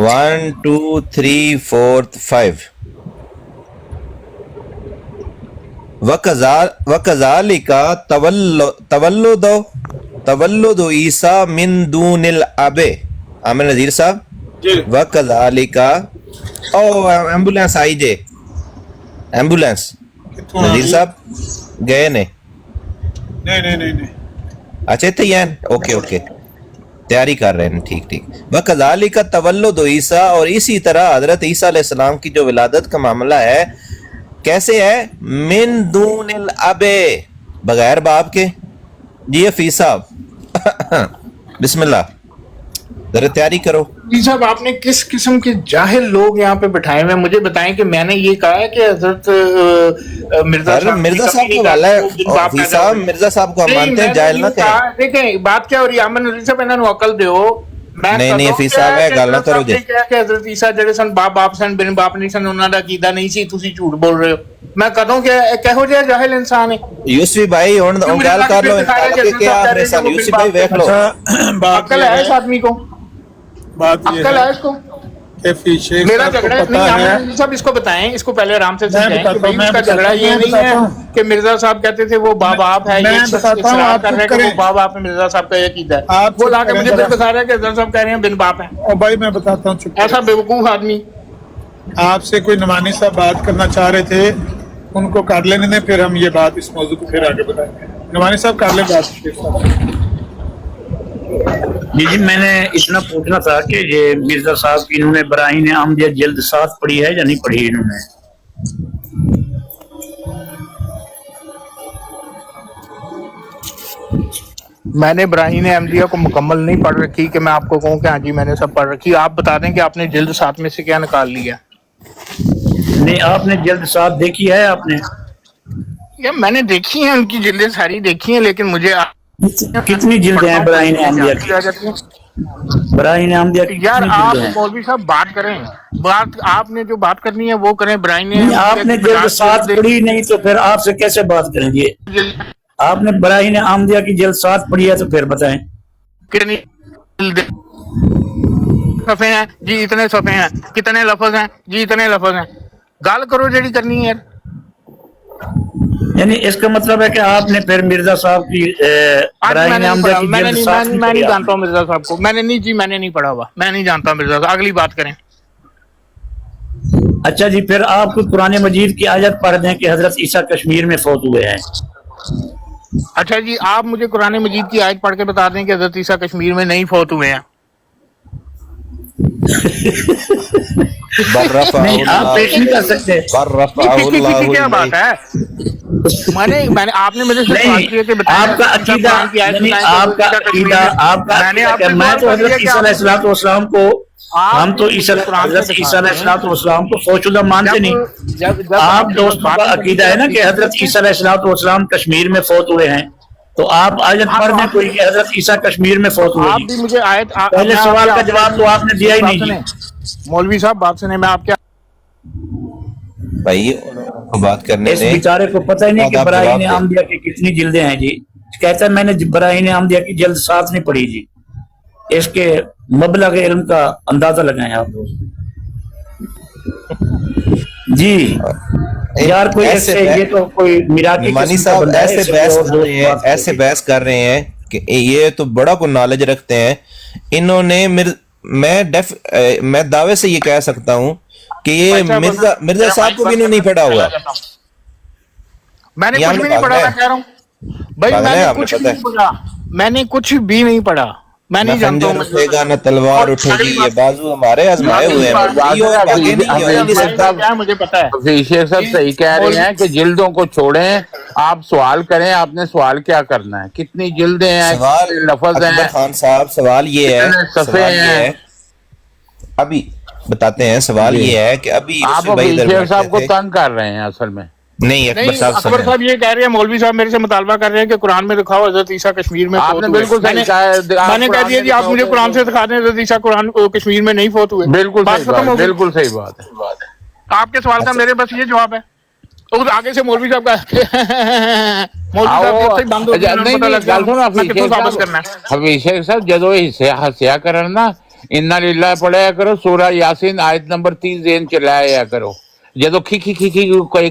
1 2 3 4 5 وَكَذَلِكَ تَوَلُّدُ عیسیٰ من دون الاب. عامر نذیر صاحب وَكَذَلِكَ او ایمبولینس آئی جے ایمبولینس نذیر صاحب گئے نے نہیں اچھا اتنے ہی ہیں اوکے تیاری کر رہے ہیں ٹھیک وَكَذَلِكَ تَوَلُّدُ عیسیٰ اور اسی طرح حضرت عیسیٰ علیہ السلام کی جو ولادت کا معاملہ ہے کیسے ہے من دون الاب بغیر باپ کے. جی حفیظ صاحب بسم اللہ ذرا تیاری کرو. جی صاحب آپ نے کس قسم کے جاہل لوگ یہاں پہ بٹھائے ہوئے مجھے بتائیں کہ میں نے یہ کہا ہے کہ حضرت مرزا صاحب کو والا ہے حفیظ صاحب مرزا صاحب کو ہم مانتے ہیں جاہل نہ کہیں. دیکھیں بات کیا ہو رہی ہے امن نذیر صاحب انہوں نے عقل دیو. نہیں حفیظ صاحب ہے گل نہ کرو جی. کہ حضرت عیسیٰ جڑے سن باپ سن بن باپ نہیں سن انہاں دا عقیدہ نہیں سی تسی جھوٹ بول رہے ہو. میں کہوں کہ کہو جہا جاہل انسان ہے یوسف بھائی ہن گل کر لو کیا یوسف بھائی دیکھ لو عقل ہے اس آدمی کو عقل ہے اس کو. میرا جھگڑا نہیں سب اس کو بتائیں اس کو پہلے آرام سے سمجھائیں کہ اس کا جھگڑا یہ نہیں ہے کہ مرزا صاحب کہتے تھے وہ باپ ہے یہ اصرار کر رہے ہیں کہ وہ باپ ہے مرزا صاحب کا یہ عقیدہ ہے وہ لا کے مجھے پھر بتا رہے ہیں کہ مرزا صاحب کہہ رہے ہیں بن باپ ہیں. بھائی میں بتاتا ہوں ایسا بیوقوف آدمی. آپ سے کوئی نعمانی صاحب بات کرنا چاہ رہے تھے ان کو کر لینے دیں پھر ہم یہ بات اس موضوع کو پھر آگے بتائیں گے. نعمانی صاحب کر لیں بات. جی میں نے اتنا پوچھنا تھا کہ یہ مرزا صاحب کی انہوں نے براہین احمدیہ جلد 7 پڑھی ہے یا نہیں پڑھی انہوں نے؟ میں نے براہین احمدیہ کو مکمل نہیں پڑھ رکھی کہ میں آپ کو کہوں کہ ہاں جی میں نے سب پڑھ رکھی. آپ بتا دیں کہ آپ نے جلد 7 میں سے کیا نکال لیا؟ نہیں آپ نے جلد 7 دیکھی ہے آپ نے؟ میں نے دیکھی ہیں ان کی جلدیں ساری دیکھی ہیں لیکن مجھے کتنی جلدیں ہیں براہین احمدیہ کی؟ براہین احمدیہ کی یار آپ مولوی صاحب بات کریں بات آپ نے جو بات کرنی ہے وہ کریں. براہین آپ نے جلد 7 پڑھی نہیں تو پھر آپ سے کیسے بات کریں گے؟ آپ نے براہین احمدیہ کی جلد 7 پڑھی ہے تو پھر بتائیں کتنی صفحے ہیں جی اتنے صفحے ہیں کتنے لفظ ہیں جی اتنے لفظ ہیں. گال کرو جڑی کرنی ہے. یعنی اس کا مطلب ہے کہ آپ نے پھر مرزا صاحب کی براہین احمدیہ کی جلد 7 میں نہیں جانتا ہوں مرزا صاحب کو. میں نے نہیں پڑھا ہوا. میں نہیں جانتا مرزا صاحب. اگلی بات کریں. اچھا جی پھر آپ کو قرآن مجید کی آیت پڑھ دیں کہ حضرت عیسیٰ کشمیر میں فوت ہوئے ہیں. اچھا جی آپ مجھے قرآن مجید کی آیت پڑھ کے بتا دیں کہ حضرت عیسیٰ کشمیر میں نہیں فوت ہوئے ہیں. نہیں آپ پیش نہیں کر سکتے. کیا بات ہے میں نے آپ نے مجھے سوال کیا کہ آپ کا عقیدہ میں تو حضرت عیسیٰ علیہ السلام کو ہم تو حضرت عیسیٰ علیہ السلام کو فوت شدہ مانتے نہیں. آپ دوستوں کا عقیدہ ہے نا کہ حضرت عیسیٰ علیہ السلام کشمیر میں فوت ہوئے ہیں تو آپ آیت پڑھ دیں کوئی کہ حضرت عیسیٰ کشمیر میں فوت ہوئے. پہلے سوال کا جواب تو آپ نے دیا ہی نہیں. مولوی صاحب بات سنیں میں آپ کیا بھائی بات کرنے اس بیچارے کو پتہ ہی نہیں کہ براہین احمدیہ کی کتنی جلدیں ہیں جی. کہتا ہے میں نے براہین احمدیہ کی جلد 7 نہیں پڑھی جی. اس کے مبلغ علم کا اندازہ لگائیں آپ لوگ جی. یار کوئی یہ تو کوئی میراکی مانی صاحب ایسے بحث کر رہے ہیں کہ یہ تو بڑا کو نالج رکھتے ہیں. انہوں نے میں دعوے سے یہ کہہ سکتا ہوں کہ یہ مرزا صاحب کو بھی نہیں پڑھا ہوا. میں نے کچھ بھی نہیں پڑھا. میں کہہ رہا ہوں بھائی میں نے کچھ بھی نہیں پڑھا. میں نہیں جانتا ہوں نہ تلوار اٹھے گی یہ بازو ہمارے آزمائے ہوئے ہیں. مجھے پتا ہے شیخ صاحب صحیح کہہ رہے ہیں کہ جلدوں کو چھوڑیں آپ سوال کریں. آپ نے سوال کیا کرنا ہے کتنی جلدیں ہیں لفظ ہیں. خان صاحب سوال یہ ہے ابھی بتاتے ہیں. سوال یہ ہے کہ ابھی آپ شیخ صاحب کو تنگ کر رہے ہیں اصل میں. نہیں اکبر صاحب یہ کہہ رہے ہیں مولوی صاحب میرے سے مطالبہ کر رہے ہیں کہ قرآن میں دکھاؤ حضرت عیسیٰ کشمیر میں فوت ہوئے. میں نے کہہ دیا جی آپ مجھے قرآن سے دکھا دیں حضرت عیسیٰ قرآن کشمیر میں نہیں فوت ہوئے. بالکل صحیح بات ہے. آپ کے سوال کا میرے بس یہ جواب ہے. آگے سے مولوی صاحب کا شیخ صاحب جدو ہسیا کرن نا انا للہ پڑھایا کرو. سورہ یاسین آیت نمبر 30 ذہن چلایا کرو. ਜਦੋਂ ਖੀ ਕੋਈ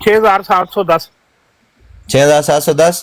6710। 6710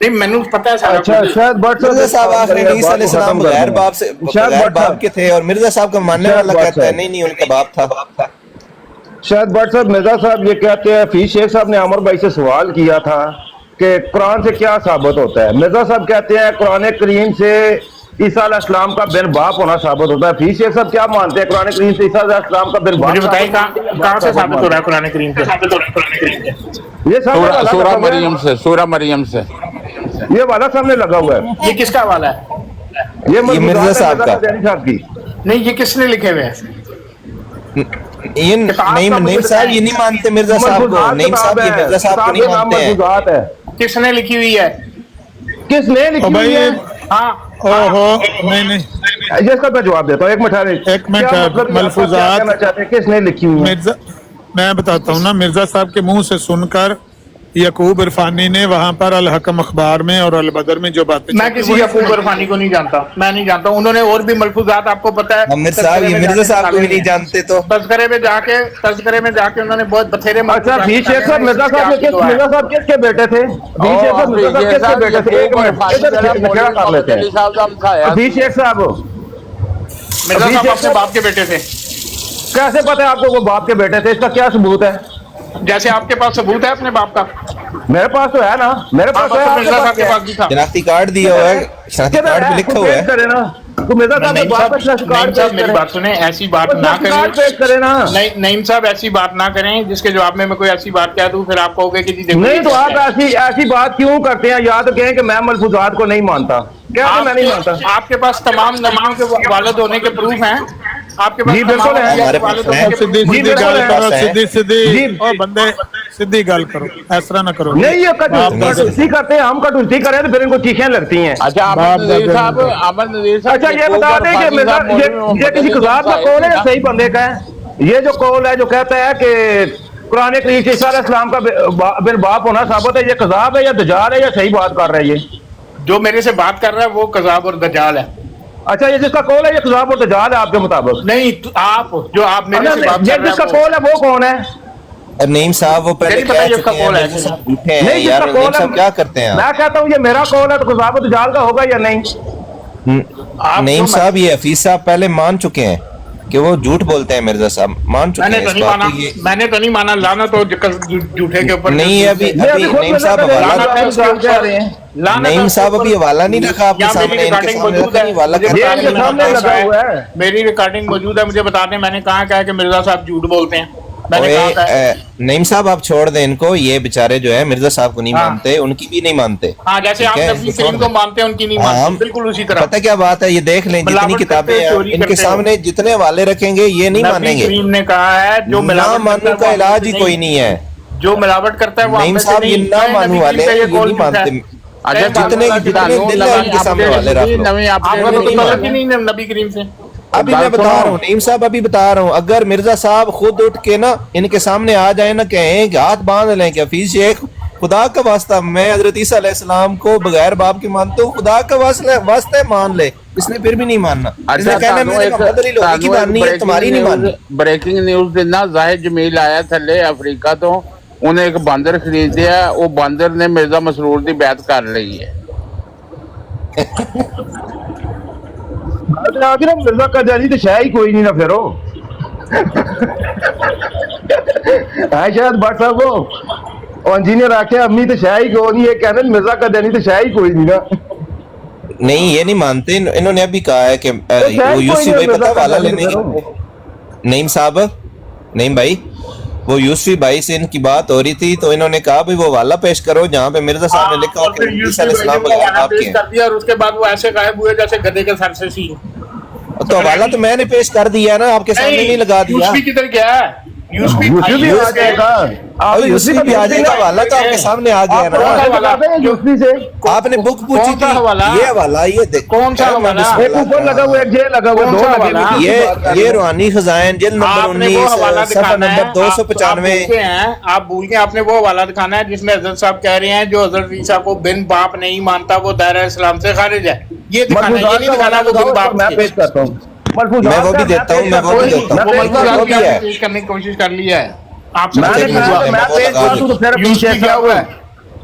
نہیں مینوں پتہ ہے سارا اچھا شاید بٹ مرزا صاحب آخری میں عیسیٰ علیہ السلام بغیر باپ سے بغیر باپ کے تھے، اور مرزا صاحب کا ماننے والا کہتا ہے نہیں ان کا باپ تھا. شاید بٹ صاحب مرزا صاحب یہ کہتے ہیں، حفیظ شیخ صاحب نے عمر بھائی سے سوال کیا تھا کہ قرآن سے کیا ثابت ہوتا ہے. مرزا صاحب کہتے ہیں قرآن کریم سے عیسیٰ علیہ السلام کا بن باپ ہونا ثابت ہوتا ہے. حفیظ شیخ صاحب کیا مانتے ہیں قرآن کریم سے عیسیٰ علیہ السلام کا بن باپ؟ مجھے بتائیں کہاں سے ثابت ہو رہا ہے قرآن کریم سے؟ یہ سورہ مریم سے، سورہ مریم سے یہ والا سامنے لگا ہوا ہے. یہ کس کا حوالہ ہے؟ یہ مرزا صاحب کا. صاحب کی نہیں، یہ کس نے لکھے ہوئے ہیں؟ یہ نعیم صاحب یہ نہیں مانتے مرزا صاحب کو. نعیم صاحب یہ مرزا صاحب کو نہیں مانتے ہیں. کس نے لکھی ہوئی ہے؟ کس نے لکھی ہوئی ہے؟ ہاں نہیں اس کا میں جواب دیتا ہوں. ایک منٹ ملفوظات کس نے لکھی ہوئی؟ میں بتاتا ہوں نا. مرزا صاحب کے منہ سے سن کر یعقوب عرفانی نے وہاں پر الحکم اخبار میں اور البدر میں جو باتیں، میں کسی یعقوب عرفانی کو نہیں جانتا، میں نہیں جانتا. انہوں نے اور بھی ملفوظات آپ کو پتا ہے. عامر صاحب یہ مرزا صاحب کو بھی نہیں جانتے تو تذکرے میں جا کے انہوں نے بہت بتھیرے. اچھا حفیظ شیخ صاحب مرزا صاحب کس کے بیٹے تھے؟ حفیظ شیخ صاحب مرزا صاحب کس کے بیٹے تھے؟ ایک منٹ ادھر کر لیتے ہیں. حفیظ شیخ صاحب مرزا صاحب اپنے باپ کے بیٹے تھے. کیسے پتہ ہے آپ کو وہ باپ کے بیٹے تھے؟ اس کا کیا ثبوت ہے؟ جیسے آپ کے پاس ثبوت ہے اپنے باپ کا. میرے پاس تو ہے نا. میرے پاس مرزا صاحب کے پاس بھی تھا. شناختی کارڈ دیا ہوا ہے، شناختی کارڈ بھی لکھا ہوا ہے. میری بات سنیں، ایسی بات نہ کریں. نعیم صاحب ایسی بات نہ کریں جس کے جواب میں کوئی ایسی بات کہہ دوں پھر آپ کہو گے کہ جی نہیں. تو آپ ایسی بات کیوں کرتے ہیں؟ یا تو کہیں کہ میں ملفوظات کو نہیں مانتا. میں نہیں مانتا. آپ کے پاس تمام نبیوں کے والد ہونے کے پروف ہیں. آپ کے پاس جی بالکل سیدھی گل کرو، ایسا نہ کرو. نہیں یہ کٹوتی کرتے ہیں، ہم کٹوتی کریں تو پھر ان کو چیخیں لگتی ہیں. اچھا یہ بتا دیں کہ یہ کسی قذاب کا قول ہے یا صحیح بندے کا ہے؟ یہ جو قول ہے جو کہتا ہے کہ قرآن کریم سے عیسیٰ علیہ السلام کا بن باپ ہونا ثابت ہے، یہ قذاب ہے یا دجال ہے یا صحیح بات کر رہا ہے؟ یہ جو میرے سے بات کر رہا ہے وہ قذاب اور دجال ہے. اچھا یہ جس کا قول ہے یہ قذاب اور دجال ہے آپ کے مطابق؟ نہیں، آپ جو آپ میرے سے بات کر رہے ہیں جس کا قول ہے وہ کون ہے؟ نعیم صاحب وہ پہلے کہہ چکے ہیں مرزا صاحب جھوٹے ہیں یار. نعیم صاحب کیا کرتے ہیں؟ میں کہتا ہوں یہ میرا قول ہے تو قذاب اور دجال کا ہوگا یا نہیں؟ نعیم صاحب یہ حفیظ صاحب پہلے مان چکے ہیں کہ وہ جھوٹ بولتے ہیں. مرزا صاحب مان چکے ہیں اس بات کو. میں نے تو نہیں مانا. لعنت ہو جھوٹے کے اوپر. نہیں ابھی نعیم صاحب ابھی حوالہ نہیں رکھا آپ کے سامنے. میری ریکارڈنگ موجود ہے، مجھے بتا دیں. میں نے کہا کہ مرزا صاحب جھوٹ بولتے ہیں. نعیم صاحب آپ چھوڑ دیں ان کو. یہ بیچارے جو ہے مرزا صاحب کو نہیں مانتے، ان کی بھی نہیں مانتے. ہاں جیسے آپ نبی کریم کو مانتے ہیں ان کی نہیں مانتے. بالکل اسی طرح. پتہ کیا بات ہے؟ یہ دیکھ لیں جتنی کتابیں ہیں ان کے سامنے جتنے حوالے رکھیں گے یہ نہیں مانیں گے. کریم نے کہا ہے جو نہ مانو کا علاج ہی کوئی نہیں ہے. جو ملاوٹ کرتا ہے وہ نعیم صاحب یہ نہ مانو والے یہ نہیں مانتے. جتنے دل ہے ان کے سامنے والے رکھ لو. نبی کریم سے ابھی میں بتا رہا ہوں نعیم صاحب، ابھی بتا رہا ہوں. اگر مرزا صاحب خود اٹھ کے نا ان کے سامنے آ جائیں نا، کہیں کہ ہاتھ باندھ لیں کہ حفیظ شیخ خدا کا واسطہ میں حضرت عیسیٰ علیہ السلام کو بغیر باپ کے مانتا ہوں، خدا کا واسطہ مان لے، اس نے پھر بھی نہیں ماننا. اس نے کہنا میں نے محمد علی لودھی کی ماننی ہے، تمہاری نہیں ماننی. بریکنگ نیوز دینا زاہد جمیل آیا تھلے افریقہ تو انہیں ایک باندر خرید دیا. وہ باندر نے مرزا مسرور دی بیعت کر لی ہے. مرزا کا جانی تو شاید ہی کوئی نہیں نا پھر وہ شاید بٹ صاحب وہ انجینئر آخیا امی تو شاید ہی کوئی نہیں ہے. کہنے مرزا کا جانی تو شاید ہی کوئی نہیں نا. نہیں یہ نہیں مانتے. انہوں نے ابھی کہا ہے کہ وہ یوسفی بھائی پتہ والا لینے نعیم صاحب، نعیم بھائی وہ یوسفی بھائی سے ان کی بات ہو رہی تھی تو انہوں نے کہا بھائی وہ حوالہ پیش کرو جہاں پہ مرزا صاحب نے لکھا ہو کہ عیسیٰ علیہ السلام بغیر باپ کے ہیں. اور اس کے بعد وہ ایسے غائب ہوئے جیسے گدھے کے سر سے سی. تو حوالہ تو میں نے پیش کر دیا نا، آپ کے سامنے نہیں لگا دیا. یوسفی کدھر گیا ہے؟ یوسفی بھی آ جائے گا. حوالہ تو آپ کے سامنے آ گیا نا. آپ نے بک پوچھی تھی یہ حوالہ یہ دیکھو کون سا حوالہ لگا ہوا ہے لگا ہوا یہ روحانی خزائن جلد نمبر 19 صفحہ نمبر 295. آپ بھول گئے. آپ نے وہ حوالہ دکھانا ہے جس میں حضرت صاحب کہہ رہے ہیں جو حضرت عیسیٰ کو بن باپ نہیں مانتا وہ دائرہ اسلام سے خارج ہے. یہ دکھانا ہے، یہ نہیں دکھانا وہ بن باپ. میں پیش کرتا ہوں، میں وہ بھی دیتا ہوں. میں وہ بھی دیتا ہوں. وہ بھی ہے پیش کرنے کی کوشش کر لی ہے. آپ سے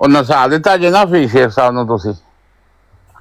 ਉਹ ਨਸਾ ਦਿੱਤਾ ਜੇ ਨਾ ਹਫੀਜ਼ ਸ਼ੇਖ ਸਾਹਿਬ ਨੂੰ ਤੁਸੀਂ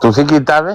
ਤੁਸੀਂ ਕੀਤਾ ਵੇ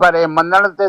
ਪਰ ਇਹ ਮੰਨਣ ਤੇ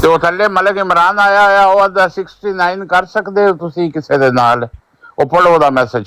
ਤੇ ਉਹ ਥੱਲੇ ਮਲਕ ਇਮਰਾਨ ਆਇਆ ਹੋਇਆ, ਉਹ ਆਦਾ 69 ਕਰ ਸਕਦੇ ਹੋ ਤੁਸੀਂ ਕਿਸੇ ਦੇ ਨਾਲ, ਉਹ ਪੜੋ ਉਹਦਾ ਮੈਸੇਜ।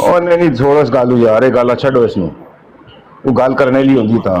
ਉਹ ਨਹੀਂ ਛੋੜੋ ਇਸ ਗੱਲ ਨੂੰ ਯਾਰ, ਇਹ ਗੱਲ ਛੱਡੋ ਇਸ ਨੂੰ, ਉਹ ਗੱਲ ਕਰਨੇ ਲਈ ਹੁੰਦੀ ਤਾਂ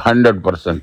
100%।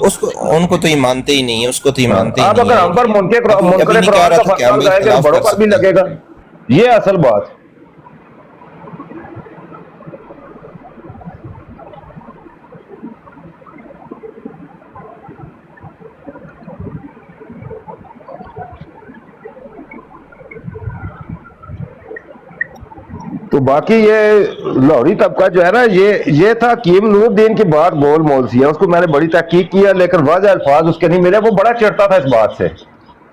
اس کو ان کو تو یہ مانتے ہی نہیں ہے، اس کو تو یہ مانتے ہی آپ نہیں اگر ہے. ہم پر منکر ابھی نہیں قرآن کہہ رہا کا تھا کہ ہم فتویٰ بھی لگائے گا اختلاف بڑوں کر پر بھی سکتے لگے گا، یہ اصل بات. تو باقی یہ لاہوری طبقہ جو ہے نا، یہ تھا حکیم نور الدین کی بات گول مول سی ہے. اس کو میں نے بڑی تحقیق کیا لیکن واضح الفاظ اس کے نہیں ملے. وہ بڑا چڑھتا تھا اس بات سے،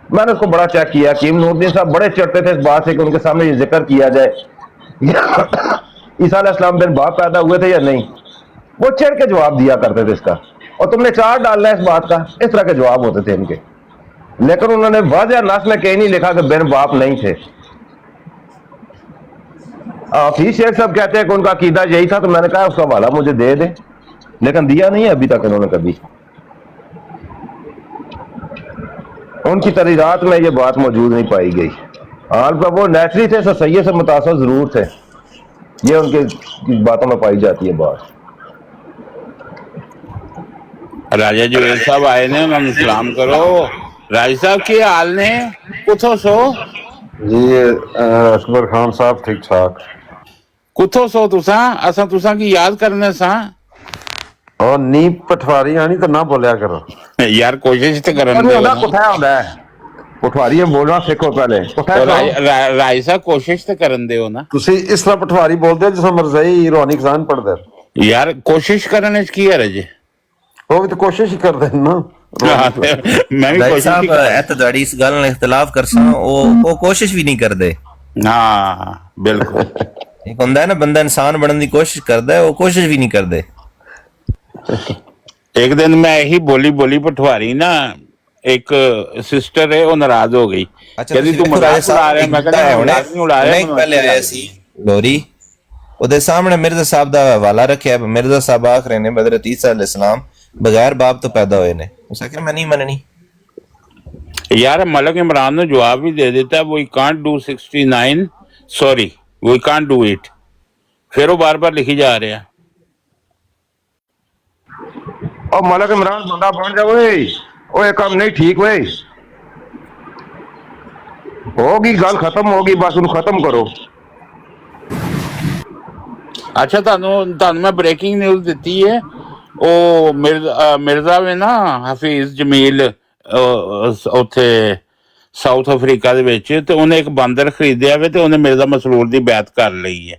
میں نے اس کو بڑا چیک کیا. حکیم نور الدین صاحب بڑے چڑھتے تھے اس بات سے کہ ان کے سامنے یہ ذکر کیا جائے عیسیٰ علیہ السلام بن باپ پیدا ہوئے تھے یا نہیں. وہ چڑھ کے جواب دیا کرتے تھے اس کا، اور تم نے چار ڈالنا ہے اس بات کا. اس طرح کے جواب ہوتے تھے ان کے، لیکن انہوں نے واضح نص میں کہیں نہیں لکھا کہ بن باپ نہیں تھے. حفیظ شیخ صاحب کہتے ہیں کہ ان کا عقیدہ یہی تھا، تو میں نے کہا اس کا حوالہ مجھے دے دیں، لیکن دیا نہیں ہے ابھی تک انہوں نے کبھی. ان کی تحریرات میں یہ بات موجود نہیں پائی گئی. حال پر وہ نیچری تھے، سر سید سے متاثر ضرور تھے، یہ ان کے باتوں میں پائی جاتی ہے بات. راجہ جویل صاحب آئے نے، انہوں نے سلام کرو. راج صاحب کی حال نے کتھو سو؟ جی اکبر خان صاحب ٹھیک ٹھاک. کتھو سو تساں؟ اساں تساں کی یاد کرنے ساں. اور نیب پٹواری آنی تو نہ بولیا کرو یار، کوشش تو کرن نہیں دے. ہوتا کتھا ہوتا ہے پٹواری بولنا سیکھو پہلے. راج صاحب کوشش تو کرن دے ہو نا. تسی اس طرح پٹواری بولتے ہو جس میں مرزائی روحانی خزان پڑھ دے. یار کوشش کرنے کی ہے جی، وہ بھی تو کوشش ہی کر دیں نا. میں بھی کوشش صاحب اعتداری اس گل نے اختلاف کرساں وہ کوشش بھی نہیں کرتے. ہاں بالکل. ایک ہوندا ہے نا بندہ انسان بننے کی کوشش کرتا ہے، وہ کوشش بھی نہیں کرتے. ایک دن میں یہی بولی پٹواری نا، ایک سسٹر ہے وہ ناراض ہو گئی. کہتی تو مذاق اڑا رہے ہیں. میں کہتا مذاق نہیں اڑا رہے. پہلے آیا سی لوری، وہ سامنے مرزا صاحب دا حوالہ رکھیا. مرزا صاحب آخ رہے نے حضرت عیسیٰ علیہ السلام بغیر باپ تو پیدا ہوئے نے. اس کہ میں نہیں مننی. یار ملک عمران نے جواب بھی دے دیتا ہے، we can't do 69 sorry we can't do it. پھر وہ بار بار لکھی جا رہے ہیں. اور ملک عمران بندہ بن جا، وہ ایک کام نہیں ٹھیک ہوئے ہوگی، گل ختم ہوگی، بس ان ختم کرو. اچھا تانوں میں بریکنگ نیوز دیتی ہے. وہ مرزا وے نا حفیظ جمیل اوتھے ساؤتھ افریقہ دے وچ، تے انہیں ایک باندر خریدیا وے تے انہیں مرزا مسرور دی بیعت کر لئی ہے.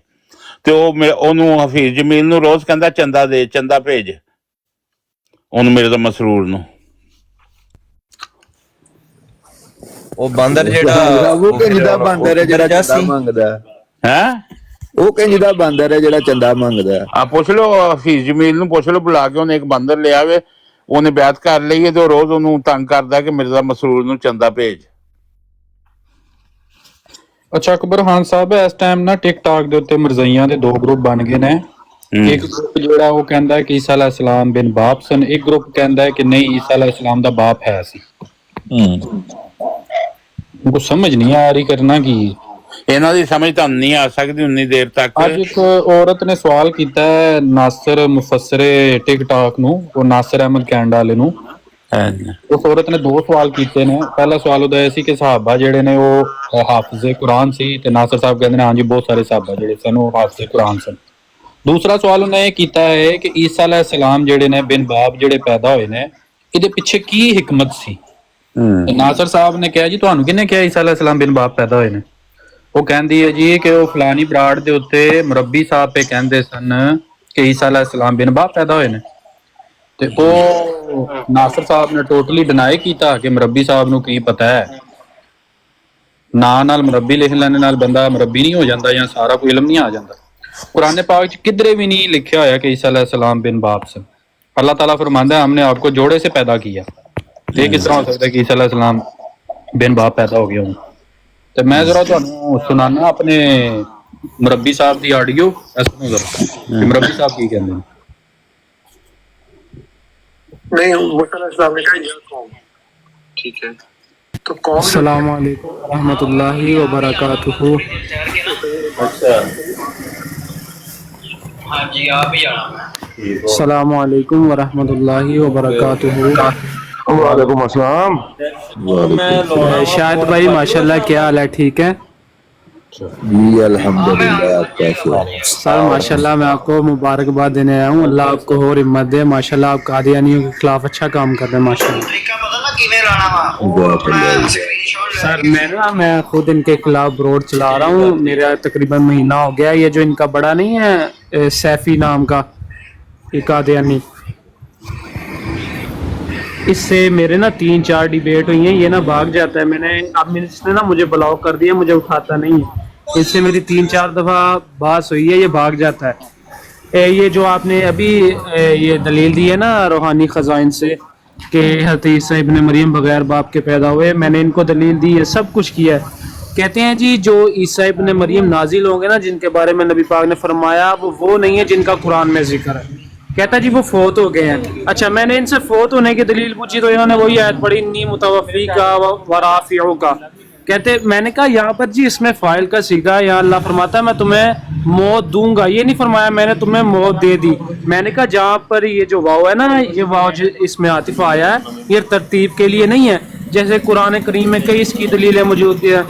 تے انہوں حفیظ جمیل نو روز کہندا چندہ دے، چندہ بھیج انہوں مرزا مسرور نو. وہ باندر جیڑا وہ کنجدا باندر ہے جڑا چندہ منگدا ہے. وہ کنجدا باندر ہے جڑا چندہ منگدا ہے. آپ پوچھ لو حفیظ جمیل نو، پوچھ لو بلا کے انہیں ایک باندر لیا وے، انہیں بیعت کر لئی ہے، تو روز انہوں تنگ کردا کہ مرزا مسرور نو چندہ بھیج. اچھا اکبر خان صاحب، اس ٹائم نا ٹک ٹاک دے اوتے مرزائیاں دے دو گروپ بن گئے نے. ایک گروپ جڑا وہ کہندا ہے کہ عیسیٰ علیہ السلام بن باپ سن، ایک گروپ کہندا ہے کہ نہیں عیسیٰ علیہ السلام دا باپ ہے سی. ان کو سمجھ نہیں آ رہی کرنا کی. انہاں دی سمجھ تو نہیں آ سکتی انی دیر تک. اج ایک عورت نے سوال کیتا ہے ناصر مفسر ٹک ٹاک نو، وہ ناصر احمد کینڈا والے نو. اس عورت نے دو سوال کیتے نے. پہلا سوال ہوتا ہے سی کہ صحابہ جڑے نے وہ حافظ قرآن سی، تے ناصر صاحب کہتے ہیں ہاں جی بہت سارے صحابہ جڑے سن وہ حافظ قرآن سن. دوسرا سوال انہیں یہ کیتا ہے کہ عیسیٰ علیہ السلام جڑے نے بن باپ جڑے پیدا ہوئے نے، یہ پیچھے کی حکمت سی. ناصر صاحب نے کہا جی تانوں کنے کہا عیسیٰ علیہ السلام بن باپ پیدا ہوئے نے؟ وہ کہندی ہے جی کہ وہ فلانی براڑ دے اوتے مربی صاحب پہ کہندے سن کہ عیسیٰ علیہ السلام بن باپ پیدا ہوئے نے. تے او ناصر صاحب نے ٹوٹلی ڈینائی کیتا کہ مربی صاحب نو کی پتہ ہے. نال مربی لکھ لینے نال بندہ مربی نہیں ہو جاتا یا سارا کوئی علم نہیں آ جاتا. قرآن پاک چ کدھرے بھی نہیں لکھیا ہوا کہ عیسیٰ علیہ السلام بن باپ سے. اللہ تعالیٰ فرماندا ہے ہم نے آپ کو جوڑے سے پیدا کیا. یہ کس طرح ہو سکتا ہے کہ عیسیٰ علیہ السلام بن باپ پیدا ہو گیا ہوں؟ تو میں ذرا تانوں سنانا اپنے مربی صاحب دی آڈیو. سنو ذرا مربی صاحب کی کہندے ہیں. نہیں موسیٰ علیہ السلام نے کہا یہ قوم ٹھیک ہے تو قوم. السلام علیکم ورحمۃ اللہ وبرکاتہ. اچھا ہاں جی آپ ہی آنا. السلام علیکم ورحمۃ اللہ وبرکاتہ. وعلیکم السلام. شاہد بھائی ماشاءاللہ کیا حال ہے؟ ٹھیک ہے جی الحمدللہ. آپ کیسے ہیں؟ سر ماشاءاللہ میں آپ کو مبارکباد دینے آیا ہوں. اللہ آپ کو اور ہمت دے. ماشاءاللہ آپ قادیانیوں کے خلاف اچھا کام کر رہے ہیں ماشاءاللہ. سر میں خود ان کے خلاف بروڈ چلا رہا ہوں. میرا تقریباً مہینہ ہو گیا. یہ جو ان کا بڑا نہیں ہے سیفی نام کا یہ قادیانی، اس سے میرے نا 3-4 ڈیبیٹ ہوئی ہیں. یہ نا بھاگ جاتا ہے. اس نے نا مجھے بلاک کر دیا، مجھے اٹھاتا نہیں ہے. اس سے میری 3-4 دفعہ بحث ہوئی ہے. یہ بھاگ جاتا ہے. یہ جو آپ نے ابھی یہ دلیل دی ہے نا روحانی خزائن سے کہ حضرت عیسیٰ ابن مریم بغیر باپ کے پیدا ہوئے، میں نے ان کو دلیل دی ہے، سب کچھ کیا ہے. کہتے ہیں جی جو عیسیٰ ابن مریم نازل ہوں گے نا، جن کے بارے میں نبی پاک نے فرمایا وہ نہیں ہے جن کا قرآن میں ذکر ہے. کہتا جی وہ فوت ہو گئے ہیں. اچھا میں نے ان سے فوت ہونے کی دلیل پوچھی تو انہوں نے وہی آیت پڑھی انی متوفی کا ورافعو کا. کہتے میں نے کہا یہاں پر جی اس میں فاعل کا صیغہ، یہاں اللہ فرماتا ہے میں تمہیں موت دوں گا، یہ نہیں فرمایا میں نے تمہیں موت دے دی. میں نے کہا جہاں پر یہ جو واو ہے نا، یہ واو اس میں عاطف آیا ہے، یہ ترتیب کے لیے نہیں ہے. جیسے قرآن کریم میں کئی اس کی دلیلیں موجود ہیں،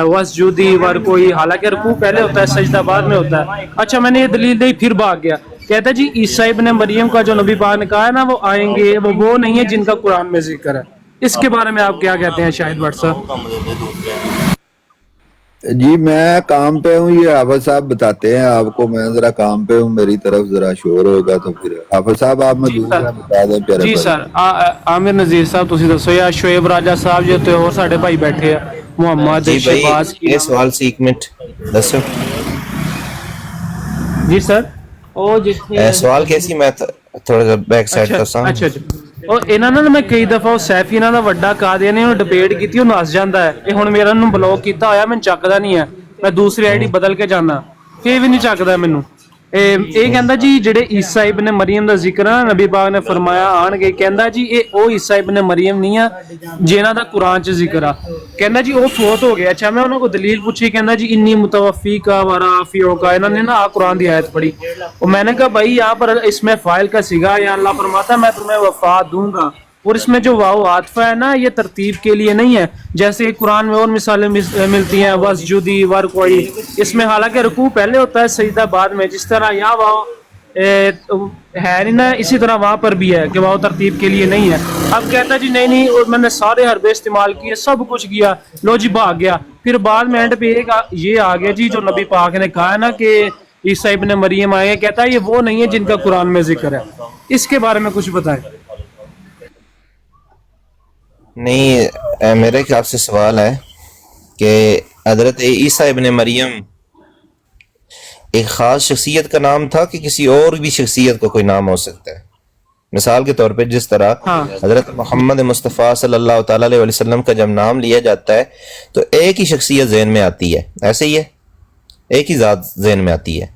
وسجودی ورکوئی، حالانکہ رکوع پہلے ہوتا ہے سجدہ بعد میں ہوتا ہے. اچھا میں نے یہ دلیل دی، پھر بھاگ گیا. کہتا جی عیسیٰ ابن مریم کا جو نبی پاک نے کہا ہے نا وہ آئیں گے، وہ نہیں ہے جن کا قرآن میں ذکر ہے. اس کے بارے میں آپ کیا کہتے ہیں شاہد بٹ صاحب؟ جی میں کام پہ ہوں، یہ حافظ صاحب بتاتے ہیں آپ کو. میں ذرا کام پہ ہوں، میری طرف ذرا شور ہوگا تو پھر حافظ صاحب آپ میں دوسرا بتا دیں پیارے. جی سر عامر نذیر صاحب تسی دسو، یا شعیب راجہ صاحب جو تو اور ساڈے بھائی بیٹھے ہیں محمد شہباز کی. یہ سوال سے ایک منٹ دسو. جی سر او جس سوال کیسی میں تھوڑا سا بیک سائڈ کرساں. اچھا اور انہاں نے میں کئی دفعہ او سیفی انہاں دا وڈا قادیانی نے ڈبیٹ کیتی، او نس جاندا ہے. یہ ہن میرا نوں بلاک کیتا ہویا، میں چکدا نہیں ہے. میں دوسری آئی ڈی بدل کے جانا پھر بھی نہیں چکدا مینوں. یہ کہندا جی جڑے عیسیٰ ابن مریم دا ذکر ہے نبی پاک نے فرمایا آن گے، کہندا جی اے او عیسیٰ ابن مریم نہیں ہے جنہاں دا قرآن چ ذکر ہے. کہندا جی او فوت ہو گیا. اچھا میں انہاں کو دلیل پوچھی، کہندا جی انی متوفی کا ورافعو کا. انہوں نے نا قرآن دی آیت پڑھی اور میں نے کہا بھائی یہاں پر اس میں فاعل کا صیغہ، یا اللہ فرماتا ہے میں تمہیں وفات دوں گا، اور اس میں جو واو عاطفہ ہے نا یہ ترتیب کے لیے نہیں ہے. جیسے قرآن میں اور مثالیں ملتی ہیں وسجودی ورکوئی، اس میں حالانکہ رکوع پہلے ہوتا ہے سجدہ بعد میں. جس طرح یہاں واو ہے نہیں نا، اسی طرح وہاں پر بھی ہے کہ واو ترتیب کے لیے نہیں ہے. اب کہتا جی نہیں اور میں نے سارے حربے استعمال کیے، سب کچھ کیا، لو جی بھاگ گیا. پھر بعد میں اینڈ پہ یہ آ گیا جی جو نبی پاک نے کہا ہے نا کہ عیسیٰ ابن مریم آئے، کہتا ہے یہ وہ نہیں ہے جن کا قرآن میں ذکر ہے. اس کے بارے میں کچھ بتائیں. نہیں میرے خیال سے سوال ہے کہ حضرت عیسیٰ ابن مریم ایک خاص شخصیت کا نام تھا کہ کسی اور بھی شخصیت کا کوئی نام ہو سکتا ہے. مثال کے طور پہ جس طرح حضرت محمد مصطفیٰ صلی اللہ تعالیٰ علیہ وسلم کا جب نام لیا جاتا ہے تو ایک ہی شخصیت ذہن میں آتی ہے، ایسے ہی ہے، ایک ہی ذات ذہن میں آتی ہے.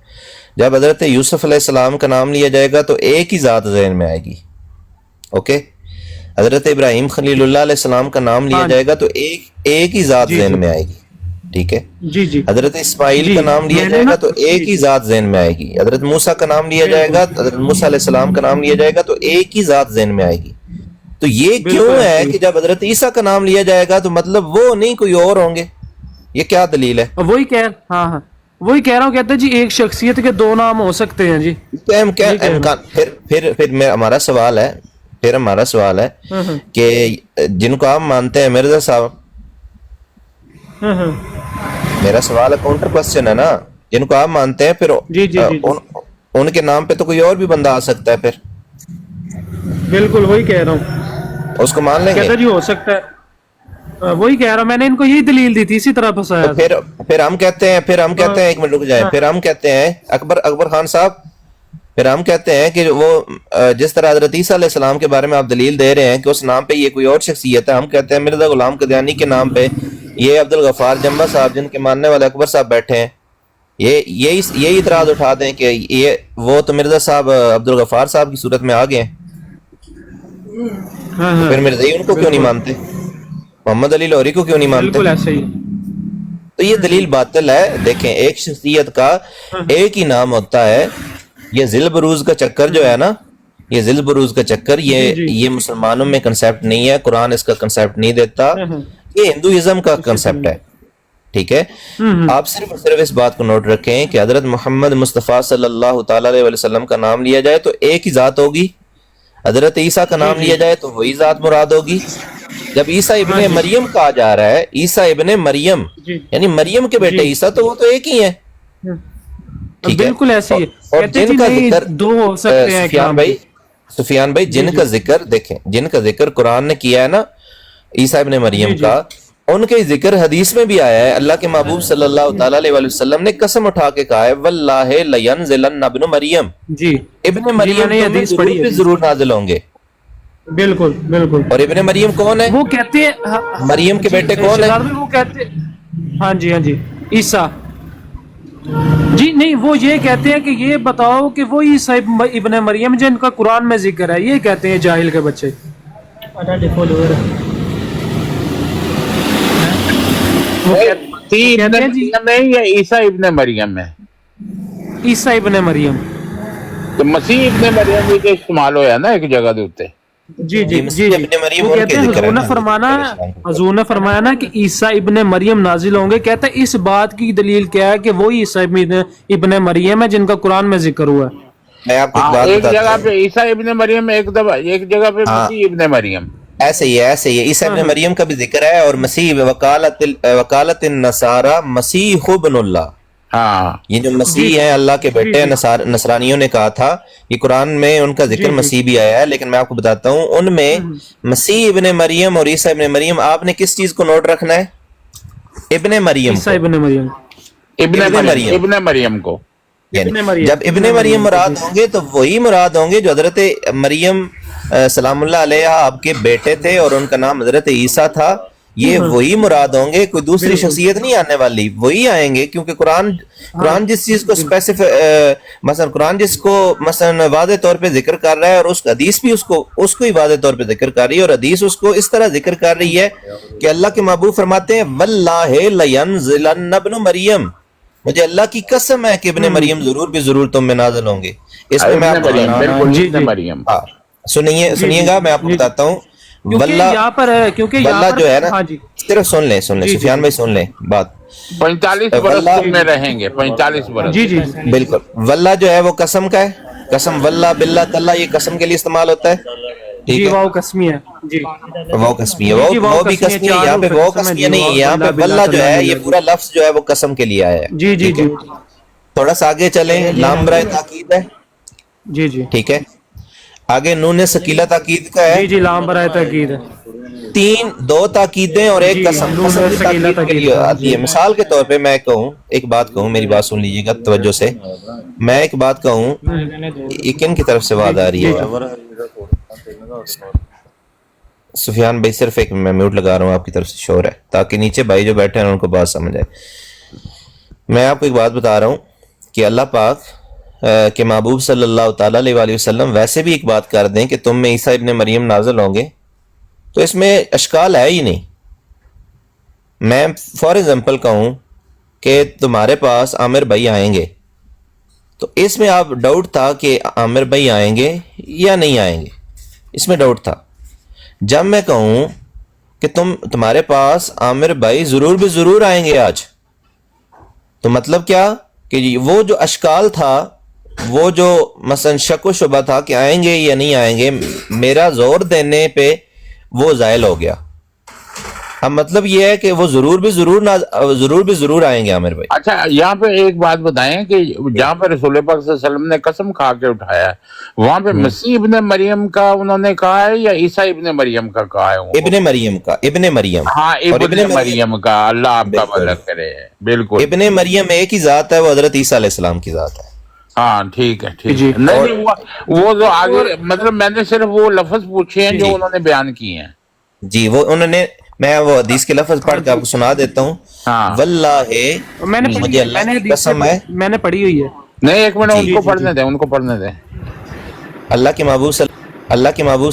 جب حضرت یوسف علیہ السلام کا نام لیا جائے گا تو ایک ہی ذات ذہن میں آئے گی. اوکے. حضرت ابراہیم خلیل اللہ علیہ السلام کا نام لیا جائے گا تو ایک ہی ذات ذہن میں آئے گی. ٹھیک ہے. حضرت اسماعیل کا نام لیا جائے گا تو ایک ہی ذات ذہن میں آئے گی. حضرت موسیٰ کا نام لیا جائے گا، حضرت موسیٰ علیہ السلام کا نام لیا جائے گا تو ایک ہی ذات ذہن میں آئے گی. تو یہ کیوں ہے کہ جب حضرت عیسیٰ کا نام لیا جائے گا تو مطلب وہ نہیں کوئی اور ہوں گے؟ یہ کیا دلیل ہے؟ وہی کہہ رہا ہوں. کہتے جی ایک شخصیت کے دو نام ہو سکتے ہیں. جی پھر ہمارا سوال ہے کہ جن کو آپ مانتے ہیں مرزا صاحب، میرا سوال ہے کاؤنٹر کوسچن ہے نا، جن کو آپ مانتے ہیں پھر ان کے نام پہ تو کوئی اور بھی بندہ آ سکتا ہے. پھر بالکل وہی کہہ رہا ہوں، اس کو مان لیں گے. کہتا جی ہو سکتا ہے، وہی کہہ رہا ہوں. میں نے ان کو یہی دلیل دی تھی، اسی طرح پھنسایا. پھر ہم کہتے ہیں ایک منٹ رک جائیں. پھر ہم کہتے ہیں اکبر خان صاحب، پھر ہم کہتے ہیں کہ وہ جس طرح حضرت عیسیٰ علیہ السلام کے بارے میں آپ دلیل دے رہے ہیں کہ اس نام پہ یہ کوئی اور شخصیت ہے، ہم کہتے ہیں مرزا غلام قادیانی کے نام پہ یہ عبدالغفار جمبا صاحب جن کے ماننے والے اکبر صاحب بیٹھے ہیں، یہی اعتراض اٹھا دیں کہ یہ وہ تو مرزا صاحب عبدالغفار صاحب کی صورت میں آ گئے ہیں. پھر مرزا ان کو کیوں نہیں مانتے؟ محمد علی لاہوری کو کیوں نہیں مانتے؟ بالکل ایسے ہی. تو یہ دلیل باطل ہے. دیکھیں ایک شخصیت کا ایک ہی نام ہوتا ہے یہ ذل بروز کا چکر جو ہے نا، یہ ذل بروز کا چکر، یہ مسلمانوں میں کنسیپٹ نہیں ہے، قرآن اس کا کنسیپٹ نہیں دیتا، یہ ہندوازم کا کنسیپٹ ہے، ٹھیک ہے؟ آپ صرف اور صرف اس بات کو نوٹ رکھیں کہ حضرت محمد مصطفیٰ صلی اللہ تعالیٰ علیہ وسلم کا نام لیا جائے تو ایک ہی ذات ہوگی، حضرت عیسیٰ کا نام لیا جائے تو وہی ذات مراد ہوگی۔ جب عیسیٰ ابن مریم کہا جا رہا ہے، عیسیٰ ابن مریم یعنی مریم کے بیٹے عیسیٰ، تو وہ تو ایک ہی ہیں، ٹھیک ہے؟ بالکل ایسے ہی اور جن کا ذکر دو ہو سکتے ہیں سفیان بھائی جن کا ذکر دیکھیں، جن کا ذکر قرآن نے کیا ہے نا عیسیٰ ابن مریم کا، ان کے ذکر حدیث میں بھی آیا ہے۔ اللہ کے محبوب صلی اللہ تعالیٰ علیہ وسلم نے قسم اٹھا کے کہا ہے واللہ لینزلن ابن مریم، جی ابن مریم ضرور نازل ہوں گے۔ بالکل بالکل۔ اور ابن مریم کون ہے؟ وہ کہتے ہیں مریم کے بیٹے کون ہیں؟ وہ کہتے ہاں جی عیسیٰ، جی نہیں، وہ یہ کہتے ہیں کہ یہ بتاؤ کہ وہ عیسیٰ ابن مریم جن کا قرآن میں ذکر ہے، یہ کہتے ہیں جاہل کے بچے۔ عیسیٰ ابن مریم ہے، عیسیٰ ابن مریم تو مسیح ابن مریم بھی استعمال ہویا نا ایک جگہ دے اوتے۔ جی جی جی، وہ کہتے ہیں حضور نے فرمایا نا کہ عیسیٰ ابن مریم نازل ہوں گے، کہتا ہے اس بات کی دلیل کیا ہے کہ وہی عیسیٰ ابن مریم ہے جن کا قرآن میں ذکر ہوا ہے۔ میں آپ کو ایک بات ایک جگہ پہ عیسیٰ ابن مریم، ایک جگہ پہ مسیح ابن مریم، ایسے ہی ہے۔ عیسیٰ ابن مریم کا بھی ذکر ہے، اور مسیح وکالت النصارى مسیح ابن اللہ، یہ جو مسیح ہیں اللہ کے بیٹے، نصرانیوں نے کہا تھا، یہ قرآن میں ان کا ذکر مسیح بھی آیا ہے، لیکن میں آپ کو بتاتا ہوں ان میں مسیح ابن مریم اور عیسیٰ ابن مریم، آپ نے کس چیز کو نوٹ رکھنا ہے؟ ابن مریم، ابن مریم کو، یعنی جب ابن مریم مراد ہوں گے تو وہی مراد ہوں گے جو حضرت مریم سلام اللہ علیہ آپ کے بیٹے تھے اور ان کا نام حضرت عیسیٰ تھا، یہ وہی مراد ہوں گے، کوئی دوسری شخصیت نہیں آنے والی، وہی آئیں گے، کیونکہ قرآن جس چیز کو مثلا قرآن جس کو مثلا واضح طور پہ ذکر کر رہا ہے، اور اس حدیث بھی اس کو ہی واضح طور پہ ذکر کر رہی ہے، اور حدیث اس کو اس طرح ذکر کر رہی ہے کہ اللہ کے محبوب فرماتے ہیں واللہ لینزلن ابن مریم، مجھے اللہ کی قسم ہے کہ ابن مریم ضرور بھی ضرور تم میں نازل ہوں گے۔ اس میں آپ سنیے گا، میں آپ کو بتاتا ہوں، واللہ جو ہے نا، صرف سن لیں سفیان بھائی، سن لیں بات، 45 برس میں رہیں گے، 45 برس، جی جی بالکل۔ واللہ جو ہے وہ قسم کا ہے، قسم واللہ باللہ تاللہ، یہ قسم کے لیے استعمال ہوتا ہے، ٹھیک ہے؟ واو قسمی ہے، جی واو قسمی ہے، وہ بھی قسمی ہے، یہاں پہ واو قسمی نہیں ہے، یہاں پہ واللہ جو ہے یہ پورا لفظ جو ہے وہ قسم کے لیے آیا ہے۔ جی جی جی، تھوڑا سا آگے چلیں، لام برائے تاکید ہے، جی جی ٹھیک ہے؟ آگے نون ثقیلہ تاکید کا ہے، جی جی، لام برائے تاکید ہے، دو تاکیدیں اور ایک قسم تاکید کے لیے آتی ہے۔ مثال کے طور پہ میں ایک بات کہوں، میری بات سن لیجیے گا توجہ سے، میں ایک بات کہوں، یہ کن کی طرف سے آواز آ رہی ہے؟ سفیان بھائی صرف ایک میں میوٹ لگا رہا ہوں، آپ کی طرف سے شور ہے، تاکہ نیچے بھائی جو بیٹھے ہیں ان کو بات سمجھ آئے۔ میں آپ کو ایک بات بتا رہا ہوں کہ اللہ پاک کہ محبوب صلی اللہ تعالیٰ علیہ وآلہ وسلم ویسے بھی ایک بات کر دیں کہ تم میں عیسیٰ ابن مریم نازل ہوں گے، تو اس میں اشکال ہے ہی نہیں۔ میں فار ایگزامپل کہوں کہ تمہارے پاس عامر بھائی آئیں گے، تو اس میں آپ ڈاؤٹ تھا کہ عامر بھائی آئیں گے یا نہیں آئیں گے، اس میں ڈاؤٹ تھا۔ جب میں کہوں کہ تمہارے پاس عامر بھائی ضرور بھی ضرور آئیں گے آج، تو مطلب کیا کہ وہ جو اشکال تھا، وہ جو مثلا شک و شبہ تھا کہ آئیں گے یا نہیں آئیں گے، میرا زور دینے پہ وہ زائل ہو گیا۔ اب مطلب یہ ہے کہ وہ ضرور بھی ضرور آئیں گے عامر بھائی۔ اچھا، یہاں پہ ایک بات بتائیں کہ جہاں پہ رسول پاک صلی اللہ علیہ وسلم نے قسم کھا کے اٹھایا ہے، وہاں پہ مسیح ابن مریم کا انہوں نے کہا ہے یا عیسیٰ ابن مریم کا کہا ہے؟ ابن مریم کا، ابن مریم، ہاں ابن مریم کا، اللہ آپ کا بھلا کرے، بالکل۔ ابن مریم ایک ہی ذات ہے، وہ حضرت عیسیٰ علیہ السلام کی ذات ہے۔ ہاں ٹھیک ہے، ٹھیک ہے، نہیں وہ جو آگے مطلب میں نے صرف وہ لفظ پوچھے ہیں جو انہوں نے بیان کیے ہیں۔ جی وہ انہوں نے، میں وہ حدیث کے لفظ پڑھ کے آپ کو سنا دیتا ہوں۔ واللہ مجھے اللہ کی قسم ہے، میں نے پڑھی ہوئی ہے، نہیں ایک منٹ ان کو پڑھنے دیں، ان کو پڑھنے دیں۔ اللہ کے محبوب